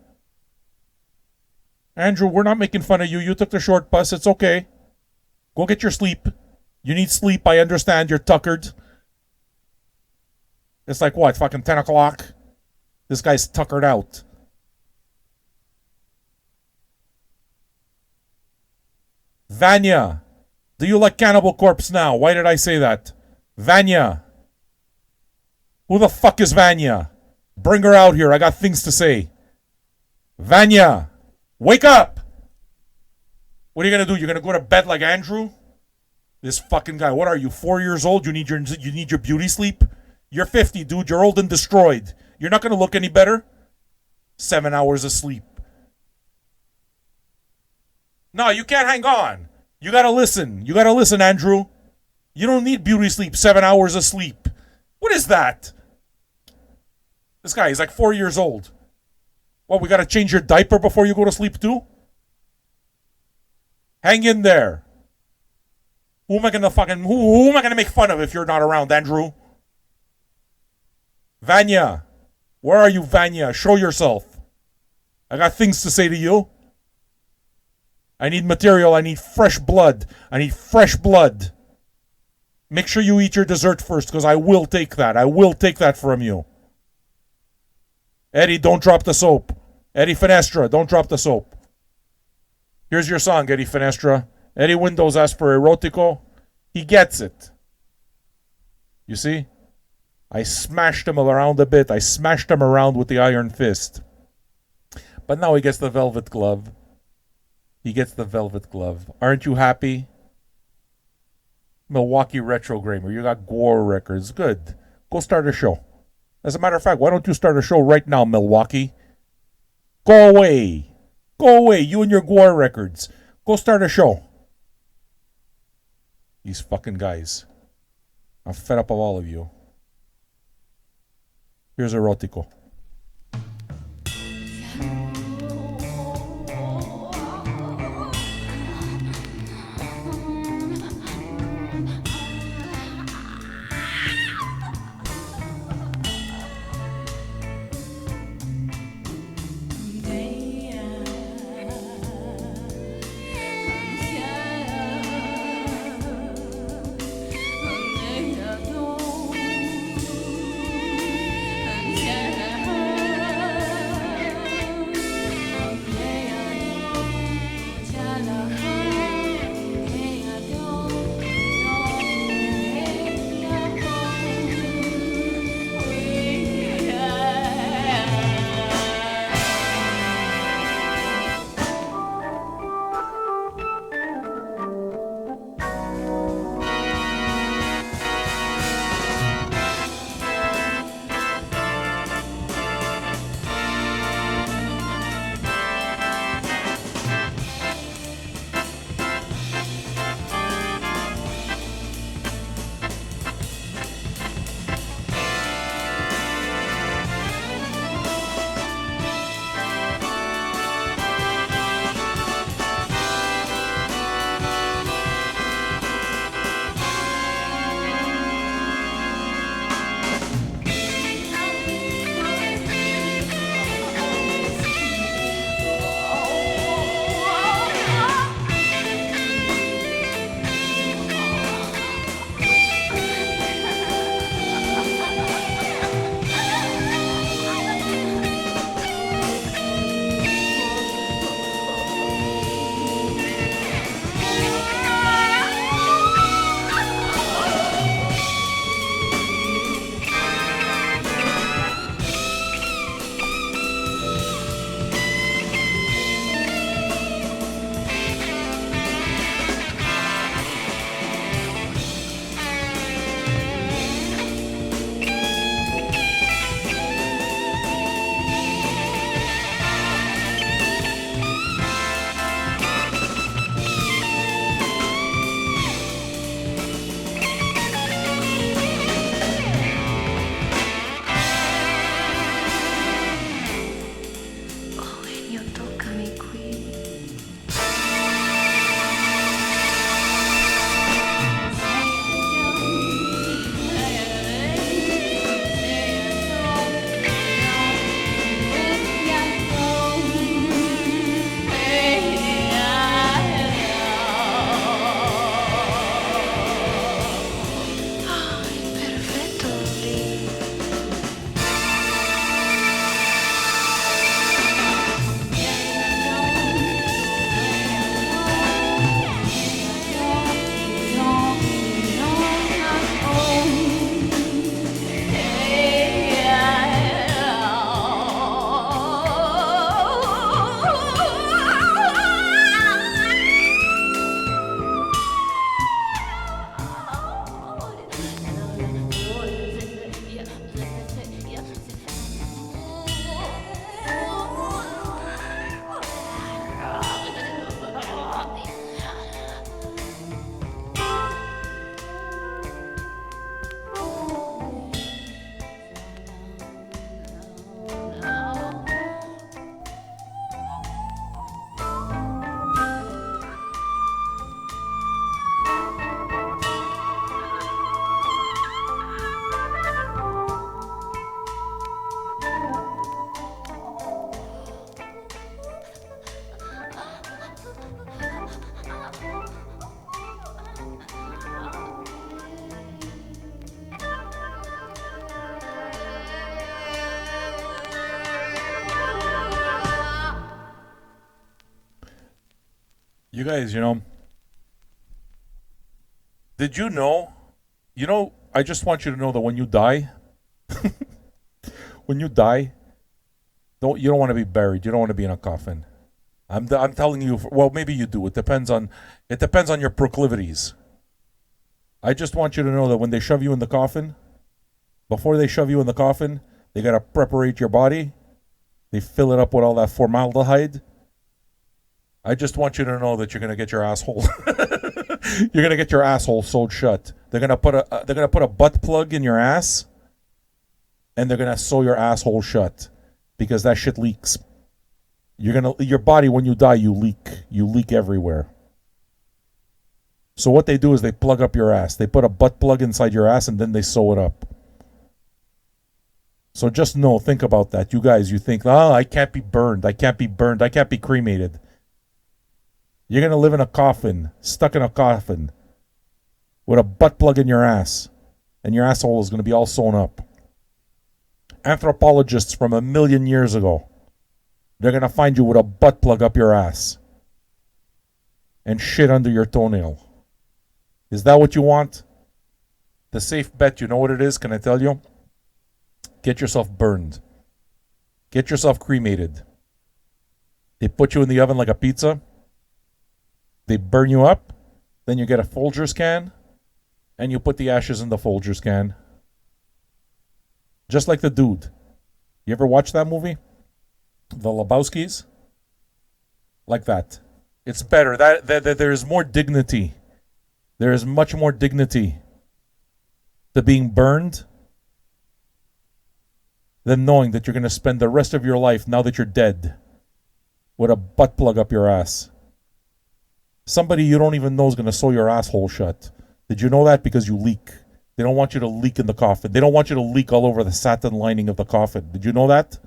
Andrew, we're not making fun of you. You took the short bus. It's okay. Go get your sleep. You need sleep. I understand. You're tuckered. It's like what? Fucking 10 o'clock? This guy's tuckered out. Vanya. Do you like Cannibal Corpse now? Why did I say that? Vanya. Who the fuck is Vanya? Bring her out here. I got things to say. Vanya. Wake up. What are you going to do? You're going to go to bed like Andrew? This fucking guy. What are you, 4 years old? You need your beauty sleep? You're 50, dude. You're old and destroyed. You're not going to look any better? 7 hours of sleep. No, you can't hang on. You got to listen. You got to listen, Andrew. You don't need beauty sleep, 7 hours of sleep. What is that? This guy, he's like 4 years old. What, we got to change your diaper before you go to sleep too? Hang in there. Who am I gonna make fun of if you're not around, Andrew? Vanya. Where are you, Vanya? Show yourself. I got things to say to you. I need material. I need fresh blood. I need fresh blood. Make sure you eat your dessert first, because I will take that. I will take that from you. Eddie, don't drop the soap. Eddie Finestra, don't drop the soap. Here's your song, Eddie Finestra. Eddie Windows asked for Erotico. He gets it. You see? I smashed him around a bit. I smashed him around with the iron fist. But now he gets the velvet glove. He gets the velvet glove. Aren't you happy? Milwaukee Retro Gamer, you got Gore Records. Good. Go start a show. As a matter of fact, why don't you start a show right now, Milwaukee? Go away. Go away, you and your Gore Records. Go start a show. These fucking guys. I'm fed up of all of you. Here's Erotico. Yeah. You guys, did you know? I just want you to know that when you die, you don't want to be buried. You don't want to be in a coffin. I'm telling you. Well, maybe you do. It depends on your proclivities. I just want you to know that when they shove you in the coffin, before they shove you in the coffin, they gotta preparate your body. They fill it up with all that formaldehyde. I just want you to know that you're gonna get your asshole. You're gonna get your asshole sewed shut. They're gonna put a butt plug in your ass, and they're gonna sew your asshole shut because that shit leaks. Your body, when you die, you leak everywhere. So what they do is they plug up your ass. They put a butt plug inside your ass and then they sew it up. So just think about that. You guys, you think, I can't be burned. I can't be burned. I can't be cremated. You're going to live in a coffin, stuck in a coffin, with a butt plug in your ass. And your asshole is going to be all sewn up. Anthropologists from 1,000,000 years ago, they're going to find you with a butt plug up your ass. And shit under your toenail. Is that what you want? The safe bet, you know what it is? Can I tell you? Get yourself burned. Get yourself cremated. They put you in the oven like a pizza. They burn you up. Then you get a Folgers can. And you put the ashes in the Folgers can. Just like the dude. You ever watch that movie? The Lebowskis? Like that. It's better. That there is more dignity. There is much more dignity to being burned than knowing that you're going to spend the rest of your life, now that you're dead, with a butt plug up your ass. Somebody you don't even know is going to sew your asshole shut. Did you know that? Because you leak. They don't want you to leak in the coffin. They don't want you to leak all over the satin lining of the coffin. Did you know that?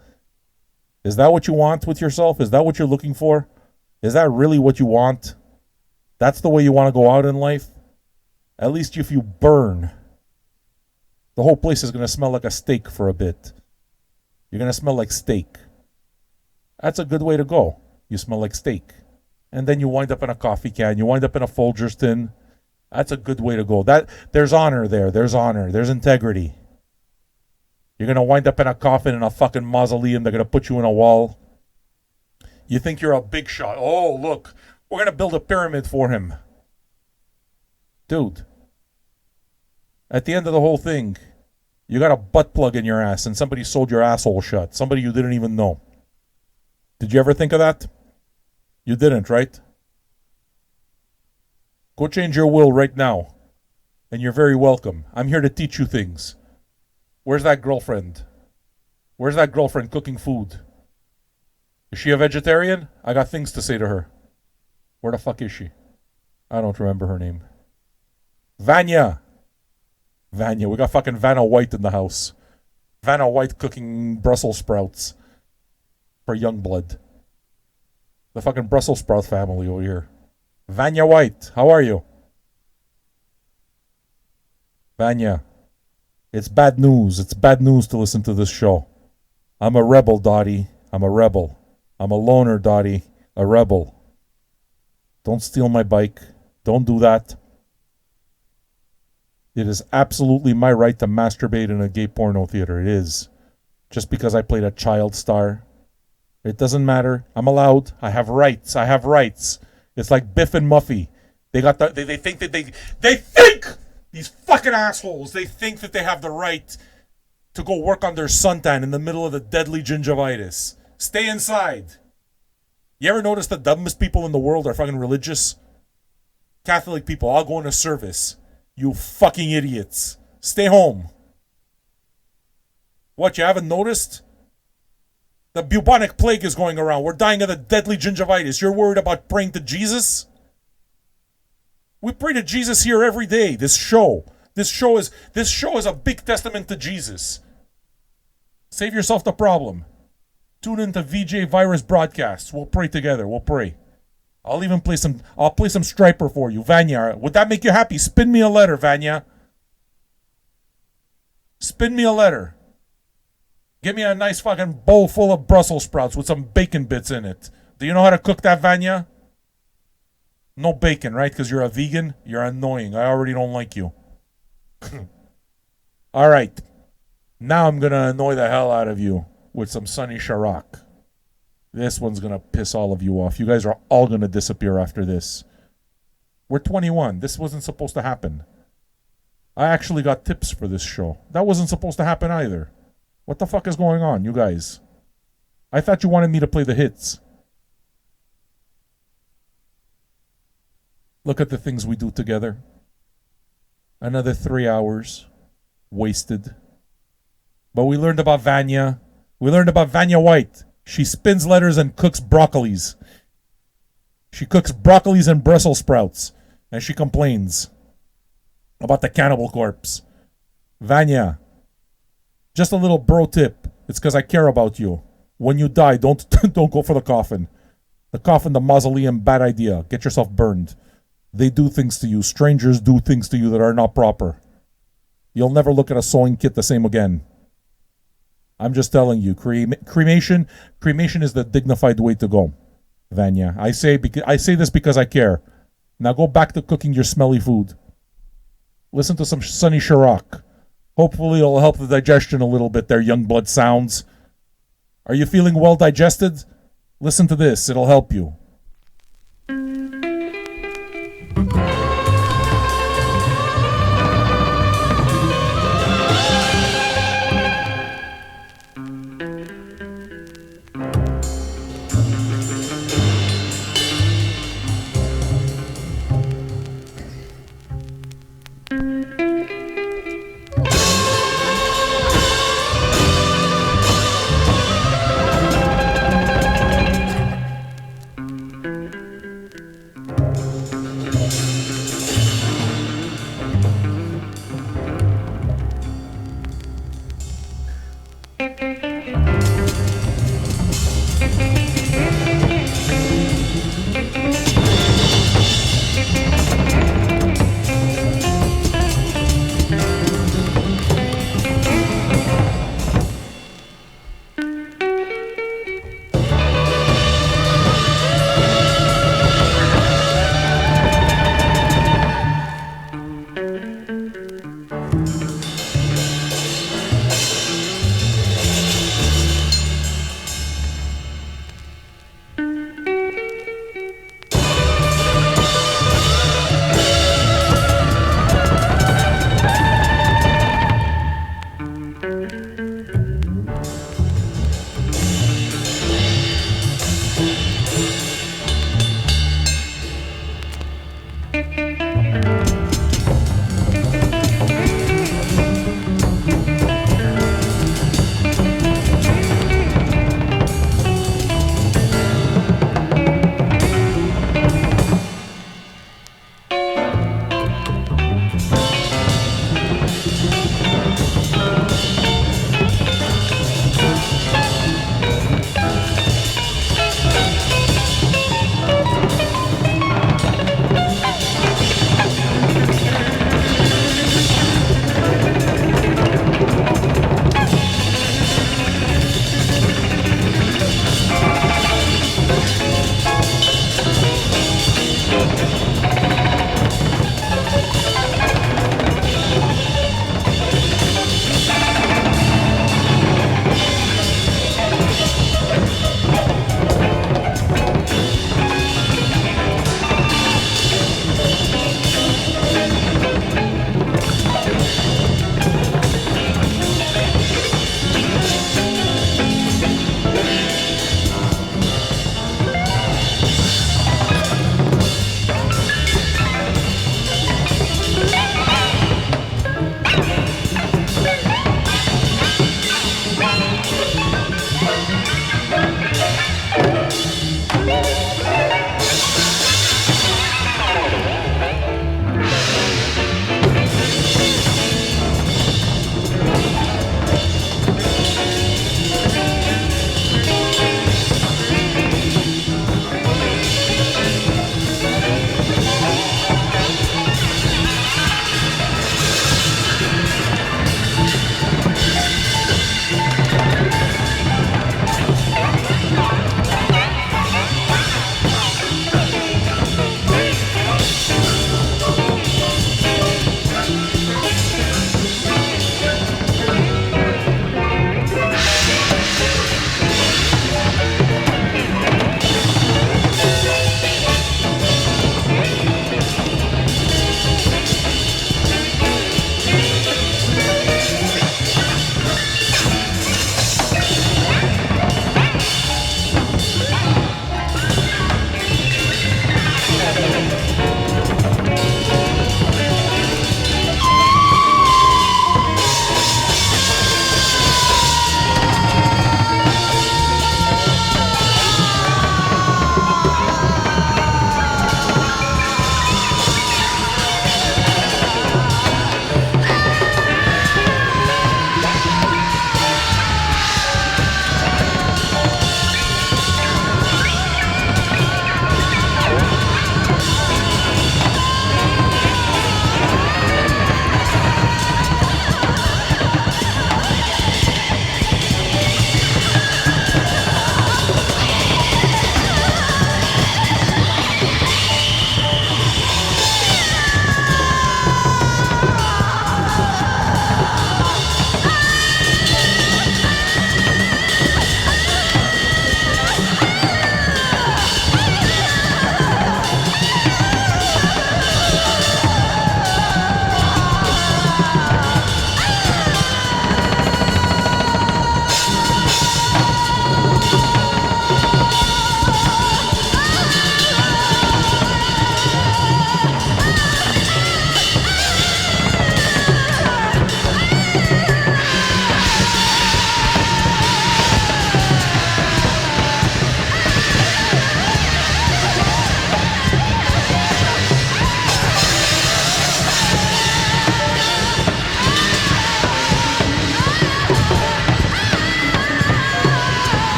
Is that what you want with yourself? Is that what you're looking for? Is that really what you want? That's the way you want to go out in life? At least if you burn, the whole place is going to smell like a steak for a bit. You're going to smell like steak. That's a good way to go. You smell like steak. And then you wind up in a coffee can. You wind up in a Folgers tin. That's a good way to go. There's honor there. There's honor. There's integrity. You're going to wind up in a coffin in a fucking mausoleum. They're going to put you in a wall. You think you're a big shot. Oh, look. We're going to build a pyramid for him. Dude. At the end of the whole thing, you got a butt plug in your ass and somebody sewed your asshole shut. Somebody you didn't even know. Did you ever think of that? You didn't, right? Go change your will right now. And you're very welcome. I'm here to teach you things. Where's that girlfriend? Where's that girlfriend cooking food? Is she a vegetarian? I got things to say to her. Where the fuck is she? I don't remember her name. Vanya. We got fucking Vanna White in the house. Vanna White cooking Brussels sprouts for Youngblood. The fucking Brussels sprout family over here. Vanya White, how are you? Vanya, it's bad news. It's bad news to listen to this show. I'm a rebel, Dottie. I'm a rebel. I'm a loner, Dottie. A rebel. Don't steal my bike. Don't do that. It is absolutely my right to masturbate in a gay porno theater. It is. Just because I played a child star. It doesn't matter. I'm allowed. I have rights. I have rights. It's like Biff and Muffy. They think that they think, these fucking assholes, they think that they have the right to go work on their suntan in the middle of the deadly gingivitis. Stay inside. You ever notice the dumbest people in the world are fucking religious? Catholic people, all going to service. You fucking idiots. Stay home. What, you haven't noticed? The bubonic plague is going around. We're dying of the deadly gingivitis. You're worried about praying to Jesus? We pray to Jesus here every day. This show is a big testament to Jesus. Save yourself the problem. Tune into VJ Virus broadcasts. We'll pray together. We'll pray. I'll play some Striper for you. Vanya, would that make you happy? Spin me a letter, Vanya. Spin me a letter. Give me a nice fucking bowl full of Brussels sprouts with some bacon bits in it. Do you know how to cook that, Vanya? No bacon, right? Because you're a vegan? You're annoying. I already don't like you. All right. Now I'm going to annoy the hell out of you with some Sunny Chirac. This one's going to piss all of you off. You guys are all going to disappear after this. We're 21. This wasn't supposed to happen. I actually got tips for this show. That wasn't supposed to happen either. What the fuck is going on, you guys? I thought you wanted me to play the hits. Look at the things we do together. Another 3 hours wasted. But we learned about Vanya. We learned about Vanya White. She spins letters and cooks broccolis. She cooks broccolis and Brussels sprouts. And she complains about the cannibal corpse. Vanya, just a little bro tip. It's because I care about you. When you die, don't go for the coffin. The coffin, the mausoleum, bad idea. Get yourself burned. They do things to you. Strangers do things to you that are not proper. You'll never look at a sewing kit the same again. I'm just telling you, cremation is the dignified way to go, Vanya. I say this because I care. Now go back to cooking your smelly food. Listen to some Sunny Chirac. Hopefully it'll help the digestion a little bit there, young blood sounds. Are you feeling well digested? Listen to this. It'll help you.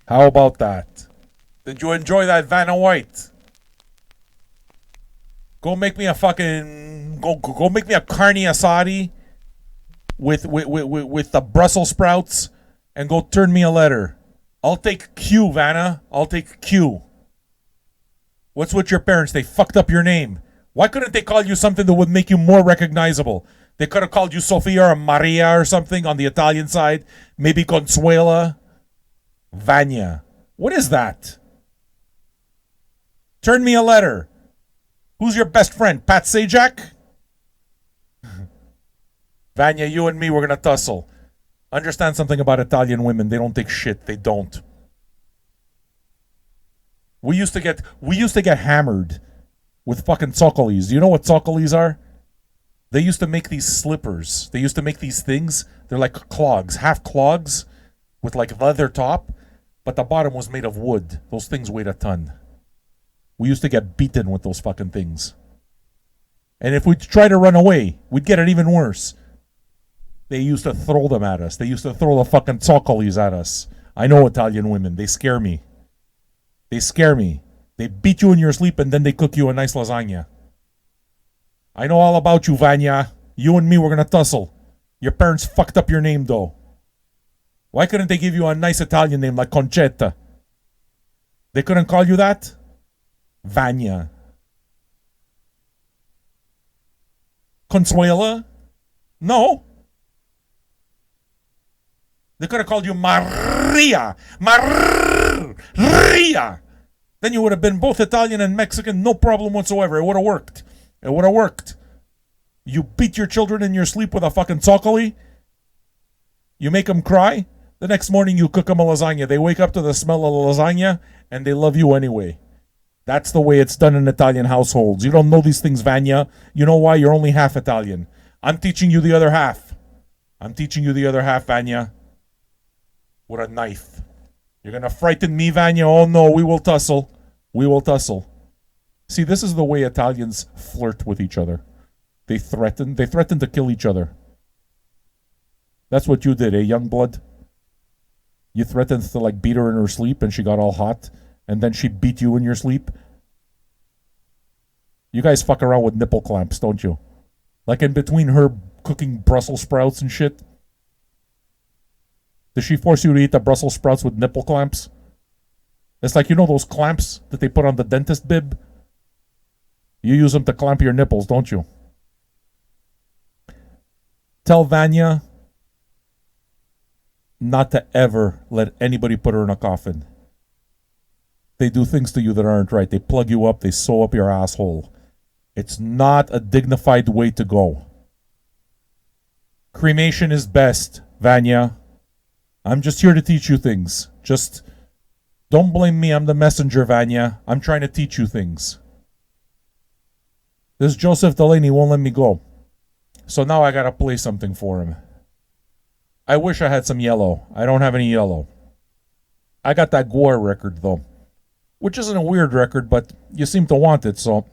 How about that? Did you enjoy that Vanna White? Go make me a fucking go make me a carne asadi with the Brussels sprouts and go turn me a letter. I'll take Q, Vanna. I'll take Q. What's with your parents? They fucked up your name. Why couldn't they call you something that would make you more recognizable? They could have called you Sofia or Maria or something on the Italian side. Maybe Consuela. Vanya. What is that? Turn me a letter. Who's your best friend? Pat Sajak? Vanya, you and me, we're going to tussle. Understand something about Italian women. They don't take shit. They don't. We used to get hammered with fucking zoccolis. Do you know what zoccolis are? They used to make these slippers. They used to make these things. They're like clogs, half clogs with like leather top, but the bottom was made of wood. Those things weighed a ton. We used to get beaten with those fucking things. And if we try to run away, we'd get it even worse. They used to throw them at us. They used to throw the fucking zoccolis at us. I know Italian women. They scare me. They scare me. They beat you in your sleep and then they cook you a nice lasagna. I know all about you, Vanya. You and me, we're going to tussle. Your parents fucked up your name, though. Why couldn't they give you a nice Italian name like Concetta? They couldn't call you that? Vanya. Consuela? No. They could have called you Maria. Maria. Then you would have been both Italian and Mexican, no problem whatsoever. It would have worked. It would have worked. You beat your children in your sleep with a fucking zoccoli. You make them cry. The next morning you cook them a lasagna. They wake up to the smell of the lasagna and they love you anyway. That's the way it's done in Italian households. You don't know these things, Vanya. You know why? You're only half Italian. I'm teaching you the other half. I'm teaching you the other half, Vanya. With a knife. You're going to frighten me, Vanya? Oh no, we will tussle. We will tussle. See, this is the way Italians flirt with each other. They threaten to kill each other. That's what you did, young blood? You threatened to like beat her in her sleep and she got all hot and then she beat you in your sleep? You guys fuck around with nipple clamps, don't you? Like in between her cooking Brussels sprouts and shit? Does she force you to eat the Brussels sprouts with nipple clamps? It's like, you know those clamps that they put on the dentist bib? You use them to clamp your nipples, don't you? Tell Vanya not to ever let anybody put her in a coffin. They do things to you that aren't right. They plug you up. They sew up your asshole. It's not a dignified way to go. Cremation is best, Vanya. I'm just here to teach you things. Just don't blame me. I'm the messenger, Vanya. I'm trying to teach you things. This Joseph Delaney won't let me go. So now I gotta play something for him. I wish I had some yellow. I don't have any yellow. I got that Gore record, though. Which isn't a weird record, but you seem to want it, so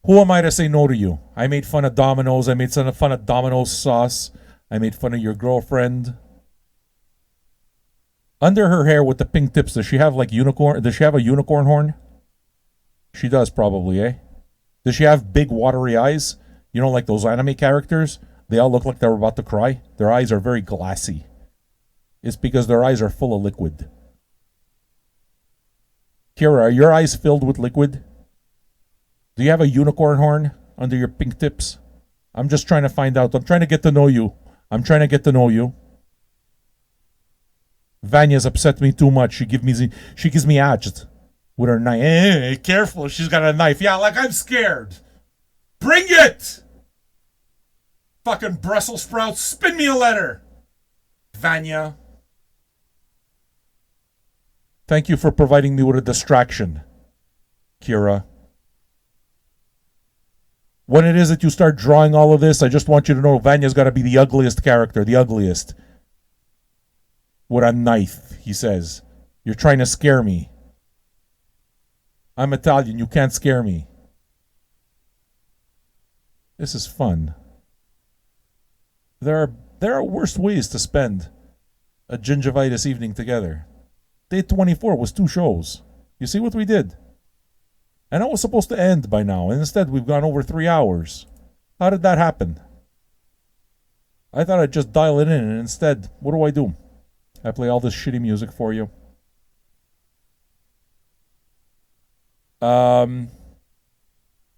who am I to say no to you? I made fun of Domino's. I made fun of Domino's sauce. I made fun of your girlfriend. Under her hair with the pink tips, does she have like unicorn? Does she have a unicorn horn? She does probably, eh? Does she have big watery eyes? You know, like those anime characters? They all look like they're about to cry. Their eyes are very glassy. It's because their eyes are full of liquid. Kira, are your eyes filled with liquid? Do you have a unicorn horn under your pink tips? I'm just trying to find out. I'm trying to get to know you. I'm trying to get to know you. Vanya's upset me too much. She gives me agit with her knife. Hey, careful, she's got a knife. Yeah, like I'm scared. Bring it! Fucking Brussels sprouts, spin me a letter. Vanya. Thank you for providing me with a distraction, Kira. When it is that you start drawing all of this, I just want you to know Vanya's got to be the ugliest character, the ugliest. With a knife, he says. You're trying to scare me. I'm Italian, you can't scare me. This is fun. There are worse ways to spend a gingivitis evening together. Day 24 was 2 shows. You see what we did? And it was supposed to end by now, and instead we've gone over 3 hours. How did that happen? I thought I'd just dial it in, and instead, what do? I play all this shitty music for you.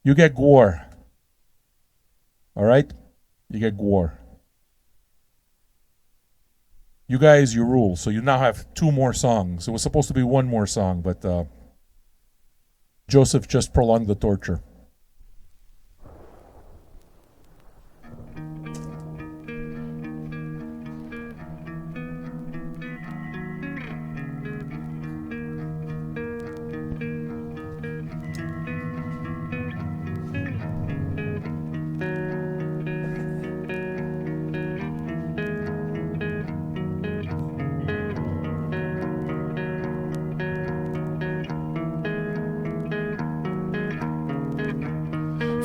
You get gore. Alright? You get gore. You guys, you rule. So you now have 2 more songs. It was supposed to be 1 more song, but Joseph just prolonged the torture.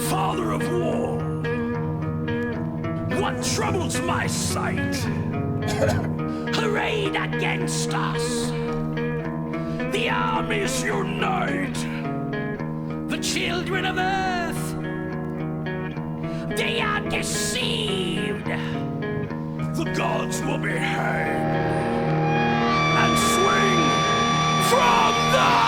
Father of war, what troubles my sight? Arrayed against us, the armies unite. The children of earth, they are deceived. The gods will behave and swing from the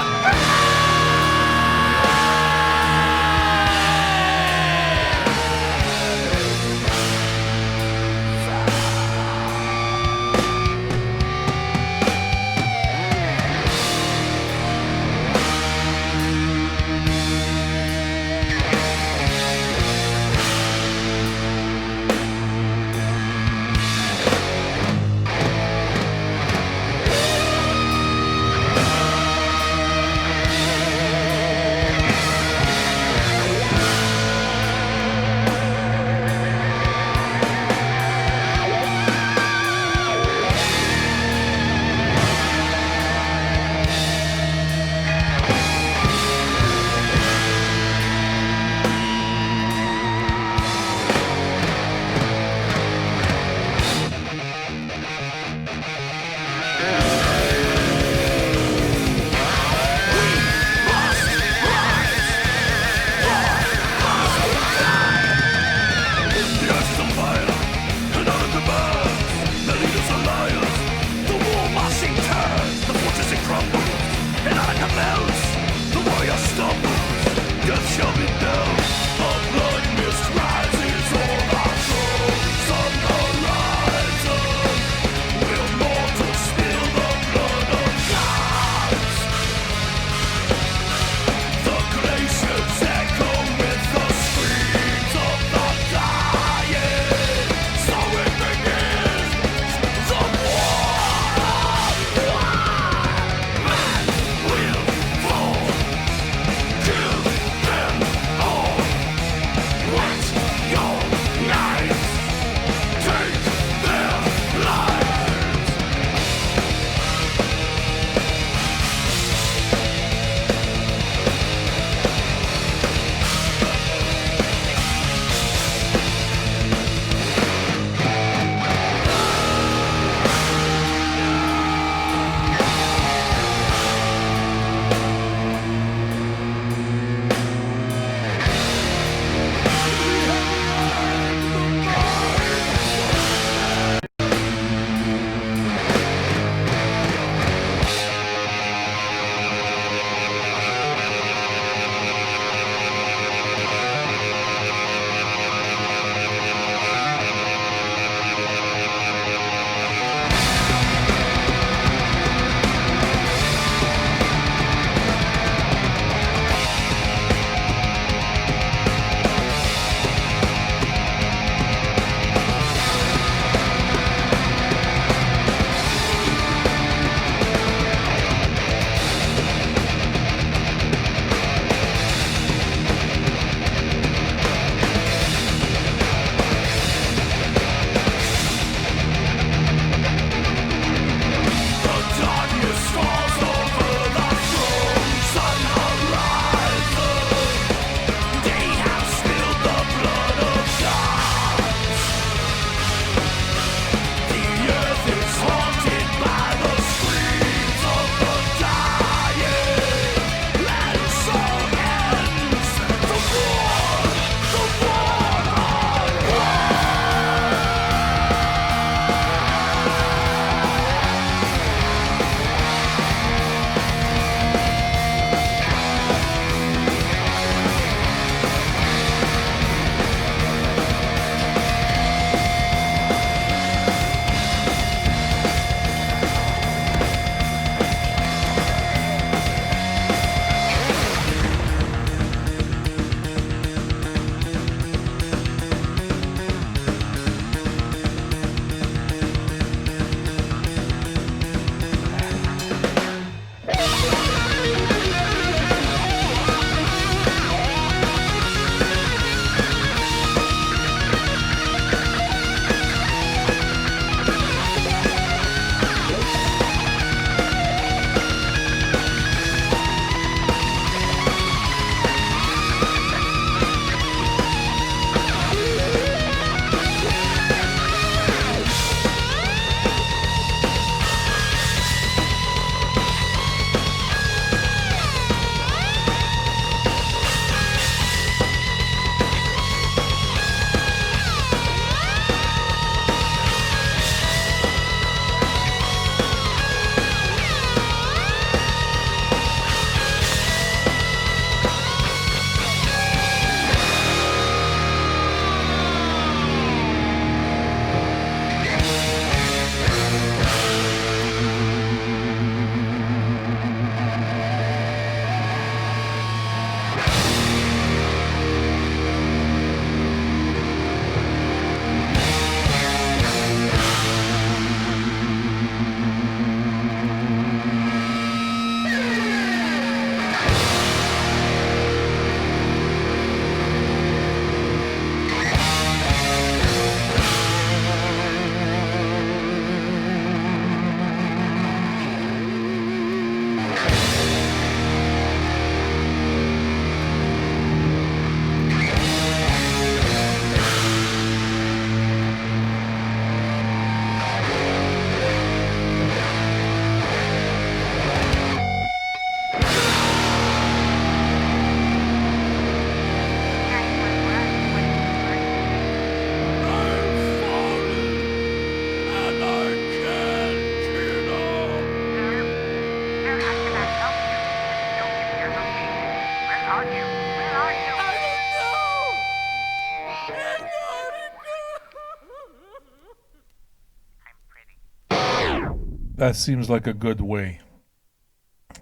that seems like a good way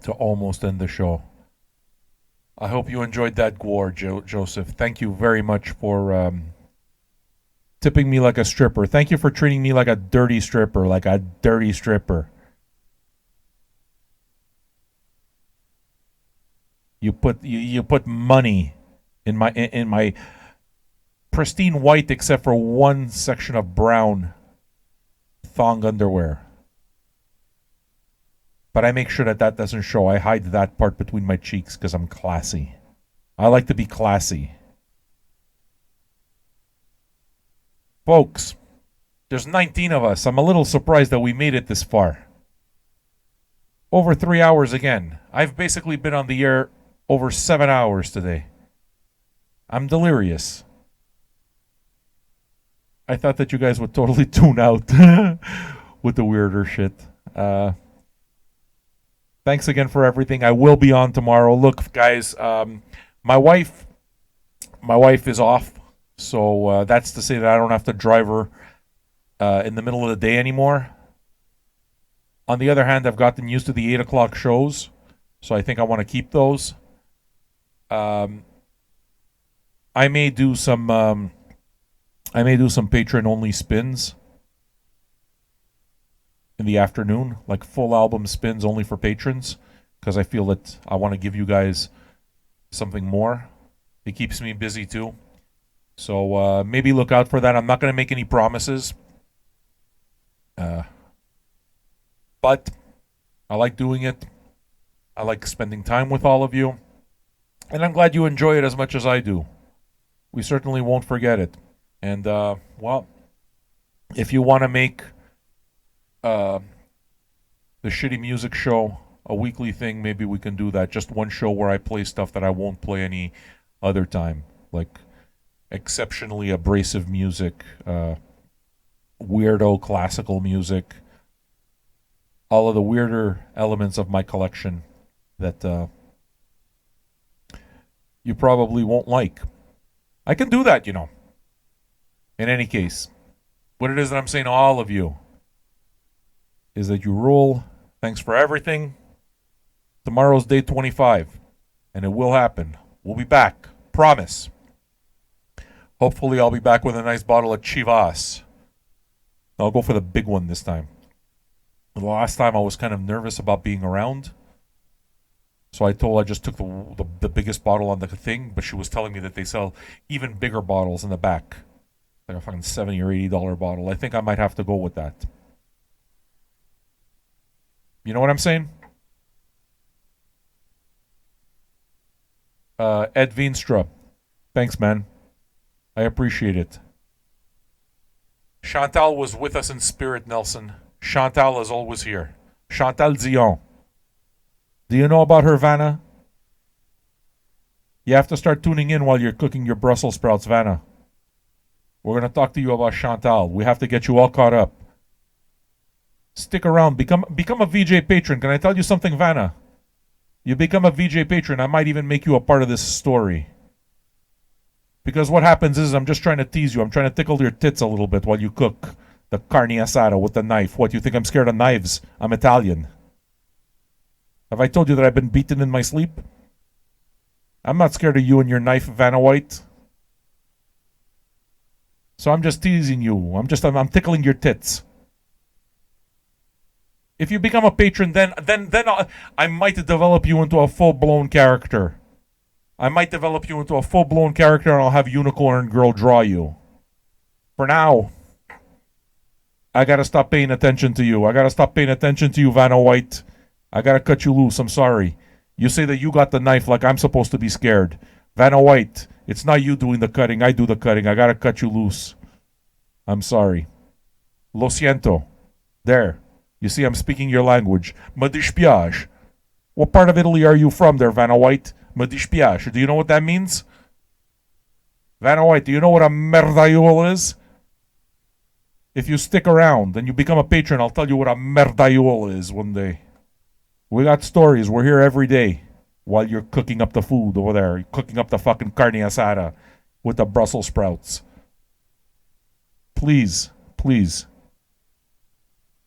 to almost end the show. I hope you enjoyed that gore, Joseph. Thank you very much for tipping me like a stripper. Thank you for treating me like a dirty stripper, You put money in my pristine white, except for one section of brown thong underwear. But I make sure that doesn't show. I hide that part between my cheeks because I'm classy. I like to be classy. Folks, there's 19 of us. I'm a little surprised that we made it this far. Over 3 hours again. I've basically been on the air over 7 hours today. I'm delirious. I thought that you guys would totally tune out with the weirder shit. Thanks again for everything. I will be on tomorrow. Look, guys, my wife is off, so that's to say that I don't have to drive her in the middle of the day anymore. On the other hand, I've gotten used to the 8 o'clock shows, so I think I want to keep those. I may do some patron only spins in the afternoon, like full album spins only for patrons, because I feel that I want to give you guys something more. It keeps me busy too. So maybe look out for that. I'm not going to make any promises. But I like doing it. I like spending time with all of you. And I'm glad you enjoy it as much as I do. We certainly won't forget it. And, well, if you want to make the Shitty Music Show a weekly thing, maybe we can do that. Just one show where I play stuff that I won't play any other time. Like exceptionally abrasive music, weirdo classical music, all of the weirder elements of my collection that you probably won't like. I can do that, you know. In any case, what it is that I'm saying to all of you is that you rule. Thanks for everything. Tomorrow's day 25, and it will happen. We'll be back. Promise. Hopefully I'll be back with a nice bottle of Chivas. I'll go for the big one this time. The last time I was kind of nervous about being around. So I just took the biggest bottle on the thing, but she was telling me that they sell even bigger bottles in the back. Like a fucking $70 or $80 bottle. I think I might have to go with that. You know what I'm saying? Ed Veenstra. Thanks, man. I appreciate it. Chantal was with us in spirit, Nelson. Chantal is always here. Chantal Dion. Do you know about her, Vanna? You have to start tuning in while you're cooking your Brussels sprouts, Vanna. We're going to talk to you about Chantal. We have to get you all caught up. Stick around. Become a VJ patron. Can I tell you something, Vanna? You become a VJ patron, I might even make you a part of this story. Because what happens is I'm just trying to tease you. I'm trying to tickle your tits a little bit while you cook the carne asada with the knife. What, you think I'm scared of knives? I'm Italian. Have I told you that I've been beaten in my sleep? I'm not scared of you and your knife, Vanna White. So I'm just teasing you. I'm tickling your tits. If you become a patron, then I might develop you into a full-blown character. I might develop you into a full-blown character, and I'll have Unicorn Girl draw you. For now, I gotta stop paying attention to you. I gotta stop paying attention to you, Vanna White. I gotta cut you loose. I'm sorry. You say that you got the knife like I'm supposed to be scared. Vanna White, it's not you doing the cutting. I do the cutting. I gotta cut you loose. I'm sorry. Lo siento. There. You see, I'm speaking your language. Me dispiace. What part of Italy are you from there, Vanna White? Me dispiace. Do you know what that means? Vanna White, do you know what a merdaiolo is? If you stick around and you become a patron, I'll tell you what a merdaiolo is one day. We got stories. We're here every day while you're cooking up the food over there. You're cooking up the fucking carne asada with the Brussels sprouts. Please, please.